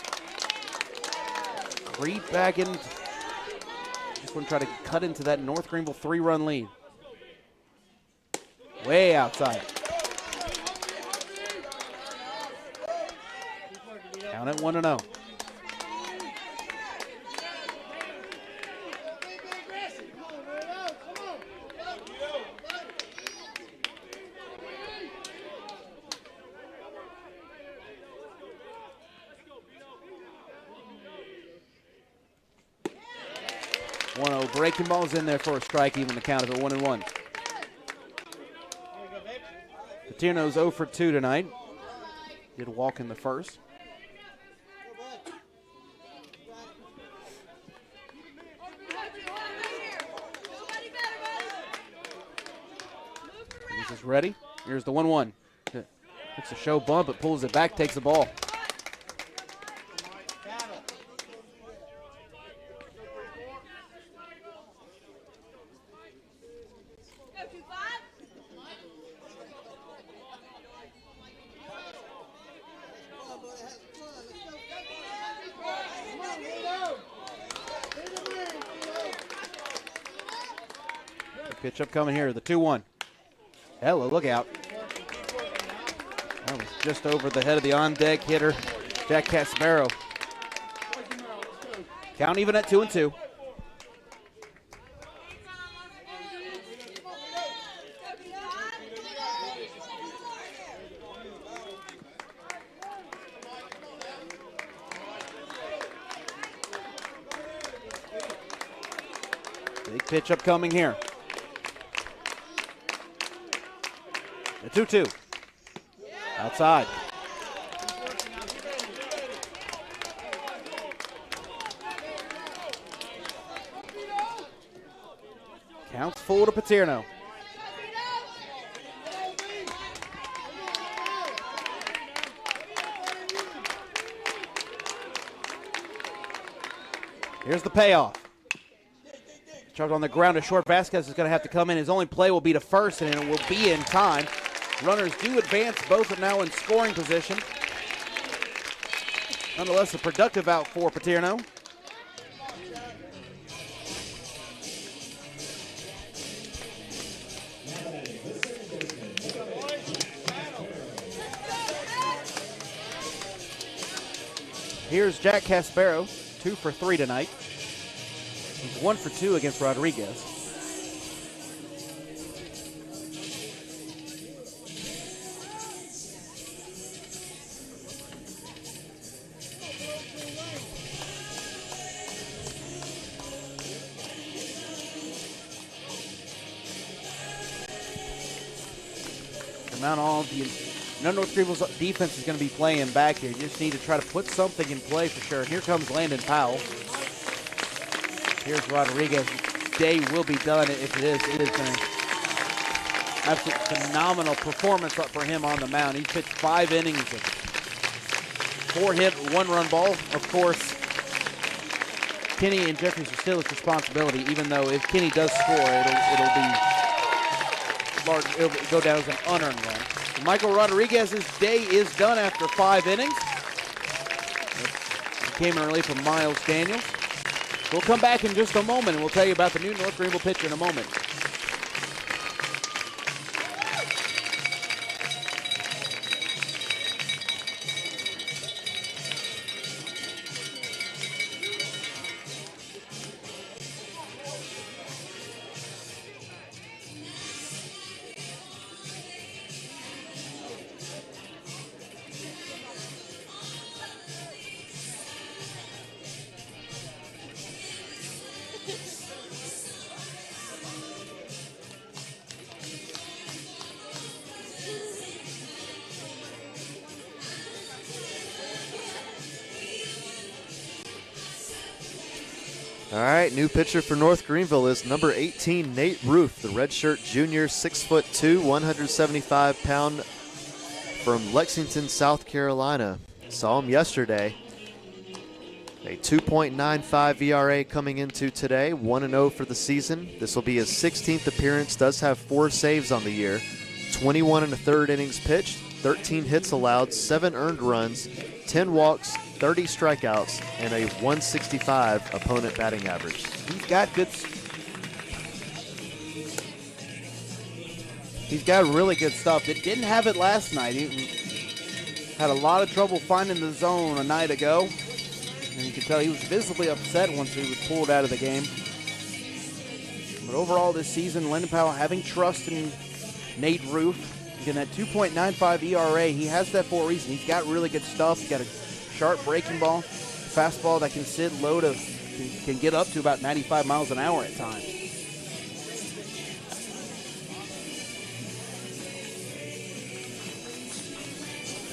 creep back in. Just want to try to cut into that North Greenville 3-run lead. Way outside. Count at 1-0. Breaking ball's in there for a strike, even the count of it 1-1. Paterno's 0 for 2 tonight. Did walk in the first. He's just ready. Here's the 1-1. It's a show bump, but pulls it back, takes the ball. Pitch up coming here, the 2-1. Hello, look out. That was just over the head of the on-deck hitter, Jack Caspero. Count even at 2-2. Big pitch up coming here. The 2-2. Outside. Counts full to Paterno. Here's the payoff. Chugged on the ground to short. Vasquez is going to have to come in. His only play will be to first, and it will be in time. Runners do advance. Both are now in scoring position. Nonetheless, a productive out for Paterno. Here's Jack Caspero, 2 for 3 tonight. He's 1 for 2 against Rodriguez. North Greenville's defense is going to be playing back here. You just need to try to put something in play for sure. And here comes Landon Powell. Here's Rodriguez. Day will be done if it is. It is an absolute phenomenal performance for him on the mound. He pitched 5 innings of 4-hit, 1-run ball. Of course, Kenny and Jeffries are still his responsibility, even though if Kenny does score, it'll go down as an unearned run. Michael Rodriguez's day is done after 5 innings. He came in relief from Miles Daniels. We'll come back in just a moment, and we'll tell you about the new North Greenville pitcher in a moment. All right, new pitcher for North Greenville is number 18, Nate Roof, the redshirt junior, 6'2", 175-pound from Lexington, South Carolina. Saw him yesterday. A 2.95 ERA coming into today, 1-0 for the season. This will be his 16th appearance, does have 4 saves on the year, 21 1/3 innings pitched, 13 hits allowed, 7 earned runs, 10 walks, 30 strikeouts, and a 165 opponent batting average. He's got really good stuff. Didn't have it last night. He had a lot of trouble finding the zone a night ago. And you can tell he was visibly upset once he was pulled out of the game. But overall this season, Landon Powell having trust in Nate Roof. Again, that 2.95 ERA, he has that for a reason. He's got really good stuff. He's got a sharp breaking ball, fastball that can sit low to, can get up to about 95 miles an hour at times.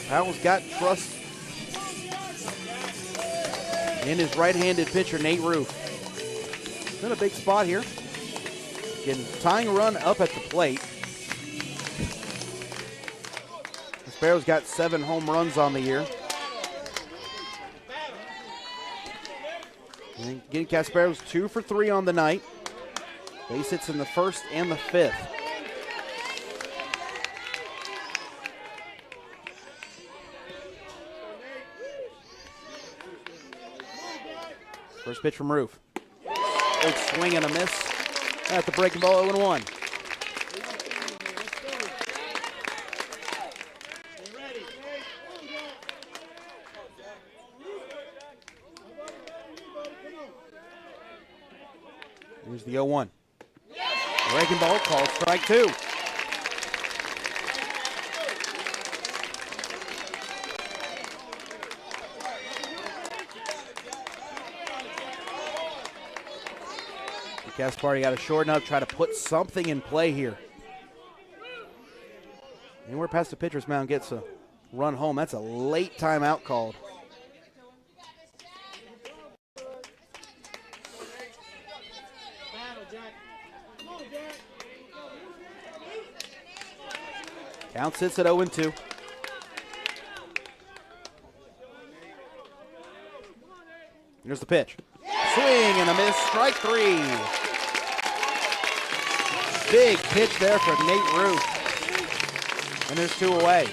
Powell's got trust in his right-handed pitcher, Nate Roof. He's in a big spot here. Getting tying run up at the plate. Caspero's got 7 home runs on the year. And again, Caspero's 2 for 3 on the night. Base hits in the first and the 5th. First pitch from Roof. Big swing and a miss at the breaking ball, 0-1. Here's the 0-1. Breaking ball, called strike 2. Gaspardi got to shorten up, try to put something in play here. Anywhere past the pitcher's mound gets a run home. That's a late timeout called. Count sits at 0-2. Here's the pitch. Swing and a miss, strike 3. Big pitch there for Nate Roof. And there's 2 away.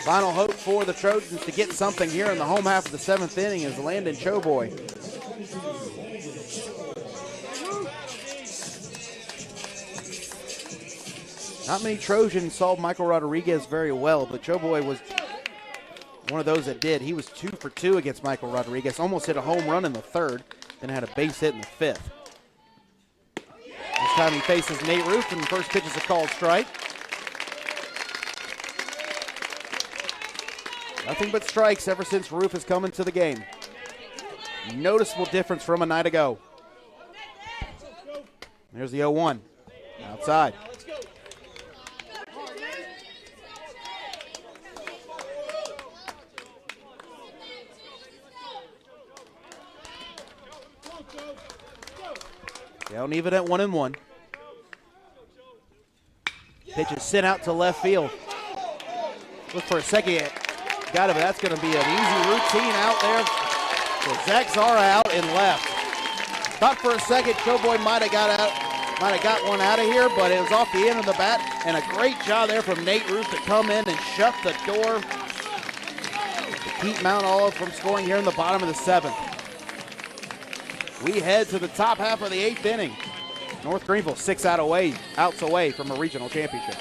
Final hope for the Trojans to get something here in the home half of the 7th inning is Landon Choboy. Not many Trojans saw Michael Rodriguez very well, but Choboy was one of those that did. He was 2 for 2 against Michael Rodriguez. Almost hit a home run in the 3rd, then had a base hit in the 5th. This time he faces Nate Roof, and the first pitch is a called strike. Nothing but strikes ever since Roof has come into the game. Noticeable difference from a night ago. There's the 0-1. Outside. Down even at 1-1. Pitch is sent out to left field. Look for a second. Got it, but that's going to be an easy routine out there. So Zach Zara out and left. Thought for a second Choboy might have got one out of here, but it was off the end of the bat, and a great job there from Nate Roof to come in and shut the door to keep Mount Olive from scoring here in the bottom of the 7th. We head to the top half of the 8th inning. North Greenville 6 outs away from a regional championship.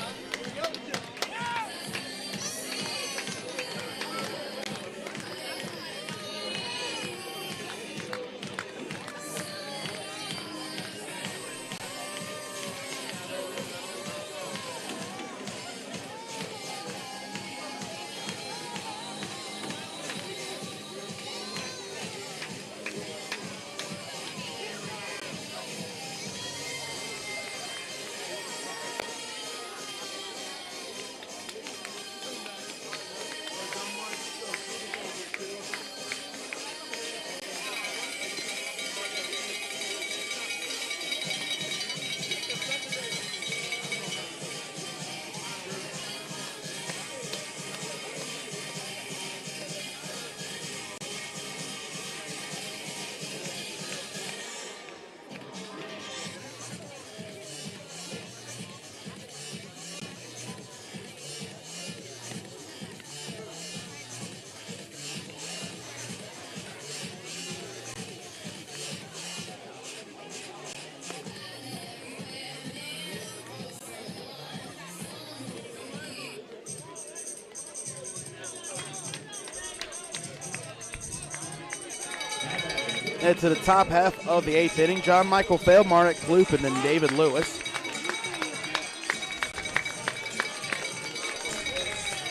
Head to the top half of the 8th inning. John Michael Fail, Marek Kloop, and then David Lewis.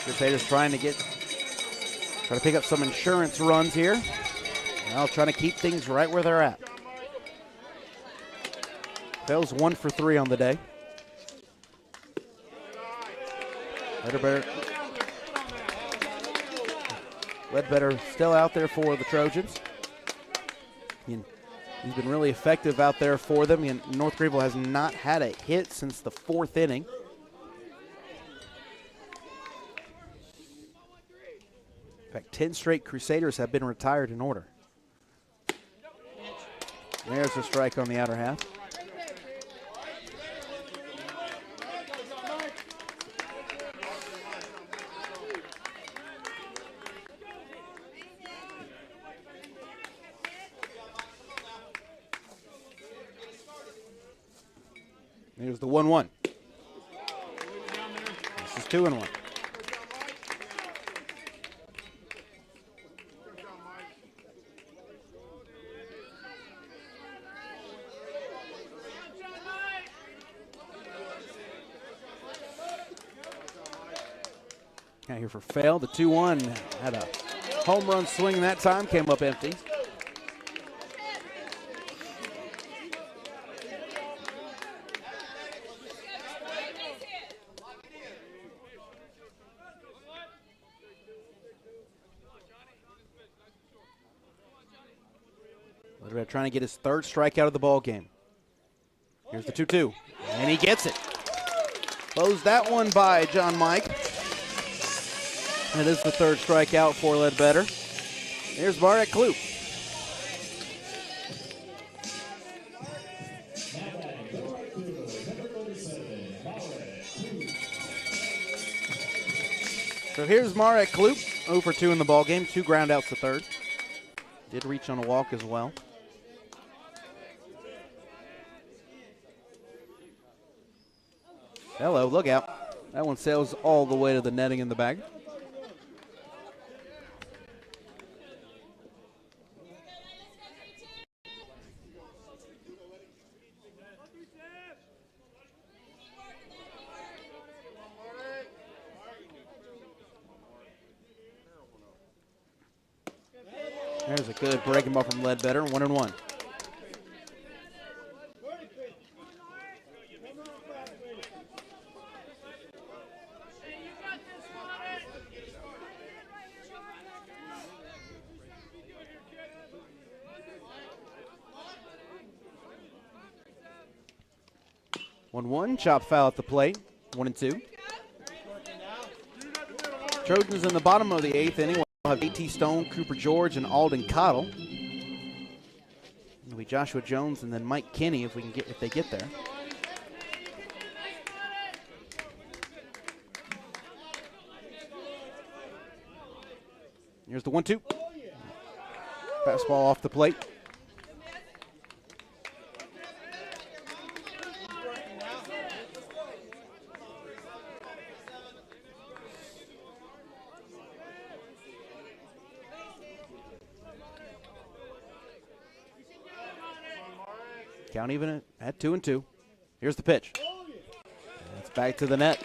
Crusaders trying to pick up some insurance runs here. Now trying to keep things right where they're at. Fail's 1 for 3 on the day. Ledbetter still out there for the Trojans. He's been really effective out there for them. North Greenville has not had a hit since the 4th inning. In fact, 10 straight Crusaders have been retired in order. There's a strike on the outer half. Here's the 1-1. This is 2-1. Now here for Fail, the 2-1. Had a home run swing that time, came up empty. Trying to get his 3rd strikeout of the ball game. Here's the 2-2, and he gets it. Closed that one by John Mike. That is the 3rd strikeout for Ledbetter. Here's Marek Kloop. So here's Marek Kloop, 0 for 2 in the ball game, 2 groundouts to 3rd. Did reach on a walk as well. Hello, look out. That one sails all the way to the netting in the bag. There's a good breaking ball from Ledbetter, 1-1. Chop foul at the plate, 1-2. Trojans in the bottom of the 8th inning will have A.T. Stone, Cooper George, and Alden Cottle. It'll be Joshua Jones and then Mike Kinney if they get there. Here's the 1-2. Fastball off the plate. Count even at 2-2. Here's the pitch. It's back to the net.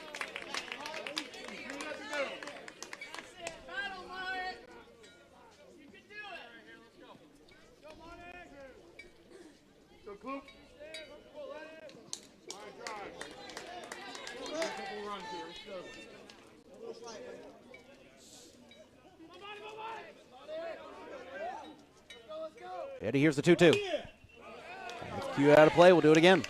Eddie, here's the 2-2. Cue out of play. We'll do it again.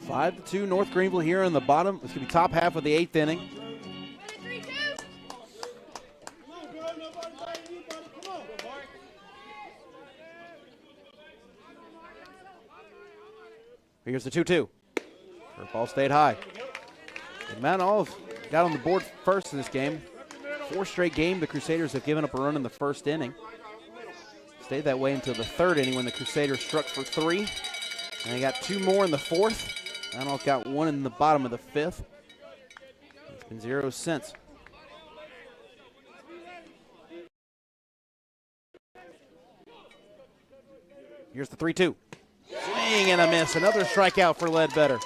Five to 2, North Greenville here in the bottom. It's going to be top half of the 8th inning. Here's the 2-2. Ball stayed high. And Mount Olive got on the board first in this game. 4 straight games the Crusaders have given up a run in the 1st inning. Stayed that way until the 3rd inning when the Crusaders struck for 3. And they got 2 more in the 4th. Mount Olive got 1 in the bottom of the 5th. It's been 0 since. Here's the 3-2. Swing and a miss. Another strikeout for Ledbetter.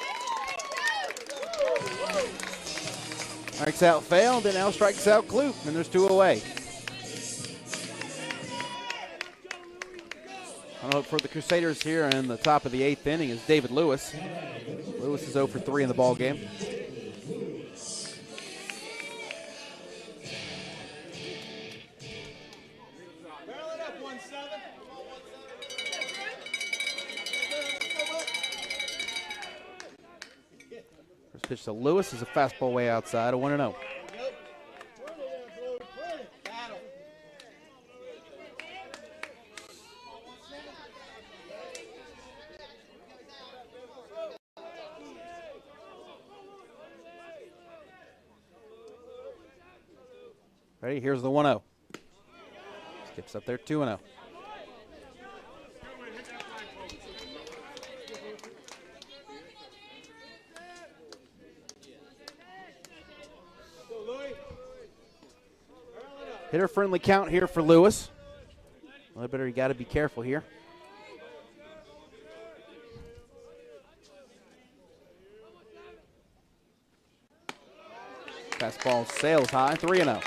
Strikes out Failed, and now strikes out Kloop, and there's 2 away. For the Crusaders here in the top of the 8th inning is David Lewis. Lewis is 0 for 3 in the ball game. First pitch to Lewis is a fastball way outside, a 1-0. Ready? Here's the 1-0. Skips up there, 2-0. Hitter-friendly count here for Lewis. A little better, you got to be careful here. Fastball sails high, 3-0.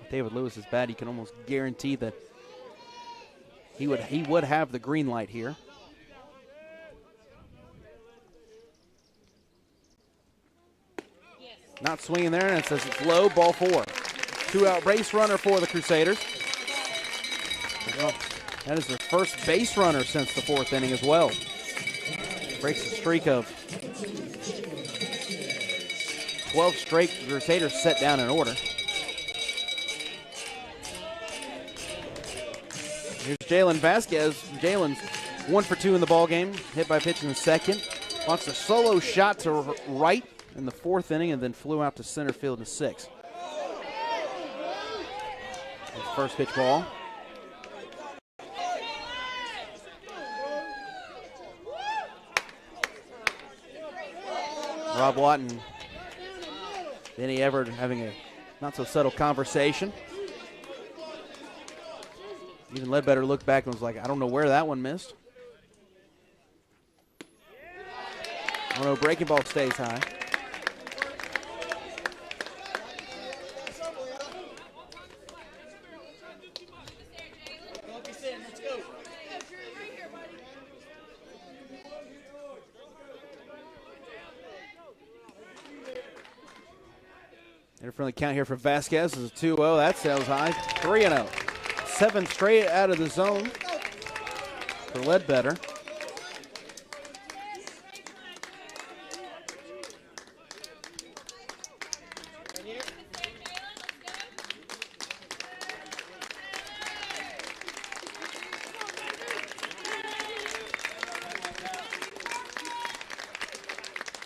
David Lewis is bad. You can almost guarantee that he would have the green light here. Not swinging there, and it says it's low, ball 4. 2-out base runner for the Crusaders. Well, that is their first base runner since the 4th inning as well. Breaks a streak of 12 straight Crusaders set down in order. Here's Jalen Vasquez. Jalen's 1 for 2 in the ballgame. Hit by pitch in the 2nd. Wants a solo shot to right in the 4th inning and then flew out to center field in the 6th. First pitch ball. Rob Watt and Benny Everett having a not-so-subtle conversation. Even Ledbetter looked back and was like, I don't know where that one missed. Oh no, breaking ball stays high. Friendly count here for Vasquez is a 2-0. That sails high. 3-0. 7 straight out of the zone for Ledbetter.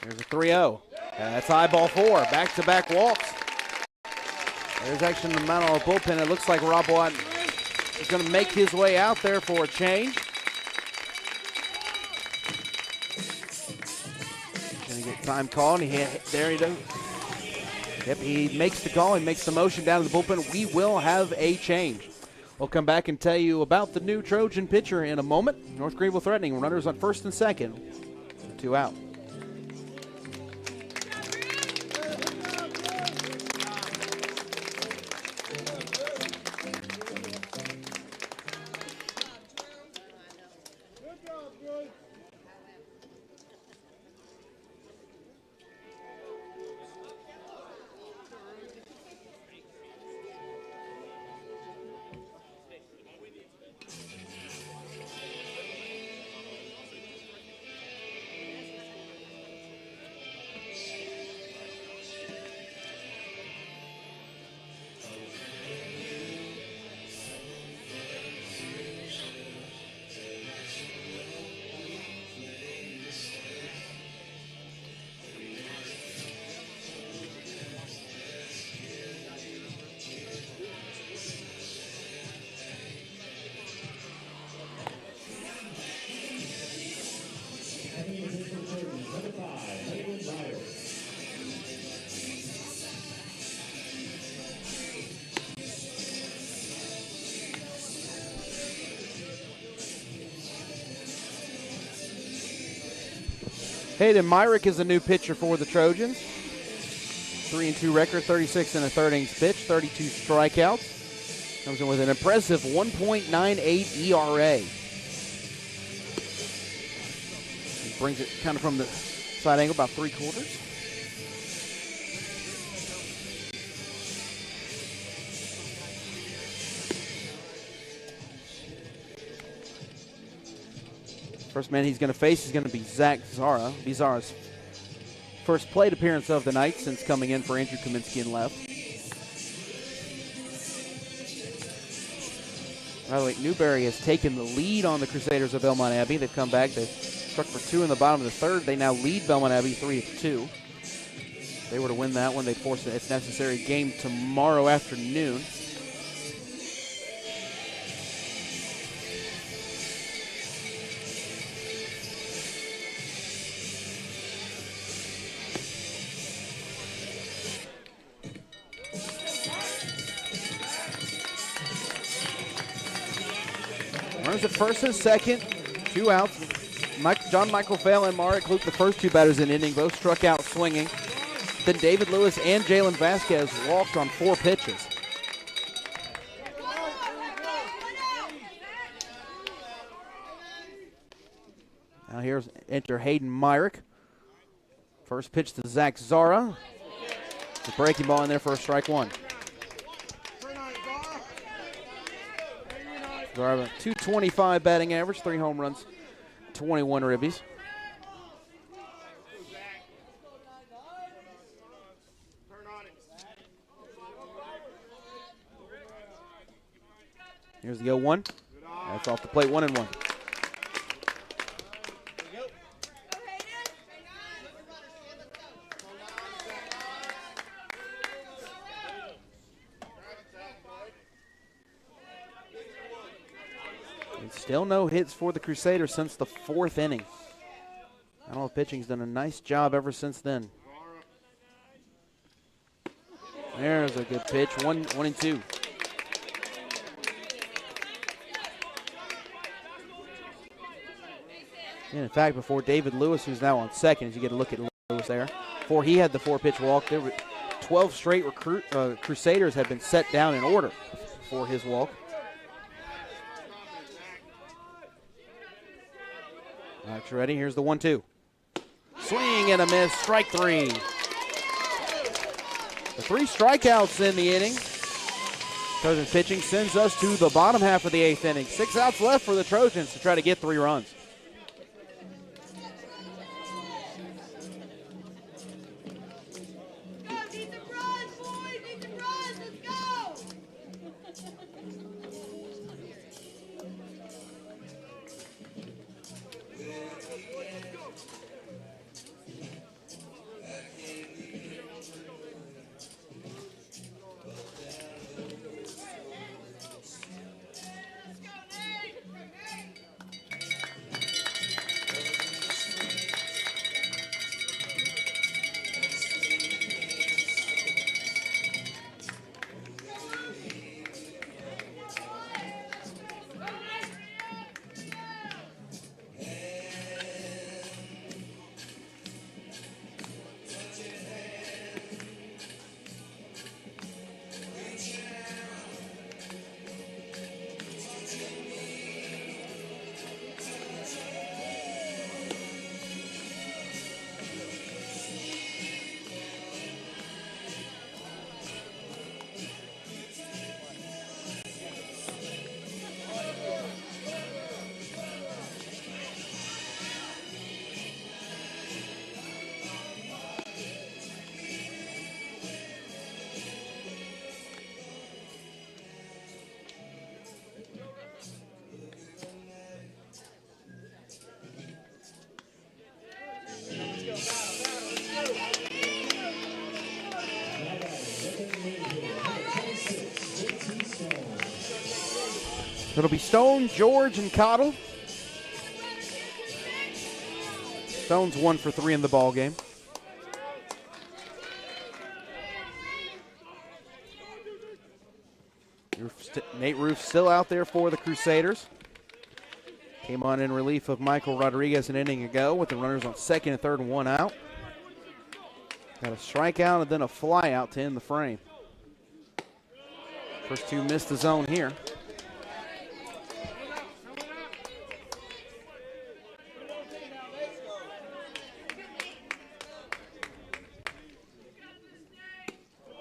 There's a 3-0. And that's high, ball 4. Back-to-back walks. There's action in the Mount Olive bullpen. It looks like Rob Watt is going to make his way out there for a change. Going to get time called. There he does. Yep, he makes the call. He makes the motion down to the bullpen. We will have a change. We'll come back and tell you about the new Trojan pitcher in a moment. North Greenville threatening. Runners on 1st and 2nd. 2 out. Hayden Myrick is a new pitcher for the Trojans. 3-2 record, 36 and a third innings pitch, 32 strikeouts. Comes in with an impressive 1.98 ERA. He brings it kind of from the side angle, about 3/4. First man he's going to face is going to be Zach Zara. Be Zara's first plate appearance of the night since coming in for Andrew Kaminsky in left. By the way, Newberry has taken the lead on the Crusaders of Belmont Abbey. They've come back. They struck for 2 in the bottom of the third. They now lead Belmont Abbey 3-2. If they were to win that one, they'd force a necessary game tomorrow afternoon. Runners at first and second, 2 outs. John Michael Fail and Marek Luke, the first 2 batters in the inning, both struck out swinging. Then David Lewis and Jalen Vasquez walked on 4 pitches. Now here's enter Hayden Myrick. First pitch to Zach Zara. The breaking ball in there for a strike 1. Zara, 225 batting average, 3 home runs, 21 ribbies. Here's the 0-1. That's off the plate, 1-1. Still no hits for the Crusaders since the 4th inning. I don't know if pitching's done a nice job ever since then. There's a good pitch, 1-2. And in fact, before David Lewis, who's now on second, as you get a look at Lewis there, before he had the 4-pitch walk, there were 12 straight Crusaders had been set down in order for his walk. All right, you ready? Here's the 1-2. Swing and a miss, strike 3. The 3 strikeouts in the inning. Trojans pitching sends us to the bottom half of the 8th inning. 6 outs left for the Trojans to try to get 3 runs. It'll be Stone, George, and Cottle. Stone's 1 for 3 in the ball game. Nate Roof still out there for the Crusaders. Came on in relief of Michael Rodriguez an inning ago with the runners on second and third and one out. Got a strikeout and then a fly out to end the frame. First two missed the zone here.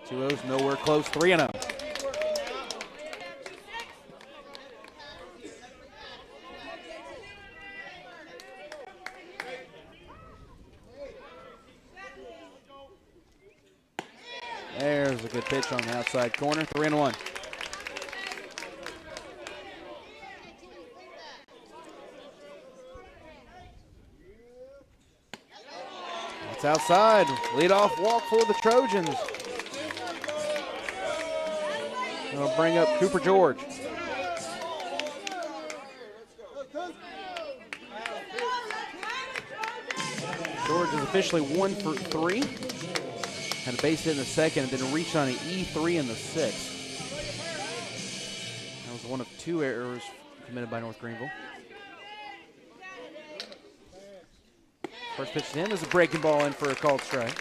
Two O's nowhere close, 3-0. There's a good pitch on the outside corner, 3-1. It's outside. Leadoff walk for the Trojans. That'll bring up Cooper George. George is officially 1 for 3. Had a base hit in the second and then reached on an E3 in the sixth. That was one of 2 errors committed by North Greenville. First pitch to him is a breaking ball in for a called strike.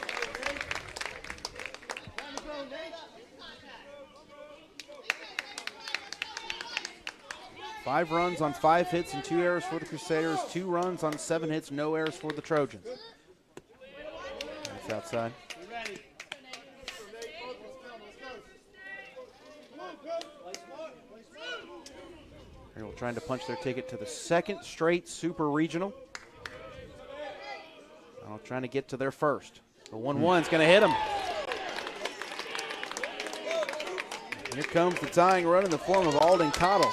Five runs on 5 hits and 2 errors for the Crusaders. 2 runs on 7 hits, no errors for the Trojans. That's outside. Greenville trying to punch their ticket to the second straight Super Regional. Trying to get to their first. The 1-1's going to hit him. Here comes the tying run in the form of Alden Cottle.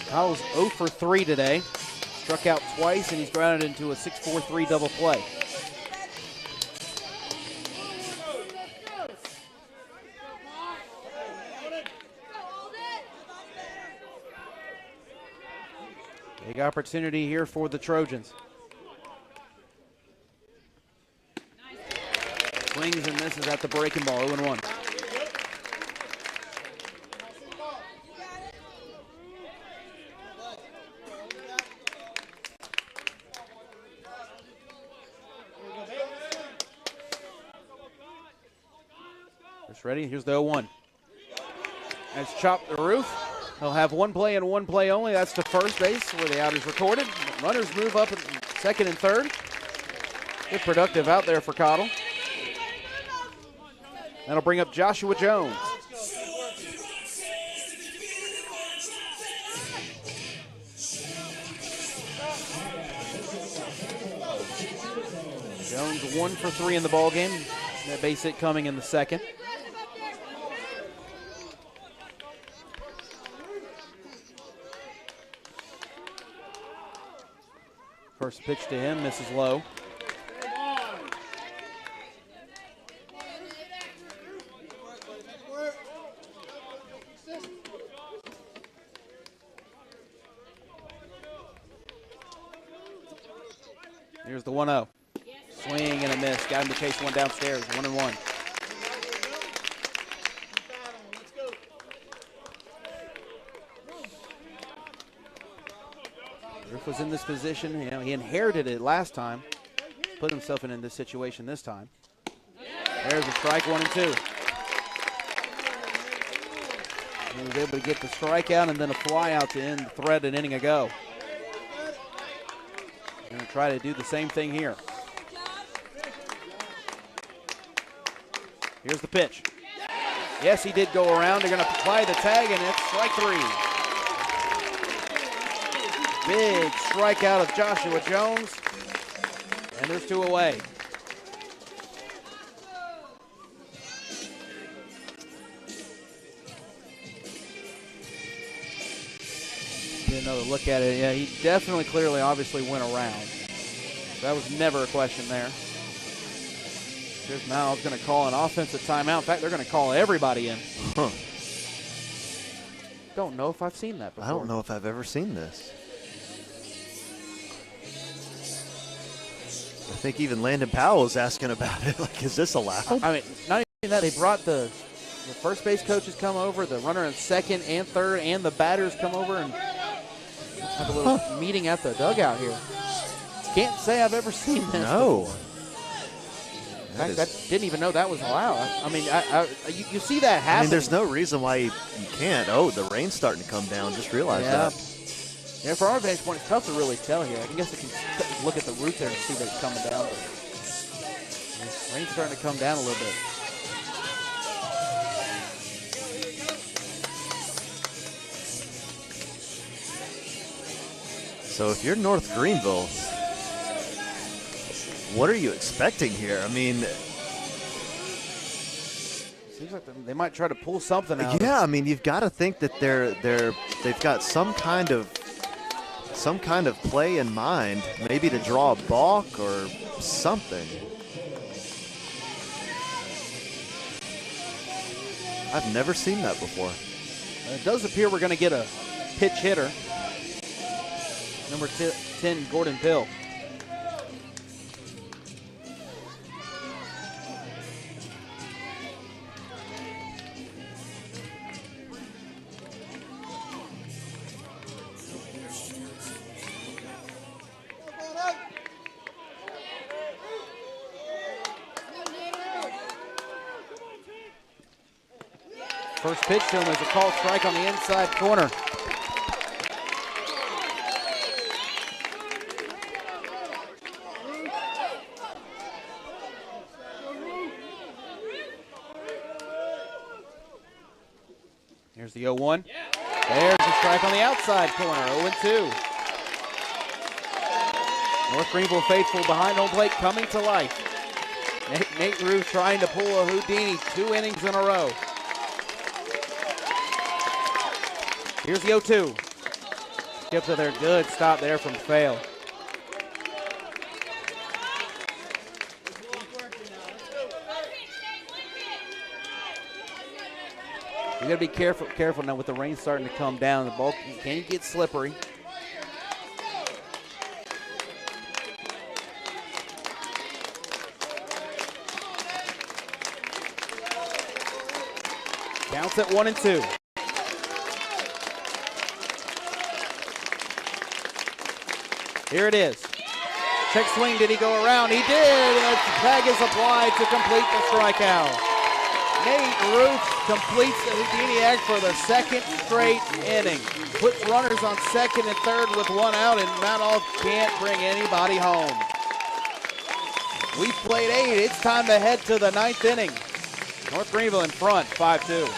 Cottle's 0 for 3 today. Struck out twice, and he's grounded into a 6-4-3 double play. Big opportunity here for the Trojans. Swings and misses at the breaking ball, 0-1. First ready, here's the 0-1. That's chopped the roof. He'll have 1 play and 1 play only. That's to first base where the out is recorded. Runners move up at second and third. Good productive out there for Cottle. That'll bring up Joshua Jones. Jones 1 for 3 in the ballgame. That base hit coming in the second. First pitch to him, misses low. Here's the 1-0. Swing and a miss. Got him to chase one downstairs. 1-1. Roof was in this position. You know, he inherited it last time. Put himself in this situation this time. There's a strike, 1-2. He was able to get the strikeout and then a fly out to end the threat an inning ago. Going to try to do the same thing here. Here's the pitch. Yes, he did go around. They're going to apply the tag, and it's strike 3. Big strikeout of Joshua Jones, and there's 2 away. Get another look at it. Yeah, he definitely, clearly, obviously went around. That was never a question there. Here's Mal's going to call an offensive timeout. In fact, they're going to call everybody in. Huh. Don't know if I've seen that before. I don't know if I've ever seen this. I think even Landon Powell was asking about it. Like, is this allowed? I mean, not even that. They brought the first base coaches come over, the runner in second and third, and the batters come over and have a little meeting at the dugout here. Can't say I've ever seen this. No. Before. I didn't even know that was allowed. I mean, you see that happen. I mean, there's no reason why you can't. Oh, the rain's starting to come down. Just realized that. Yeah, from our vantage point, it's tough to really tell here. I guess I can look at the roof there and see that it's coming down. But rain's starting to come down a little bit. So if you're North Greenville, what are you expecting here? I mean, seems like they might try to pull something out. Yeah, I mean, you've got to think that they've got some kind of play in mind, maybe to draw a balk or something. I've never seen that before. It does appear we're going to get a pitch hitter. Number 10, Gordon Pill. First pitch to him is a called strike on the inside corner. Here's the 0-1. There's a strike on the outside corner, 0-2. North Greenville faithful behind home plate coming to life. Nate Ruth trying to pull a Houdini 2 innings in a row. Here's the 0-2. Gets to their good stop there from Fail. You got to be careful now with the rain starting to come down. The ball can get slippery. Counts at 1-2. Here it is. Check swing. Did he go around? He did. And the tag is applied to complete the strikeout. Nate Ruth completes the Houdini act for the second straight inning. Puts runners on second and third with one out, and Mount Olive can't bring anybody home. We've played 8. It's time to head to the 9th inning. North Greenville in front, 5-2.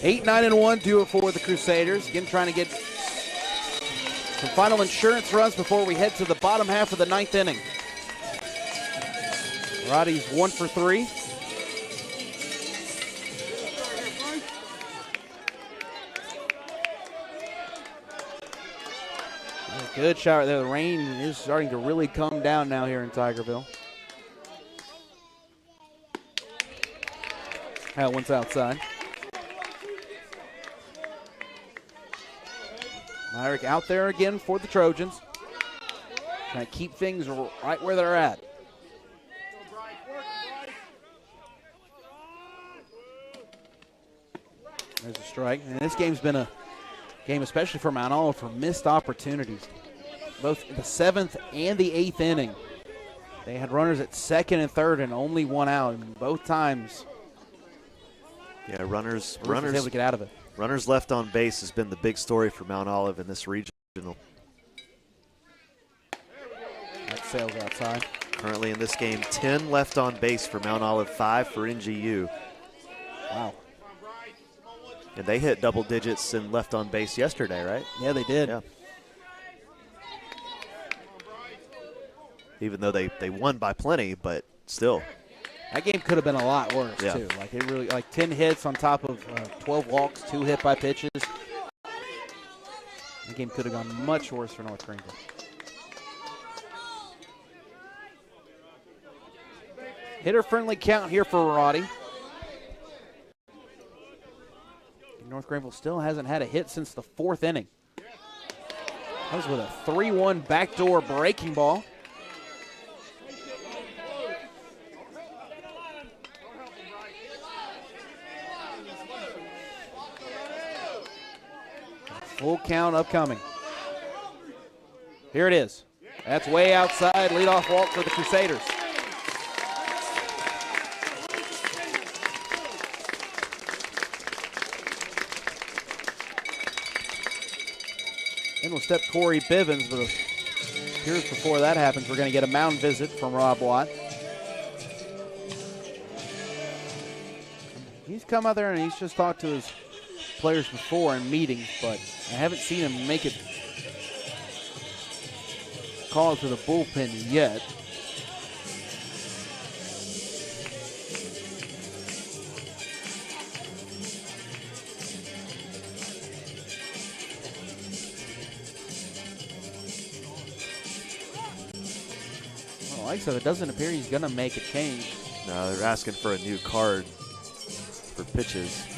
Eight, 9-1, do it for the Crusaders. Again, trying to get some final insurance runs before we head to the bottom half of the 9th inning. Roddy's 1 for 3. Good shot right there. The rain is starting to really come down now here in Tigerville. That one's outside. Myrick out there again for the Trojans. Trying to keep things right where they're at. There's a strike. And this game's been a game, especially for Mount Olive, for missed opportunities. Both the 7th and the 8th inning. They had runners at 2nd and 3rd and only one out. And both times. Yeah, runners able to get out of it. Runners left on base has been the big story for Mount Olive in this regional. That sails outside. Currently in this game, 10 left on base for Mount Olive, 5 for NGU. Wow. And they hit double digits in left on base yesterday, right? Yeah, they did. Yeah. Even though they won by plenty, but still. That game could have been a lot worse, too. Like, it really, 10 hits on top of 12 walks, 2 hit by pitches. The game could have gone much worse for North Greenville. Hitter-friendly count here for Roddy. North Greenville still hasn't had a hit since the 4th inning. That was with a 3-1 backdoor breaking ball. Full count upcoming. Here it is. That's way outside. Leadoff walk for the Crusaders. Then we'll step Corey Bivens, but here's before that happens, we're going to get a mound visit from Rob Watt. He's come out there and he's just talked to his players before in meetings, but I haven't seen him make it call to the bullpen yet. Well, like I said, it doesn't appear he's going to make a change. No, they're asking for a new card for pitches.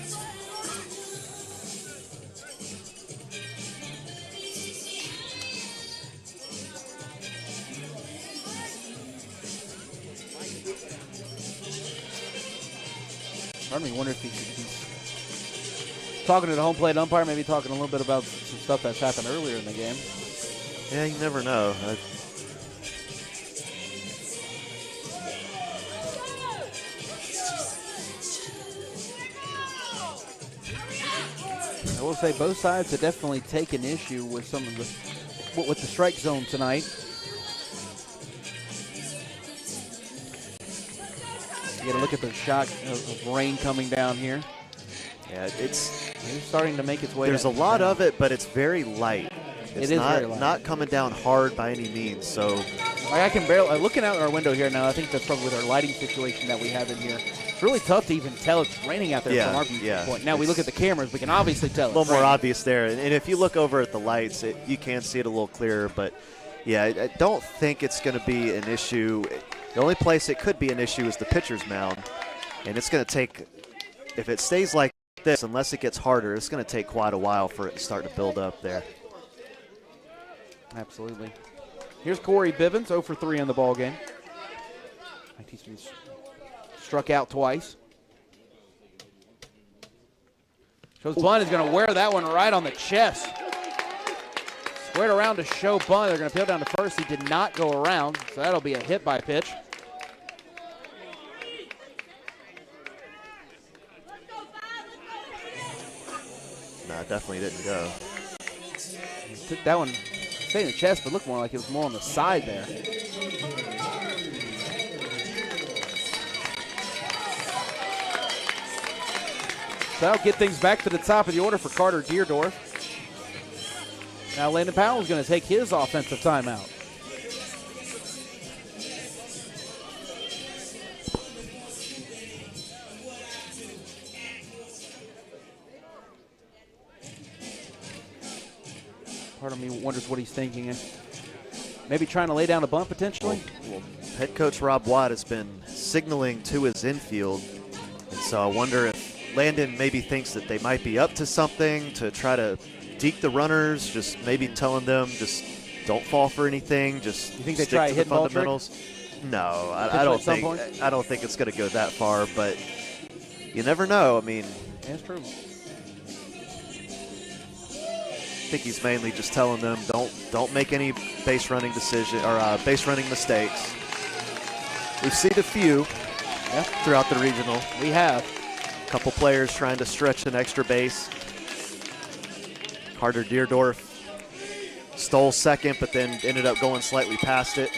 I wonder if he's talking to the home plate umpire, maybe talking a little bit about some stuff that's happened earlier in the game. Yeah, you never know. I will say both sides have definitely taken issue with some of the with the strike zone tonight. You got to look at the shot of rain coming down here. Yeah, it's starting to make its way. There's a lot of it, but it's very light. It's very light. Not coming down hard by any means. So, I can barely looking out our window here now. I think that's probably with our lighting situation that we have in here. It's really tough to even tell it's raining out there from our viewpoint. Now we look at the cameras, we can obviously tell. A little more obvious there, and if you look over at the lights, you can see it a little clearer. But yeah, I don't think it's going to be an issue. The only place it could be an issue is the pitcher's mound, and it's going to take, if it stays like this, unless it gets harder, it's going to take quite a while for it to start to build up there. Absolutely. Here's Corey Bivens, 0 for 3 in the ball game. He's been struck out twice. Shows Bunt is going to wear that one right on the chest. Squared around to show Bunt. They're going to peel down to first. He did not go around, so that'll be a hit by pitch. No, it definitely didn't go. He took that one, stayed in the chest, but looked more like it was more on the side there. So that'll get things back to the top of the order for Carter Deerdorf. Now Landon Powell is going to take his offensive timeout. Part of me wonders what he's thinking. Maybe trying to lay down a bunt potentially? Well, head coach Rob Watt has been signaling to his infield, and so I wonder if Landon maybe thinks that they might be up to something to try to deke the runners, just maybe telling them just don't fall for anything, just you think they stick try to hit the fundamentals. No, I don't think it's going to go that far, but you never know. I mean, that's true. I think he's mainly just telling them don't make any base running base running mistakes. We've seen a few throughout the regional. We have a couple players trying to stretch an extra base. Carter Deerdorf stole second, but then ended up going slightly past it,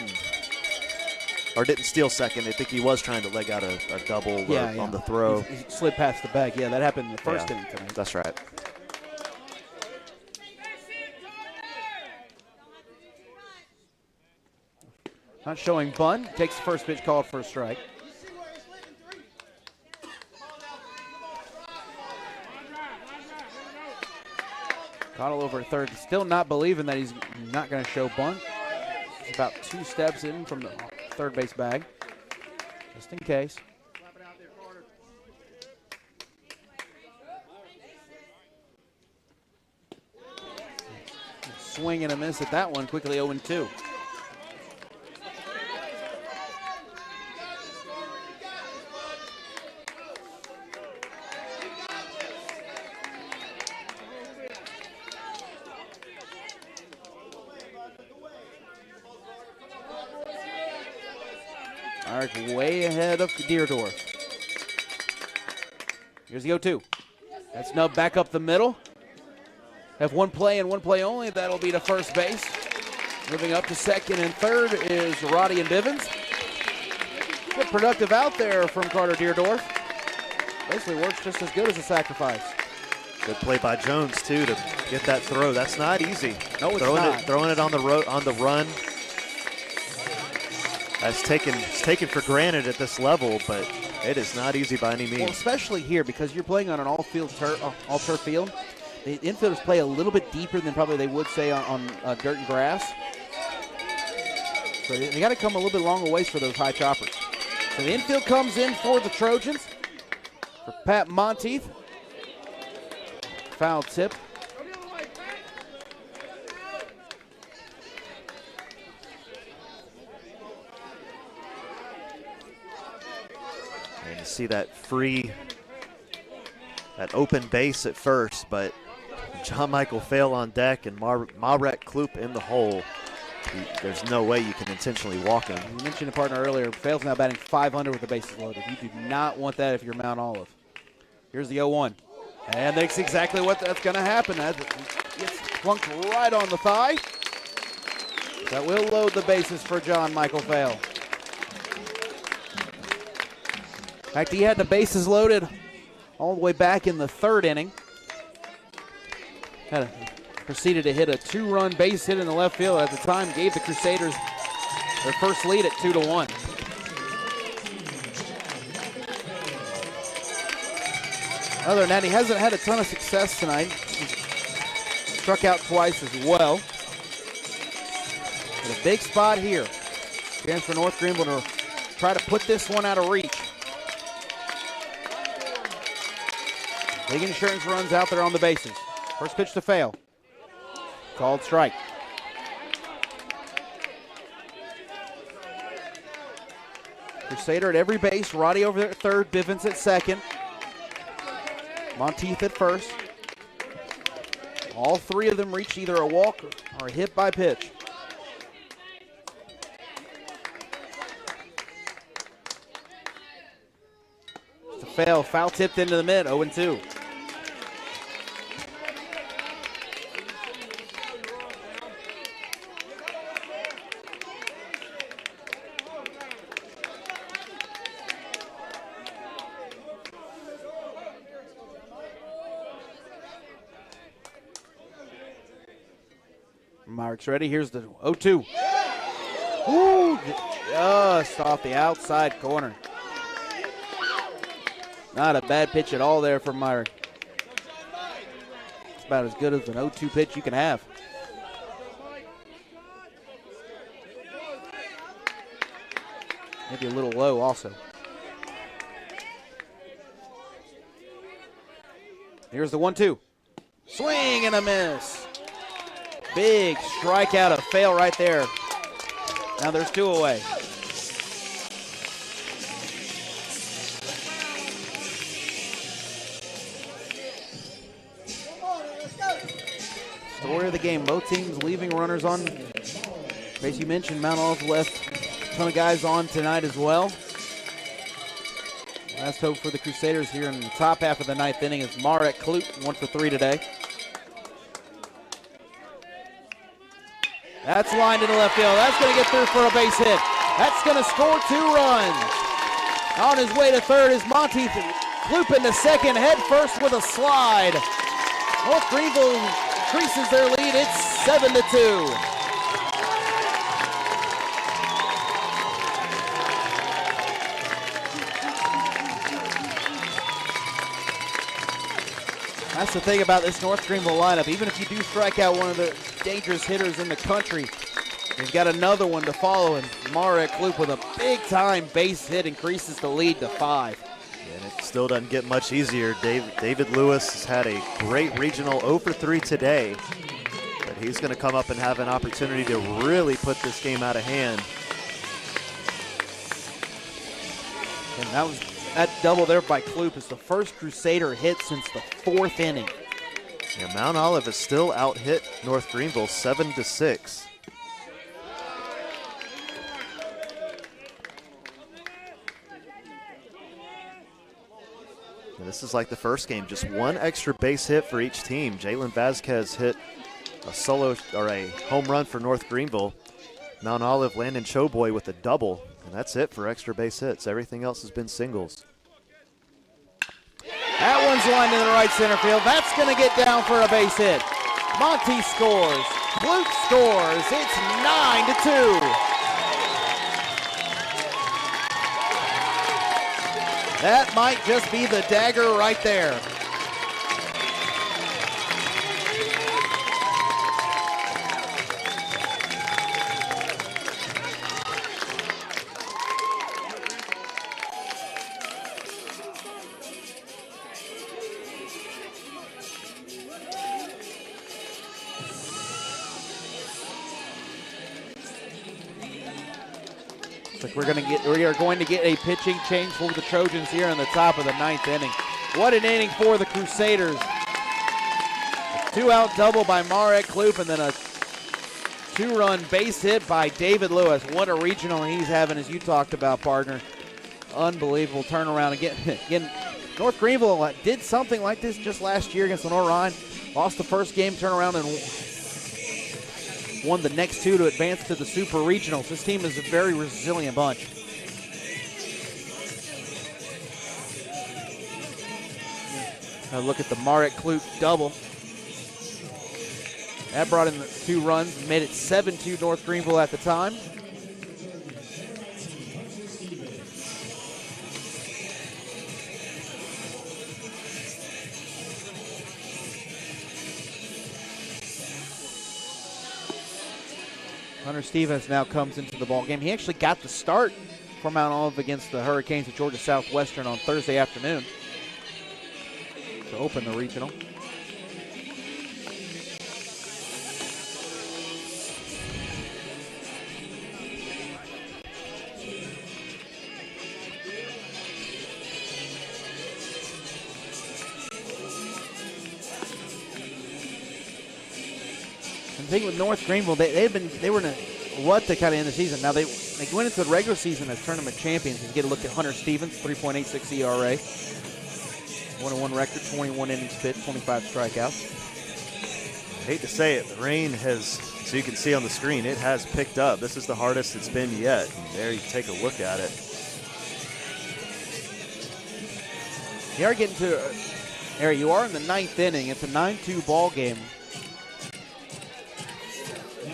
or didn't steal second. I think he was trying to leg out a double on the throw. He slid past the bag. Yeah, that happened in the first inning tonight. That's right. Not showing bunt. Takes the first pitch, called for a strike. Cottle over at third. Still not believing that he's not going to show bunt. He's about 2 steps in from the third base bag, just in case. Swing and a miss at that one. Quickly 0-2. Way ahead of Deerdorf. Here's the 0-2. That's nubbed back up the middle. Have one play and one play only. That'll be to first base. Moving up to second and third is Roddy and Bivens. Good productive out there from Carter Deerdorf. Basically works just as good as a sacrifice. Good play by Jones too to get that throw. That's not easy. No, it's not. Throwing it on the run. That's taken for granted at this level, but it is not easy by any means. Well, especially here because you're playing on an all-turf field. The infielders play a little bit deeper than probably they would say on dirt and grass. So they got to come a little bit long ways for those high choppers. So the infield comes in for the Trojans. For Pat Monteith. Foul tip. And you see that open base at first, but John Michael Fail on deck and Marek Kloop in the hole. There's no way you can intentionally walk him. You mentioned a partner earlier. Fail's now batting .500 with the bases loaded. You do not want that if you're Mount Olive. Here's the 0-1. And that's exactly what that's going to happen. That gets plunked right on the thigh. That will load the bases for John Michael Fail. In fact, he had the bases loaded all the way back in the third inning. Proceeded to hit a 2-run base hit in the left field. At the time, gave the Crusaders their first lead at 2-1. Other than that, he hasn't had a ton of success tonight. He's struck out twice as well. But a big spot here. Chance for North Greenville to try to put this one out of reach. Big insurance runs out there on the bases. First pitch to Fail. Called strike. Crusader at every base. Roddy over there at third. Bivens at second. Monteith at first. All three of them reached either a walk or a hit by pitch. To Fail. Foul tipped into the mid. 0-2. Mark's ready. Here's the 0-2. Ooh, just off the outside corner. Not a bad pitch at all there from Myrick. It's about as good as an 0-2 pitch you can have. Maybe a little low also. Here's the 1-2. Swing and a miss. Big strikeout, a fail right there. Now there's 2 away. Story of the game, both teams leaving runners on. As you mentioned, Mount Olive left a ton of guys on tonight as well. Last hope for the Crusaders here in the top half of the 9th inning is Marek Kloop, 1 for 3 today. That's lined into left field. That's going to get through for a base hit. That's going to score 2 runs. On his way to third is Monty Kloop into second, head first with a slide. North Greenville increases their lead. It's 7-2. That's the thing about this North Greenville lineup. Even if you do strike out one of the dangerous hitters in the country, you've got another one to follow, and Marek Kloop with a big-time base hit increases the lead to 5. And it still doesn't get much easier. David Lewis has had a great regional 0 for 3 today, but he's going to come up and have an opportunity to really put this game out of hand. And that double there by Kloop is the first Crusader hit since the 4th inning. Yeah, Mount Olive has still out-hit North Greenville 7-6. And this is like the first game, just 1 extra base hit for each team. Jalen Vasquez hit a solo or a home run for North Greenville. Mount Olive, Landon Choboy with a double, and that's it for extra base hits. Everything else has been singles. That one's lined in the right center field. That's going to get down for a base hit. Monty scores. Kloop scores. It's 9-2. That might just be the dagger right there. We are going to get a pitching change for the Trojans here in the top of the 9th inning. What an inning for the Crusaders. A 2-out double by Marek Kloop, and then a 2-run base hit by David Lewis. What a regional he's having, as you talked about, partner. Unbelievable turnaround. Again, North Greenville did something like this just last year against Lenore Rhine. Lost the first game, turned around and won the next 2 to advance to the Super Regionals. This team is a very resilient bunch. Now look at the Marek Kloop double. That brought in the 2 runs, made it 7-2 North Greenville at the time. Hunter Stevens now comes into the ball game. He actually got the start for Mount Olive against the Hurricanes of Georgia Southwestern on Thursday afternoon to open the regional. The thing with North Greenville, they were in a rut to kind of end the season. Now they went into the regular season as tournament champions. You get a look at Hunter Stevens, 3.86 ERA, 1-1 record, 21 innings pitched, 25 strikeouts. I hate to say it, the rain has, so you can see on the screen, it has picked up. This is the hardest it's been yet. And there you take a look at it. You are in the 9th inning. It's a 9-2 ball game.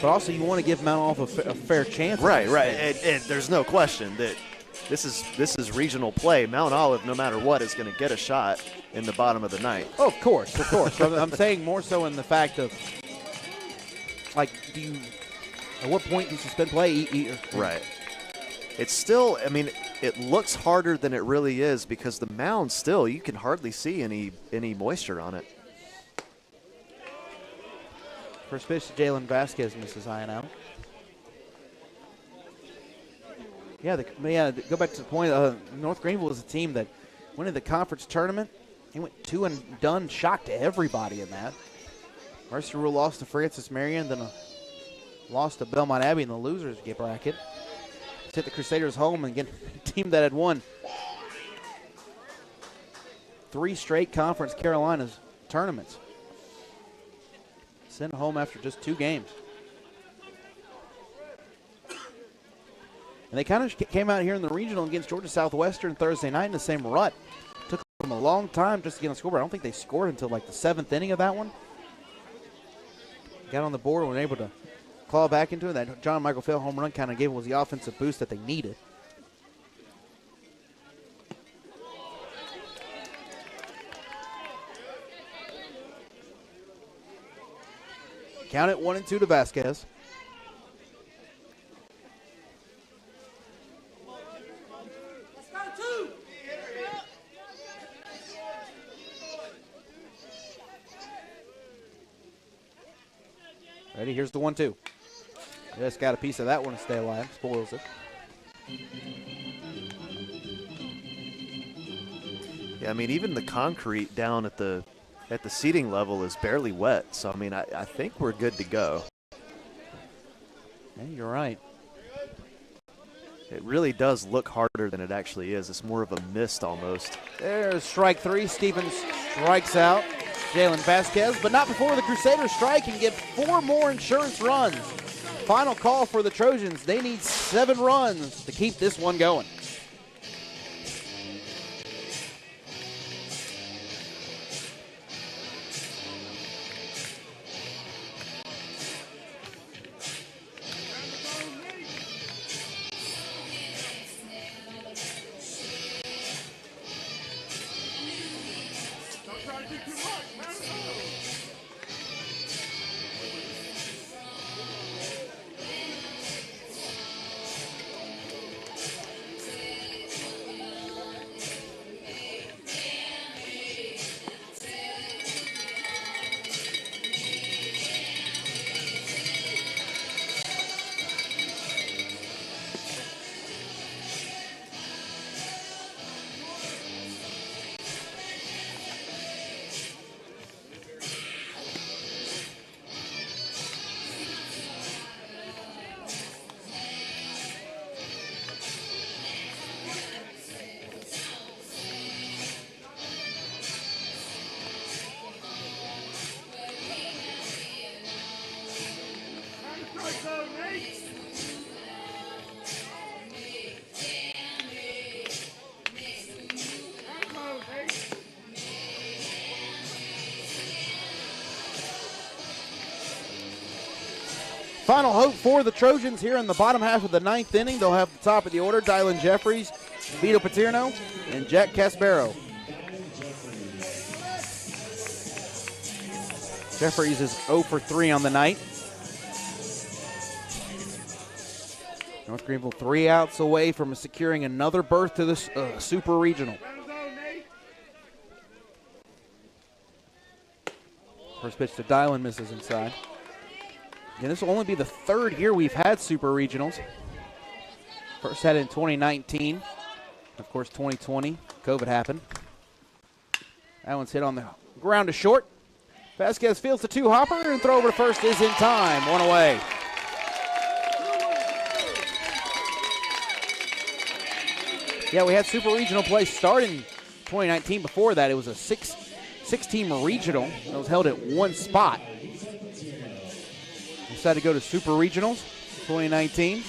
But also, you want to give Mount Olive a fair chance. Right. And there's no question that this is regional play. Mount Olive, no matter what, is going to get a shot in the bottom of the 9th. Oh, of course. I'm saying more so in the fact of, like, at what point do you suspend play? Right. it's still, I mean, it looks harder than it really is because the mound still, you can hardly see any moisture on it. First pitch to Jalen Vasquez misses high and out. Yeah, go back to the point. North Greenville is a team that went in the conference tournament. He went 2 and done, shocked everybody in that. Mercy Rule lost to Francis Marion, then lost to Belmont Abbey in the losers bracket. Hit the Crusaders home and again, a team that had won 3 straight Conference Carolinas tournaments. Sent home after just 2 games. And they kind of came out here in the regional against Georgia Southwestern Thursday night in the same rut. Took them a long time just to get on the scoreboard. I don't think they scored until like the 7th inning of that one. Got on the board and were able to claw back into it. That John Michael Fell home run kind of gave them the offensive boost that they needed. Count it 1-2 to Vasquez. Ready? Here's the 1-2. Just got a piece of that one to stay alive. Spoils it. Yeah, I mean, even the concrete down at the seating level is barely wet. So, I mean, I think we're good to go. Yeah, you're right. It really does look harder than it actually is. It's more of a mist almost. There's strike 3. Stevens strikes out Jalen Vasquez, but not before the Crusaders strike and get 4 more insurance runs. Final call for the Trojans. They need 7 runs to keep this one going. Final hope for the Trojans here in the bottom half of the 9th inning. They'll have the top of the order, Dylan Jeffries, Vito Paterno, and Jack Caspero. Jeffries is 0 for 3 on the night. North Greenville 3 outs away from securing another berth to this Super Regional. First pitch to Dylan misses inside. And this will only be the 3rd year we've had Super Regionals. First had it in 2019. Of course, 2020, COVID happened. That one's hit on the ground to short. Vasquez fields the 2-hopper, and throw over to first is in time. 1 away. Yeah, we had Super Regional play start in 2019. Before that, it was a six-team regional that was held at one spot. Decided to go to Super Regionals 2019.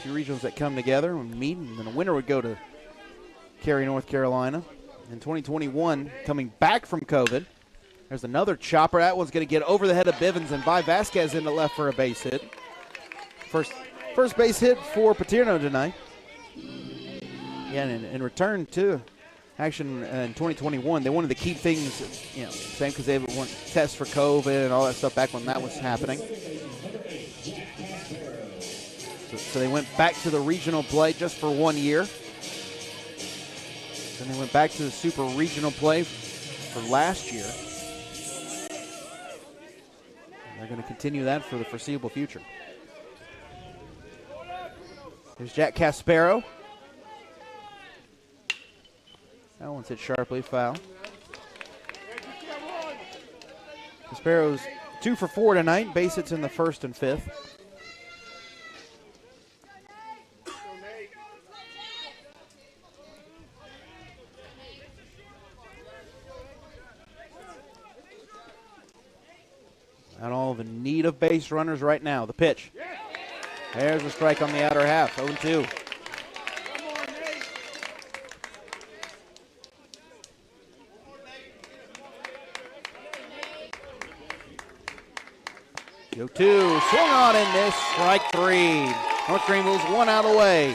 2 regionals that come together and meet, and then the winner would go to Cary, North Carolina. In 2021, coming back from COVID, there's another chopper. That one's going to get over the head of Bivens and by Vasquez into left for a base hit. First base hit for Paterno tonight. Yeah, and in return to action in 2021, they wanted to keep things, same because they want tests for COVID and all that stuff back when that was happening. So So they went back to the regional play just for 1 year. Then they went back to the super regional play for last year. They're going to continue that for the foreseeable future. There's Jack Caspero. That one's hit sharply, foul. Caspero's 2 for 4 tonight. Base hits in the first and fifth. Not all of in need of base runners right now. The pitch. There's a strike on the outer half. 0-2. Go 2, swung on and missed, strike 3. North Greenville's 1 out away.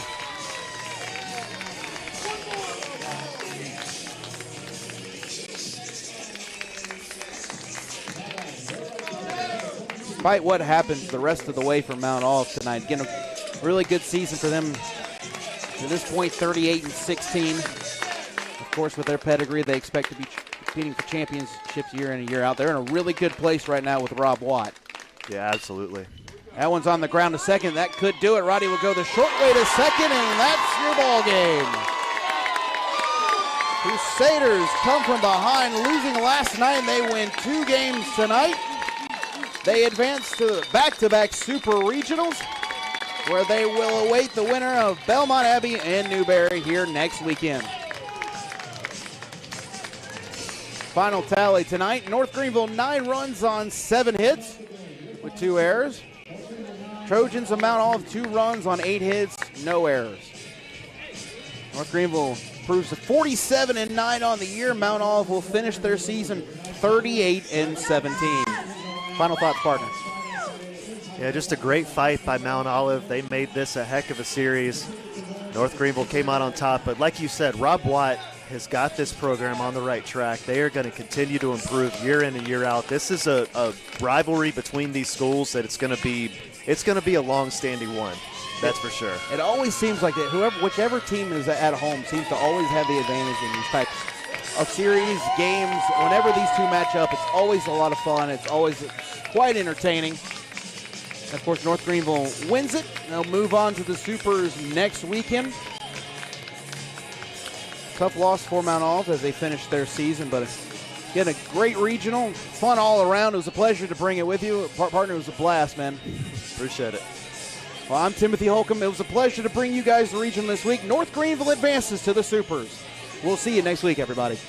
Despite what happens the rest of the way for Mount Olive tonight, again, a really good season for them. To this point, 38-16. Of course, with their pedigree, they expect to be competing for championships year in and year out. They're in a really good place right now with Rob Watt. Yeah, absolutely. That one's on the ground to second. That could do it. Roddy will go the short way to second, and that's your ball game. Crusaders come from behind, losing last night, and they win 2 games tonight. They advance to back-to-back Super Regionals, where they will await the winner of Belmont Abbey and Newberry here next weekend. Final tally tonight, North Greenville 9 runs on 7 hits with 2 errors. Trojans of Mount Olive 2 runs on 8 hits, no errors. North Greenville proves to 47-9 on the year. Mount Olive will finish their season 38-17. Final thoughts, partner. Yeah, just a great fight by Mount Olive. They made this a heck of a series. North Greenville came out on top, but like you said, Rob Watt has got this program on the right track. They are going to continue to improve year in and year out. This is a rivalry between these schools that it's going to be a long-standing one. That's for sure. It always seems like that whichever team is at home seems to always have the advantage in these types of series, games. Whenever these two match up, it's always a lot of fun. It's always quite entertaining. And of course, North Greenville wins it. They'll move on to the Supers next weekend. Tough loss for Mount Olive as they finish their season, but again, a great regional, fun all around. It was a pleasure to bring it with you. Partner, it was a blast, man. Appreciate it. Well, I'm Timothy Holcomb. It was a pleasure to bring you guys the regional this week. North Greenville advances to the Supers. We'll see you next week, everybody.